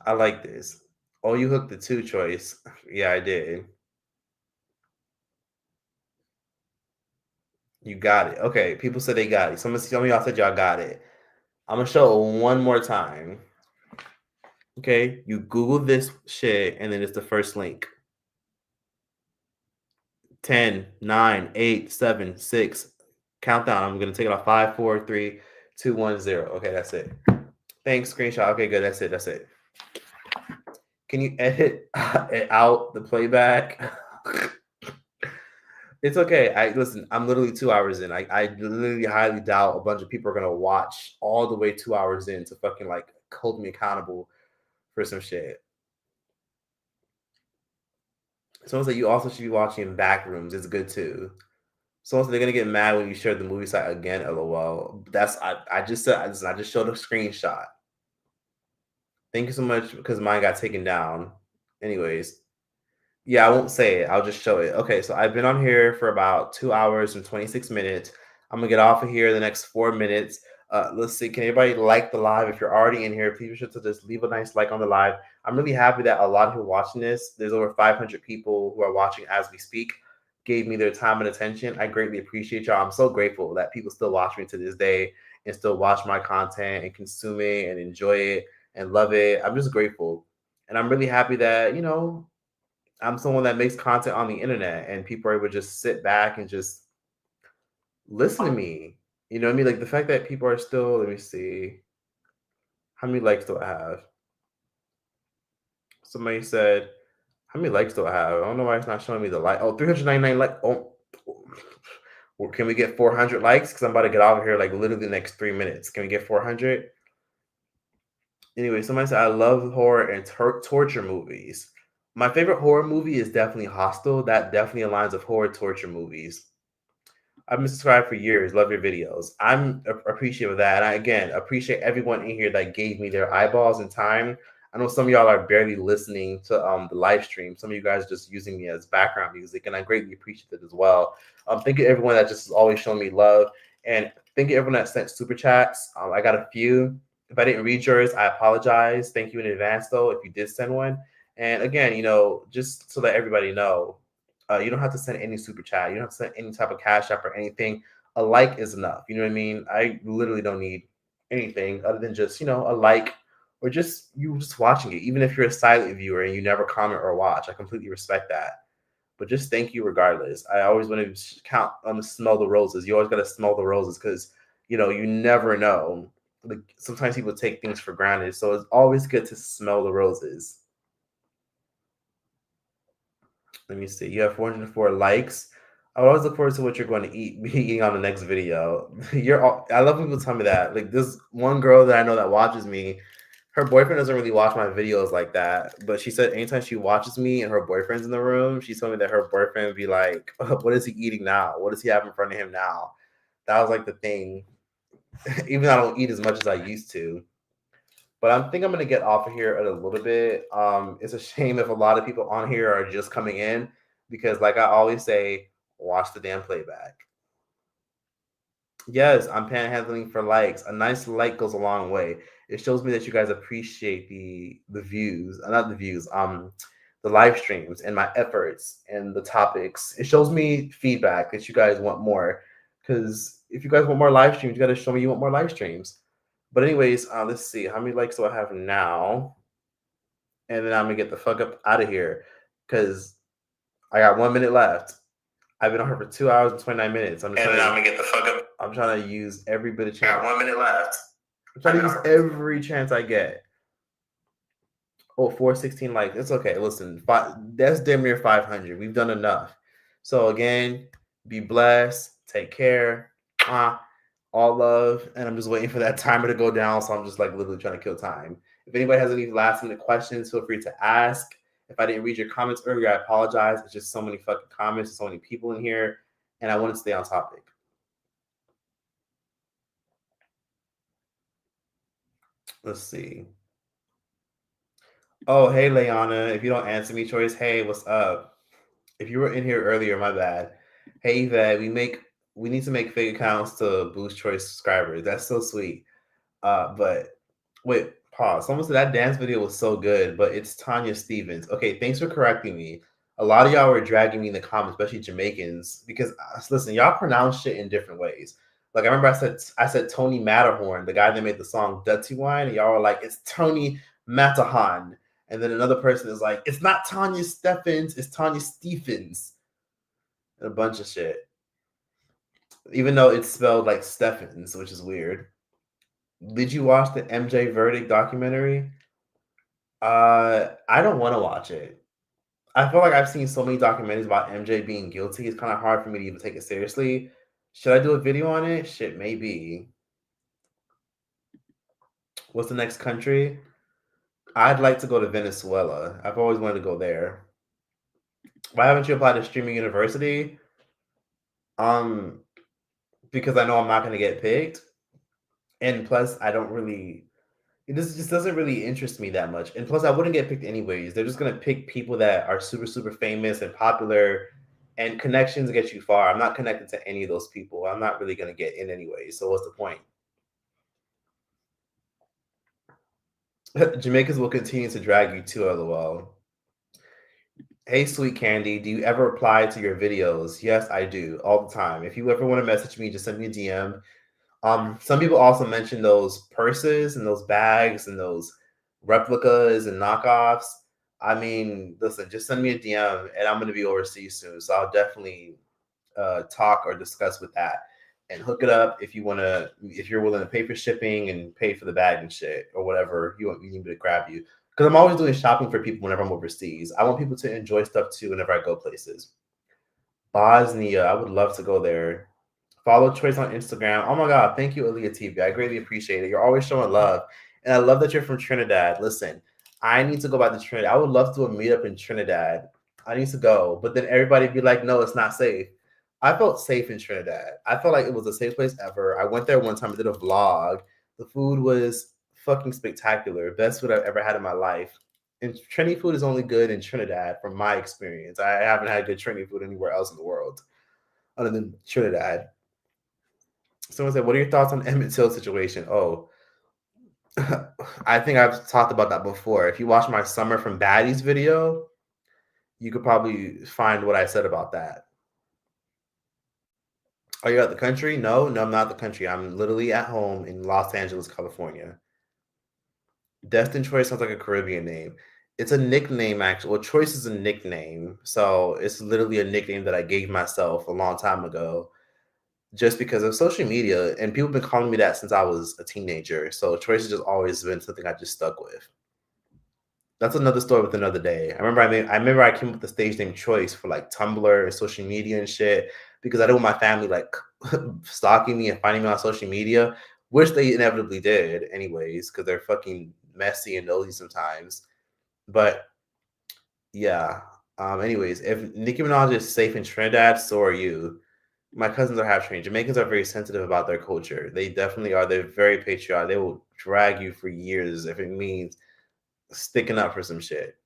Speaker 1: I like this. Oh, you hooked the 2 choice. Yeah, I did. You got it. Okay, people said they got it. Some of y'all said y'all got it. I'm going to show it one more time. Okay, you Google this shit, and then it's the first link. 10, 9, 8, 7, 6. Countdown. I'm going to take it off. 5, 4, 3, 2, 1, 0. Okay, that's it. Thanks, screenshot. Okay, good. That's it. That's it. Can you edit out the playback? It's okay. Listen, I'm literally 2 hours in. I literally highly doubt a bunch of people are gonna watch all the way 2 hours in to fucking like hold me accountable for some shit. Someone said you also should be watching in back rooms. It's good too. Someone said they're gonna get mad when you share the movie site again. LOL. I just showed a screenshot. Thank you so much because mine got taken down. Anyways, yeah, I won't say it. I'll just show it. Okay, so I've been on here for about 2 hours and 26 minutes. I'm gonna get off of here in the next 4 minutes. Let's see. Can everybody like the live? If you're already in here, please be sure to just leave a nice like on the live. I'm really happy that a lot of people watching this. There's over 500 people who are watching as we speak. Gave me their time and attention. I greatly appreciate y'all. I'm so grateful that people still watch me to this day and still watch my content and consume it and enjoy it and love it. I'm just grateful. And I'm really happy that, I'm someone that makes content on the internet and people are able to just sit back and just listen to me. You know what I mean? Like the fact that people are still, let me see. How many likes do I have? Somebody said, how many likes do I have? I don't know why it's not showing me the like. Oh, 399 likes. Oh, well, can we get 400 likes? Because I'm about to get out of here like literally the next 3 minutes. Can we get 400? Anyway, somebody said, I love horror and torture movies. My favorite horror movie is definitely Hostel. That definitely aligns with horror torture movies. I've been subscribed for years. Love your videos. I'm appreciative of that. And I, again, appreciate everyone in here that gave me their eyeballs and time. I know some of y'all are barely listening to the live stream. Some of you guys are just using me as background music, and I greatly appreciate it as well. Thank you everyone that just is always showing me love, and thank you everyone that sent super chats. I got a few. If I didn't read yours, I apologize. Thank you in advance though if you did send one. And again, just to let everybody know, you don't have to send any super chat. You don't have to send any type of cash app or anything. A like is enough. You know what I mean? I literally don't need anything other than just, a like, or just you just watching it. Even if you're a silent viewer and you never comment or watch, I completely respect that. But just thank you regardless. I always want to smell the roses. You always got to smell the roses because, you never know. Like sometimes people take things for granted. So it's always good to smell the roses. Let me see. You have 404 likes. I always look forward to what you're going to be eating on the next video. I love when people tell me that. Like this one girl that I know that watches me, her boyfriend doesn't really watch my videos like that. But she said anytime she watches me and her boyfriend's in the room, she told me that her boyfriend would be like, what is he eating now? What does he have in front of him now? That was like the thing. Even though I don't eat as much as I used to. But I think I'm going to get off of here a little bit. It's a shame if a lot of people on here are just coming in because, like I always say, watch the damn playback. Yes, I'm panhandling for likes. A nice like goes a long way. It shows me that you guys appreciate the views, not the views, the live streams and my efforts and the topics. It shows me feedback that you guys want more. Because if you guys want more live streams, you got to show me you want more live streams. But anyways, let's see. How many likes do I have now? And then I'm going to get the fuck up out of here because I got 1 minute left. I've been on her for 2 hours and 29 minutes. I'm trying to use every bit of chance.
Speaker 5: I got 1 minute left.
Speaker 1: I'm trying to use every chance I get. Oh, 416 likes. It's okay. Listen, that's damn near 500. We've done enough. So again, be blessed. Take care. All love, and I'm just waiting for that timer to go down, so I'm just like literally trying to kill time. If anybody has any last minute questions, feel free to ask. If I didn't read your comments earlier, I apologize. It's just so many fucking comments, so many people in here, and I want to stay on topic. Let's see. Oh, hey, Leona. If you don't answer me, Choice, hey, what's up? If you were in here earlier, my bad. Hey, Yvette, we need to make fake accounts to boost Choice subscribers. That's so sweet. But wait, pause. Someone said that dance video was so good, but it's Tanya Stevens. Okay, thanks for correcting me. A lot of y'all were dragging me in the comments, especially Jamaicans, because listen, y'all pronounce shit in different ways. Like I remember I said Tony Matterhorn, the guy that made the song Dirty Wine, and y'all were like, it's Tony Matterhorn. And then another person is like, it's not Tanya Stephens, it's Tanya Stephens. And a bunch of shit. Even though it's spelled like Stephens, which is weird. Did you watch the MJ Verdict documentary? I don't want to watch it. I feel like I've seen so many documentaries about MJ being guilty. It's kind of hard for me to even take it seriously. Should I do a video on it? Shit, maybe. What's the next country? I'd like to go to Venezuela. I've always wanted to go there. Why haven't you applied to Streaming University? Because I know I'm not going to get picked. And plus, it just doesn't really interest me that much. And plus, I wouldn't get picked anyways. They're just going to pick people that are super, super famous and popular, and connections get you far. I'm not connected to any of those people. I'm not really going to get in anyway. So what's the point? Jamaicans will continue to drag you too, LOL. Hey, Sweet Candy, do you ever reply to your videos? Yes, I do, all the time. If you ever want to message me, just send me a DM. Some people also mention those purses and those bags and those replicas and knockoffs. I mean, listen, just send me a DM and I'm going to be overseas soon. So I'll definitely talk or discuss with that and hook it up if you're willing to pay for shipping and pay for the bag and shit or whatever you need me to grab you. Because I'm always doing shopping for people whenever I'm overseas. I want people to enjoy stuff too whenever I go places. Bosnia, I would love to go there. Follow Choice on Instagram. Oh my God, thank you, Aaliyah TV. I greatly appreciate it. You're always showing love. And I love that you're from Trinidad. Listen, I need to go back to Trinidad. I would love to do a meetup in Trinidad. I need to go. But then everybody be like, no, it's not safe. I felt safe in Trinidad. I felt like it was the safest place ever. I went there one time. I did a vlog. The food was fucking spectacular. Best food I've ever had in my life. And Trini food is only good in Trinidad, from my experience. I haven't had good Trini food anywhere else in the world, other than Trinidad. Someone said, "What are your thoughts on Emmett Till situation?" Oh, I think I've talked about that before. If you watch my Summer from Baddies video, you could probably find what I said about that. Are you at the country? No, I'm not at the country. I'm literally at home in Los Angeles, California. Destin Choice sounds like a Caribbean name. It's a nickname, actually. Well, Choice is a nickname. So it's literally a nickname that I gave myself a long time ago just because of social media. And people have been calling me that since I was a teenager. So Choice has just always been something I just stuck with. That's another story with another day. I remember I came up with the stage name Choice for like Tumblr and social media and shit because I didn't want my family like stalking me and finding me on social media, which they inevitably did anyways because they're fucking messy and nosy sometimes. But yeah. Anyways, if Nicki Minaj is safe in Trinidad, so are you. My cousins are half trained. Jamaicans are very sensitive about their culture. They definitely are. They're very patriotic. They will drag you for years if it means sticking up for some shit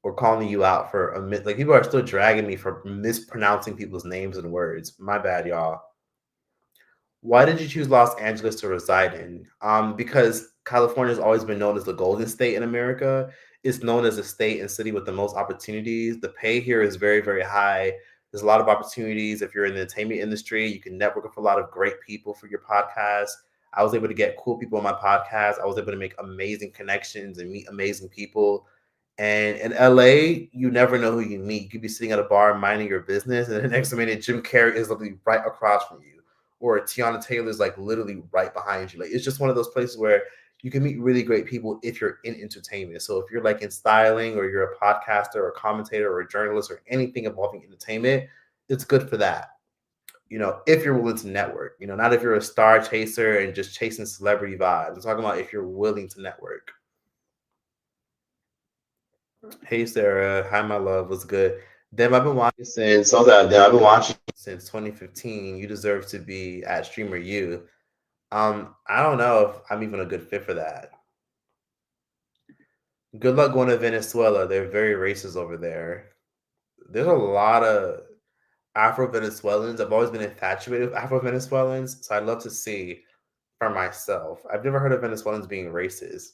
Speaker 1: or calling you out for like people are still dragging me for mispronouncing people's names and words. My bad, y'all. Why did you choose Los Angeles to reside in? Because California has always been known as the Golden State in America. It's known as a state and city with the most opportunities. The pay here is very, very high. There's a lot of opportunities. If you're in the entertainment industry, you can network with a lot of great people for your podcast. I was able to get cool people on my podcast. I was able to make amazing connections and meet amazing people. And in LA, you never know who you meet. You could be sitting at a bar minding your business, and the next minute, Jim Carrey is literally right across from you, or Tiana Taylor's like literally right behind you. Like it's just one of those places where you can meet really great people if you're in entertainment. So if you're like in styling, or you're a podcaster or a commentator or a journalist or anything involving entertainment, it's good for that. You know, if you're willing to network, you know, not if you're a star chaser and just chasing celebrity vibes. I'm talking about if you're willing to network. Hey Sarah, hi my love, what's good? Dem, I've been watching since 2015. You deserve to be at Streamer U. I don't know if I'm even a good fit for that. Good luck going to Venezuela. They're very racist over there. There's a lot of Afro-Venezuelans. I've always been infatuated with Afro-Venezuelans, so I'd love to see for myself. I've never heard of Venezuelans being racist.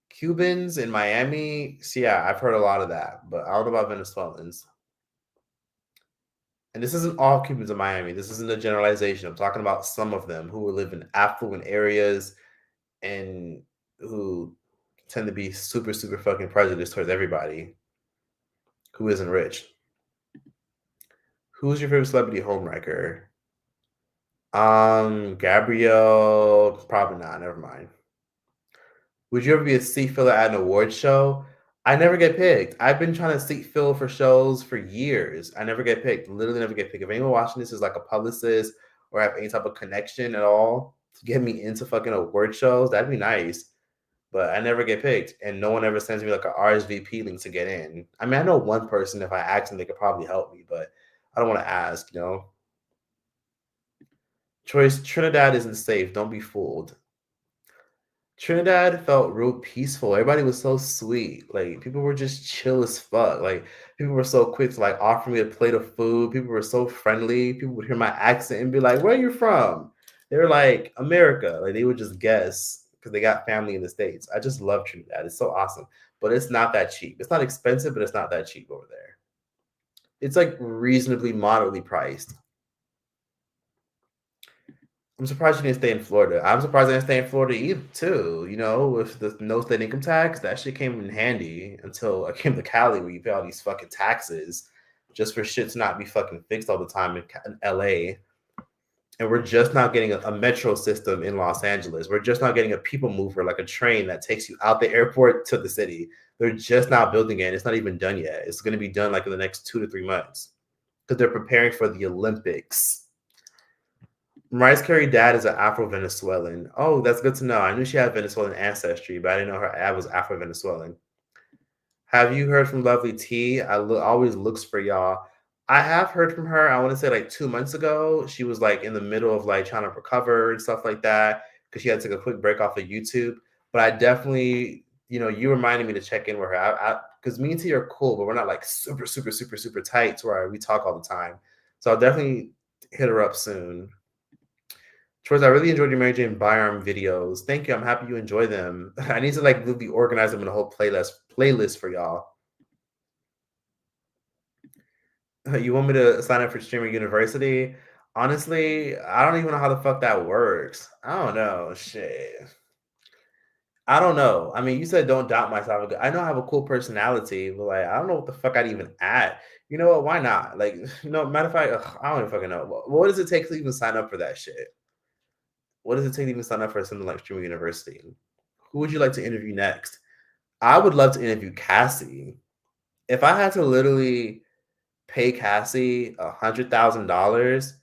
Speaker 1: Cubans in Miami, so yeah, I've heard a lot of that, but I don't know about Venezuelans. And this isn't all Cubans in Miami. This isn't a generalization. I'm talking about some of them who live in affluent areas and who tend to be super, super fucking prejudiced towards everybody who isn't rich. Who's your favorite celebrity homewrecker? Gabrielle, probably not. Never mind. Would you ever be a seat filler at an award show? I never get picked. I've been trying to seat fill for shows for years. I never get picked. Literally never get picked. If anyone watching this is like a publicist or have any type of connection at all to get me into fucking award shows, that'd be nice. But I never get picked, and no one ever sends me like an RSVP link to get in. I mean, I know one person. If I ask them, they could probably help me, but I don't want to ask, you know. Choice, Trinidad isn't safe. Don't be fooled. Trinidad felt real peaceful. Everybody was so sweet. Like people were just chill as fuck. Like people were so quick to like offer me a plate of food. People were so friendly. People would hear my accent and be like, "Where are you from?" They were like, "America." Like they would just guess because they got family in the States. I just love Trinidad. It's so awesome. But it's not that cheap. It's not expensive, but it's not that cheap over there. It's like reasonably moderately priced. I'm surprised you didn't stay in Florida. I'm surprised I didn't stay in Florida either, too. You know, with the no state income tax, that shit came in handy until I came to Cali, where you pay all these fucking taxes just for shit to not be fucking fixed all the time in LA. And we're just not getting a metro system in Los Angeles. We're just not getting a people mover, like a train that takes you out the airport to the city. They're just not building it. It's not even done yet. It's going to be done like in the next 2 to 3 months because they're preparing for the Olympics. Mariah Carey's dad is an Afro-Venezuelan. Oh, that's good to know. I knew she had Venezuelan ancestry, but I didn't know her dad was Afro-Venezuelan. Have you heard from Lovely T? Always looks for y'all. I have heard from her. I want to say like 2 months ago. She was like in the middle of like trying to recover and stuff like that because she had to take a quick break off of YouTube. But I definitely, you reminded me to check in with her. Because me and T are cool, but we're not like super, super, super, super tight to where we talk all the time. So I'll definitely hit her up soon. Troy, I really enjoyed your Mary Jane Byram videos. Thank you. I'm happy you enjoy them. I need to like really organize them in a whole playlist for y'all. You want me to sign up for Streamer University? Honestly, I don't even know how the fuck that works. I don't know. Shit. I don't know. I mean, you said don't doubt myself. I know I have a cool personality, but like, I don't know what the fuck I'd even add. You know what? Why not? Like, matter of fact, I don't even fucking know. What does it take to even sign up for that shit? What does it take to even sign up for something like Streamer University? Who would you like to interview next? I would love to interview Cassie. If I had to literally pay Cassie $100,000,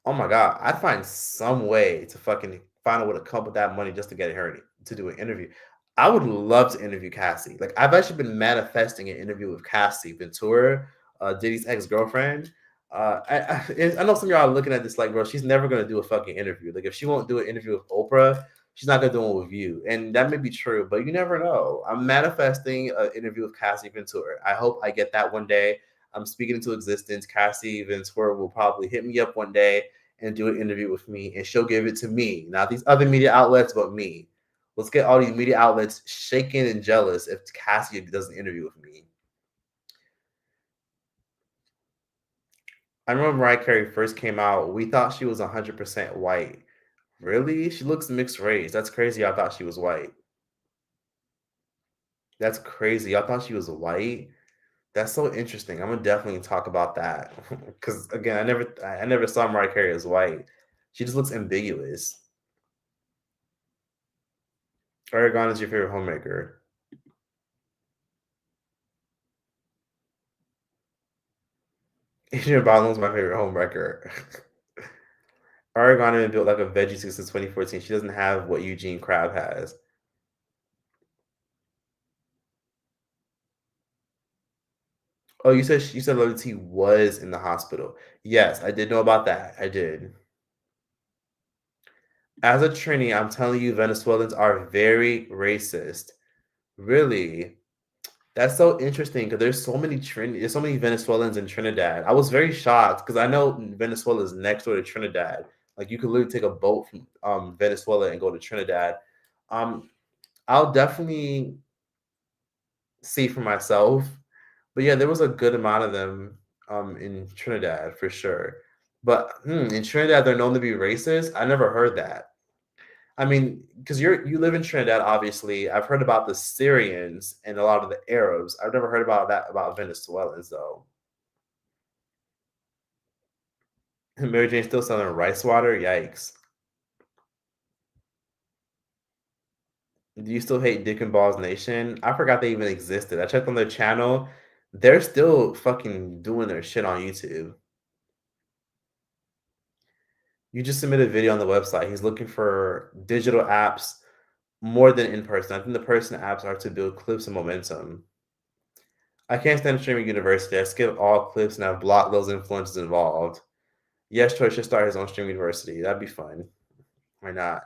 Speaker 1: oh my God, I'd find some way to fucking find a way to come up with that money just to get her to do an interview. I would love to interview Cassie. Like, I've actually been manifesting an interview with Cassie Ventura, Diddy's ex-girlfriend. I know some of y'all are looking at this like, bro, she's never gonna do a fucking interview. Like, if she won't do an interview with Oprah, she's not gonna do one with you. And that may be true, but you never know. I'm manifesting an interview with Cassie Ventura. I hope I get that one day. I'm speaking into existence. Cassie Ventura will probably hit me up one day and do an interview with me, and she'll give it to me, not these other media outlets, but me. Let's get all these media outlets shaken and jealous if Cassie does an interview with me. I remember Mariah Carey first came out, we thought she was 100% white. Really? She looks mixed race. That's crazy. I thought she was white. That's crazy. I thought she was white. That's so interesting. I'm gonna definitely talk about that because again, I never saw Mariah Carey as white. She just looks ambiguous. Aragon is your favorite homemaker. Adrian Bottom is my favorite homewrecker. Aragon has been built like a veggie since 2014. She doesn't have what Eugene Crabbe has. Oh, you said Lily T was in the hospital. Yes, I did know about that. I did. As a Trini, I'm telling you, Venezuelans are very racist. Really? That's so interesting because there's so many Venezuelans in Trinidad. I was very shocked because I know Venezuela is next door to Trinidad. Like, you could literally take a boat from Venezuela and go to Trinidad. I'll definitely see for myself. But yeah, there was a good amount of them in Trinidad for sure. But in Trinidad, they're known to be racist. I never heard that. I mean, because you live in Trinidad, obviously. I've heard about the Syrians and a lot of the Arabs. I've never heard about that about Venezuelans, though. Mary Jane's still selling rice water? Yikes. Do you still hate Dick and Balls Nation? I forgot they even existed. I checked on their channel. They're still fucking doing their shit on YouTube. You just submitted a video on the website. He's looking for digital apps more than in person. I think the person apps are to build clips and momentum. I can't stand streaming university. I skip all clips and I've blocked those influencers involved. Yes, Troy should start his own streaming university. That'd be fun. Why not?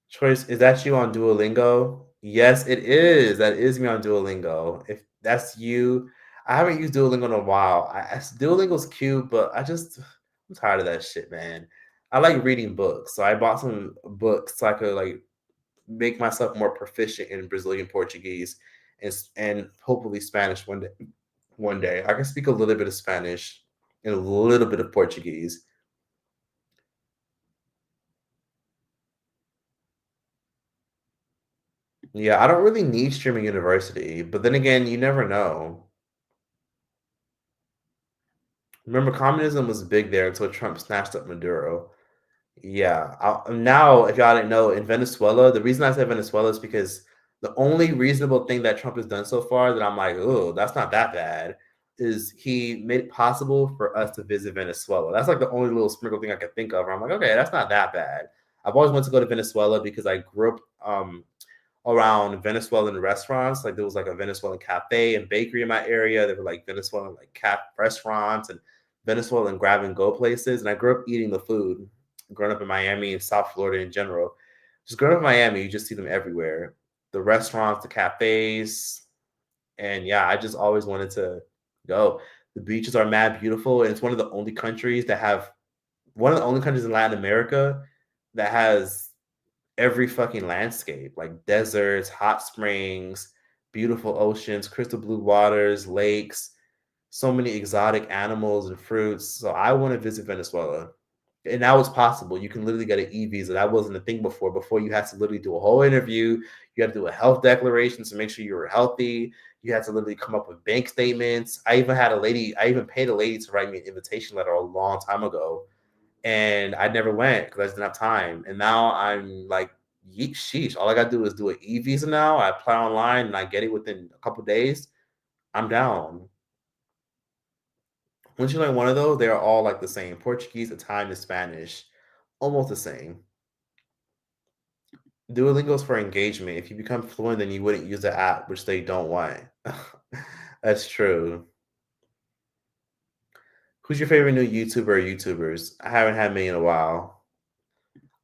Speaker 1: Choice, is that you on Duolingo? Yes, it is. That is me on Duolingo. If that's you, I haven't used Duolingo in a while. Duolingo's cute, but I'm tired of that shit, man. I like reading books, so I bought some books so I could like make myself more proficient in Brazilian Portuguese and hopefully Spanish one day. One day, I can speak a little bit of Spanish and a little bit of Portuguese. Yeah, I don't really need streaming university, but then again, you never know. Remember, communism was big there until Trump snatched up Maduro. Yeah. Now, if y'all didn't know, in Venezuela, the reason I say Venezuela is because the only reasonable thing that Trump has done so far that I'm like, oh, that's not that bad, is he made it possible for us to visit Venezuela. That's like the only little sprinkle thing I can think of. Where I'm like, okay, that's not that bad. I've always wanted to go to Venezuela because I grew up around Venezuelan restaurants. Like, there was like a Venezuelan cafe and bakery in my area. There were like Venezuelan like restaurants and Venezuelan grab and go places. And I grew up eating the food. growing up in Miami and South Florida in general. Just growing up in Miami, you just see them everywhere. The restaurants, the cafes, and yeah, I just always wanted to go. The beaches are mad beautiful, and it's one of the only countries in Latin America that has every fucking landscape, like deserts, hot springs, beautiful oceans, crystal blue waters, lakes, so many exotic animals and fruits. So I want to visit Venezuela. And now it's possible. You can literally get an e-visa. That wasn't a thing before. Before you had to literally do a whole interview. You had to do a health declaration to make sure you were healthy. You had to literally come up with bank statements. I even paid a lady to write me an invitation letter a long time ago. And I never went because I just didn't have time. And now I'm like, sheesh. All I got to do is do an e-visa now. I apply online and I get it within a couple days. I'm down. Once you learn one of those, they're all like the same. Portuguese, Italian, and Spanish, almost the same. Duolingo's for engagement. If you become fluent, then you wouldn't use the app, which they don't want. That's true. Who's your favorite new YouTuber or YouTubers? I haven't had many in a while.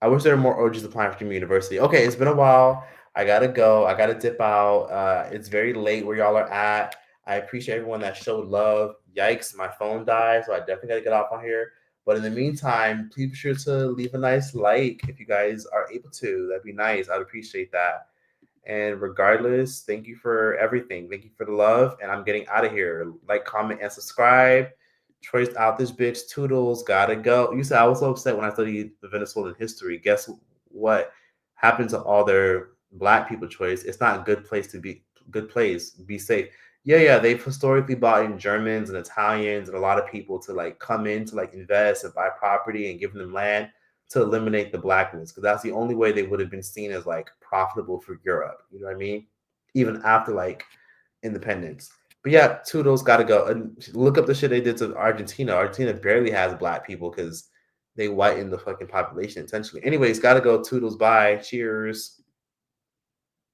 Speaker 1: I wish there were more OGs applying for community university. Okay, it's been a while. I gotta go. I gotta dip out. It's very late where y'all are at. I appreciate everyone that showed love. Yikes, my phone died, so I definitely gotta get off on here. But in the meantime, please be sure to leave a nice like if you guys are able to. That'd be nice. I'd appreciate that. And regardless, thank you for everything. Thank you for the love. And I'm getting out of here. Like, comment, and subscribe. Troy's out this bitch. Toodles. Gotta go. You said I was so upset when I studied the Venezuelan history. Guess what happened to all their black people, Troy's? It's not a good place to be. Good place. Be safe. Yeah. They've historically brought in Germans and Italians and a lot of people to like come in to like invest and buy property and give them land to eliminate the blackness, because that's the only way they would have been seen as like profitable for Europe. You know what I mean? Even after like independence. But yeah, Toodles gotta go. And look up the shit they did to Argentina. Argentina barely has black people because they whiten the fucking population intentionally. Anyways, gotta go. Toodles. Bye. Cheers.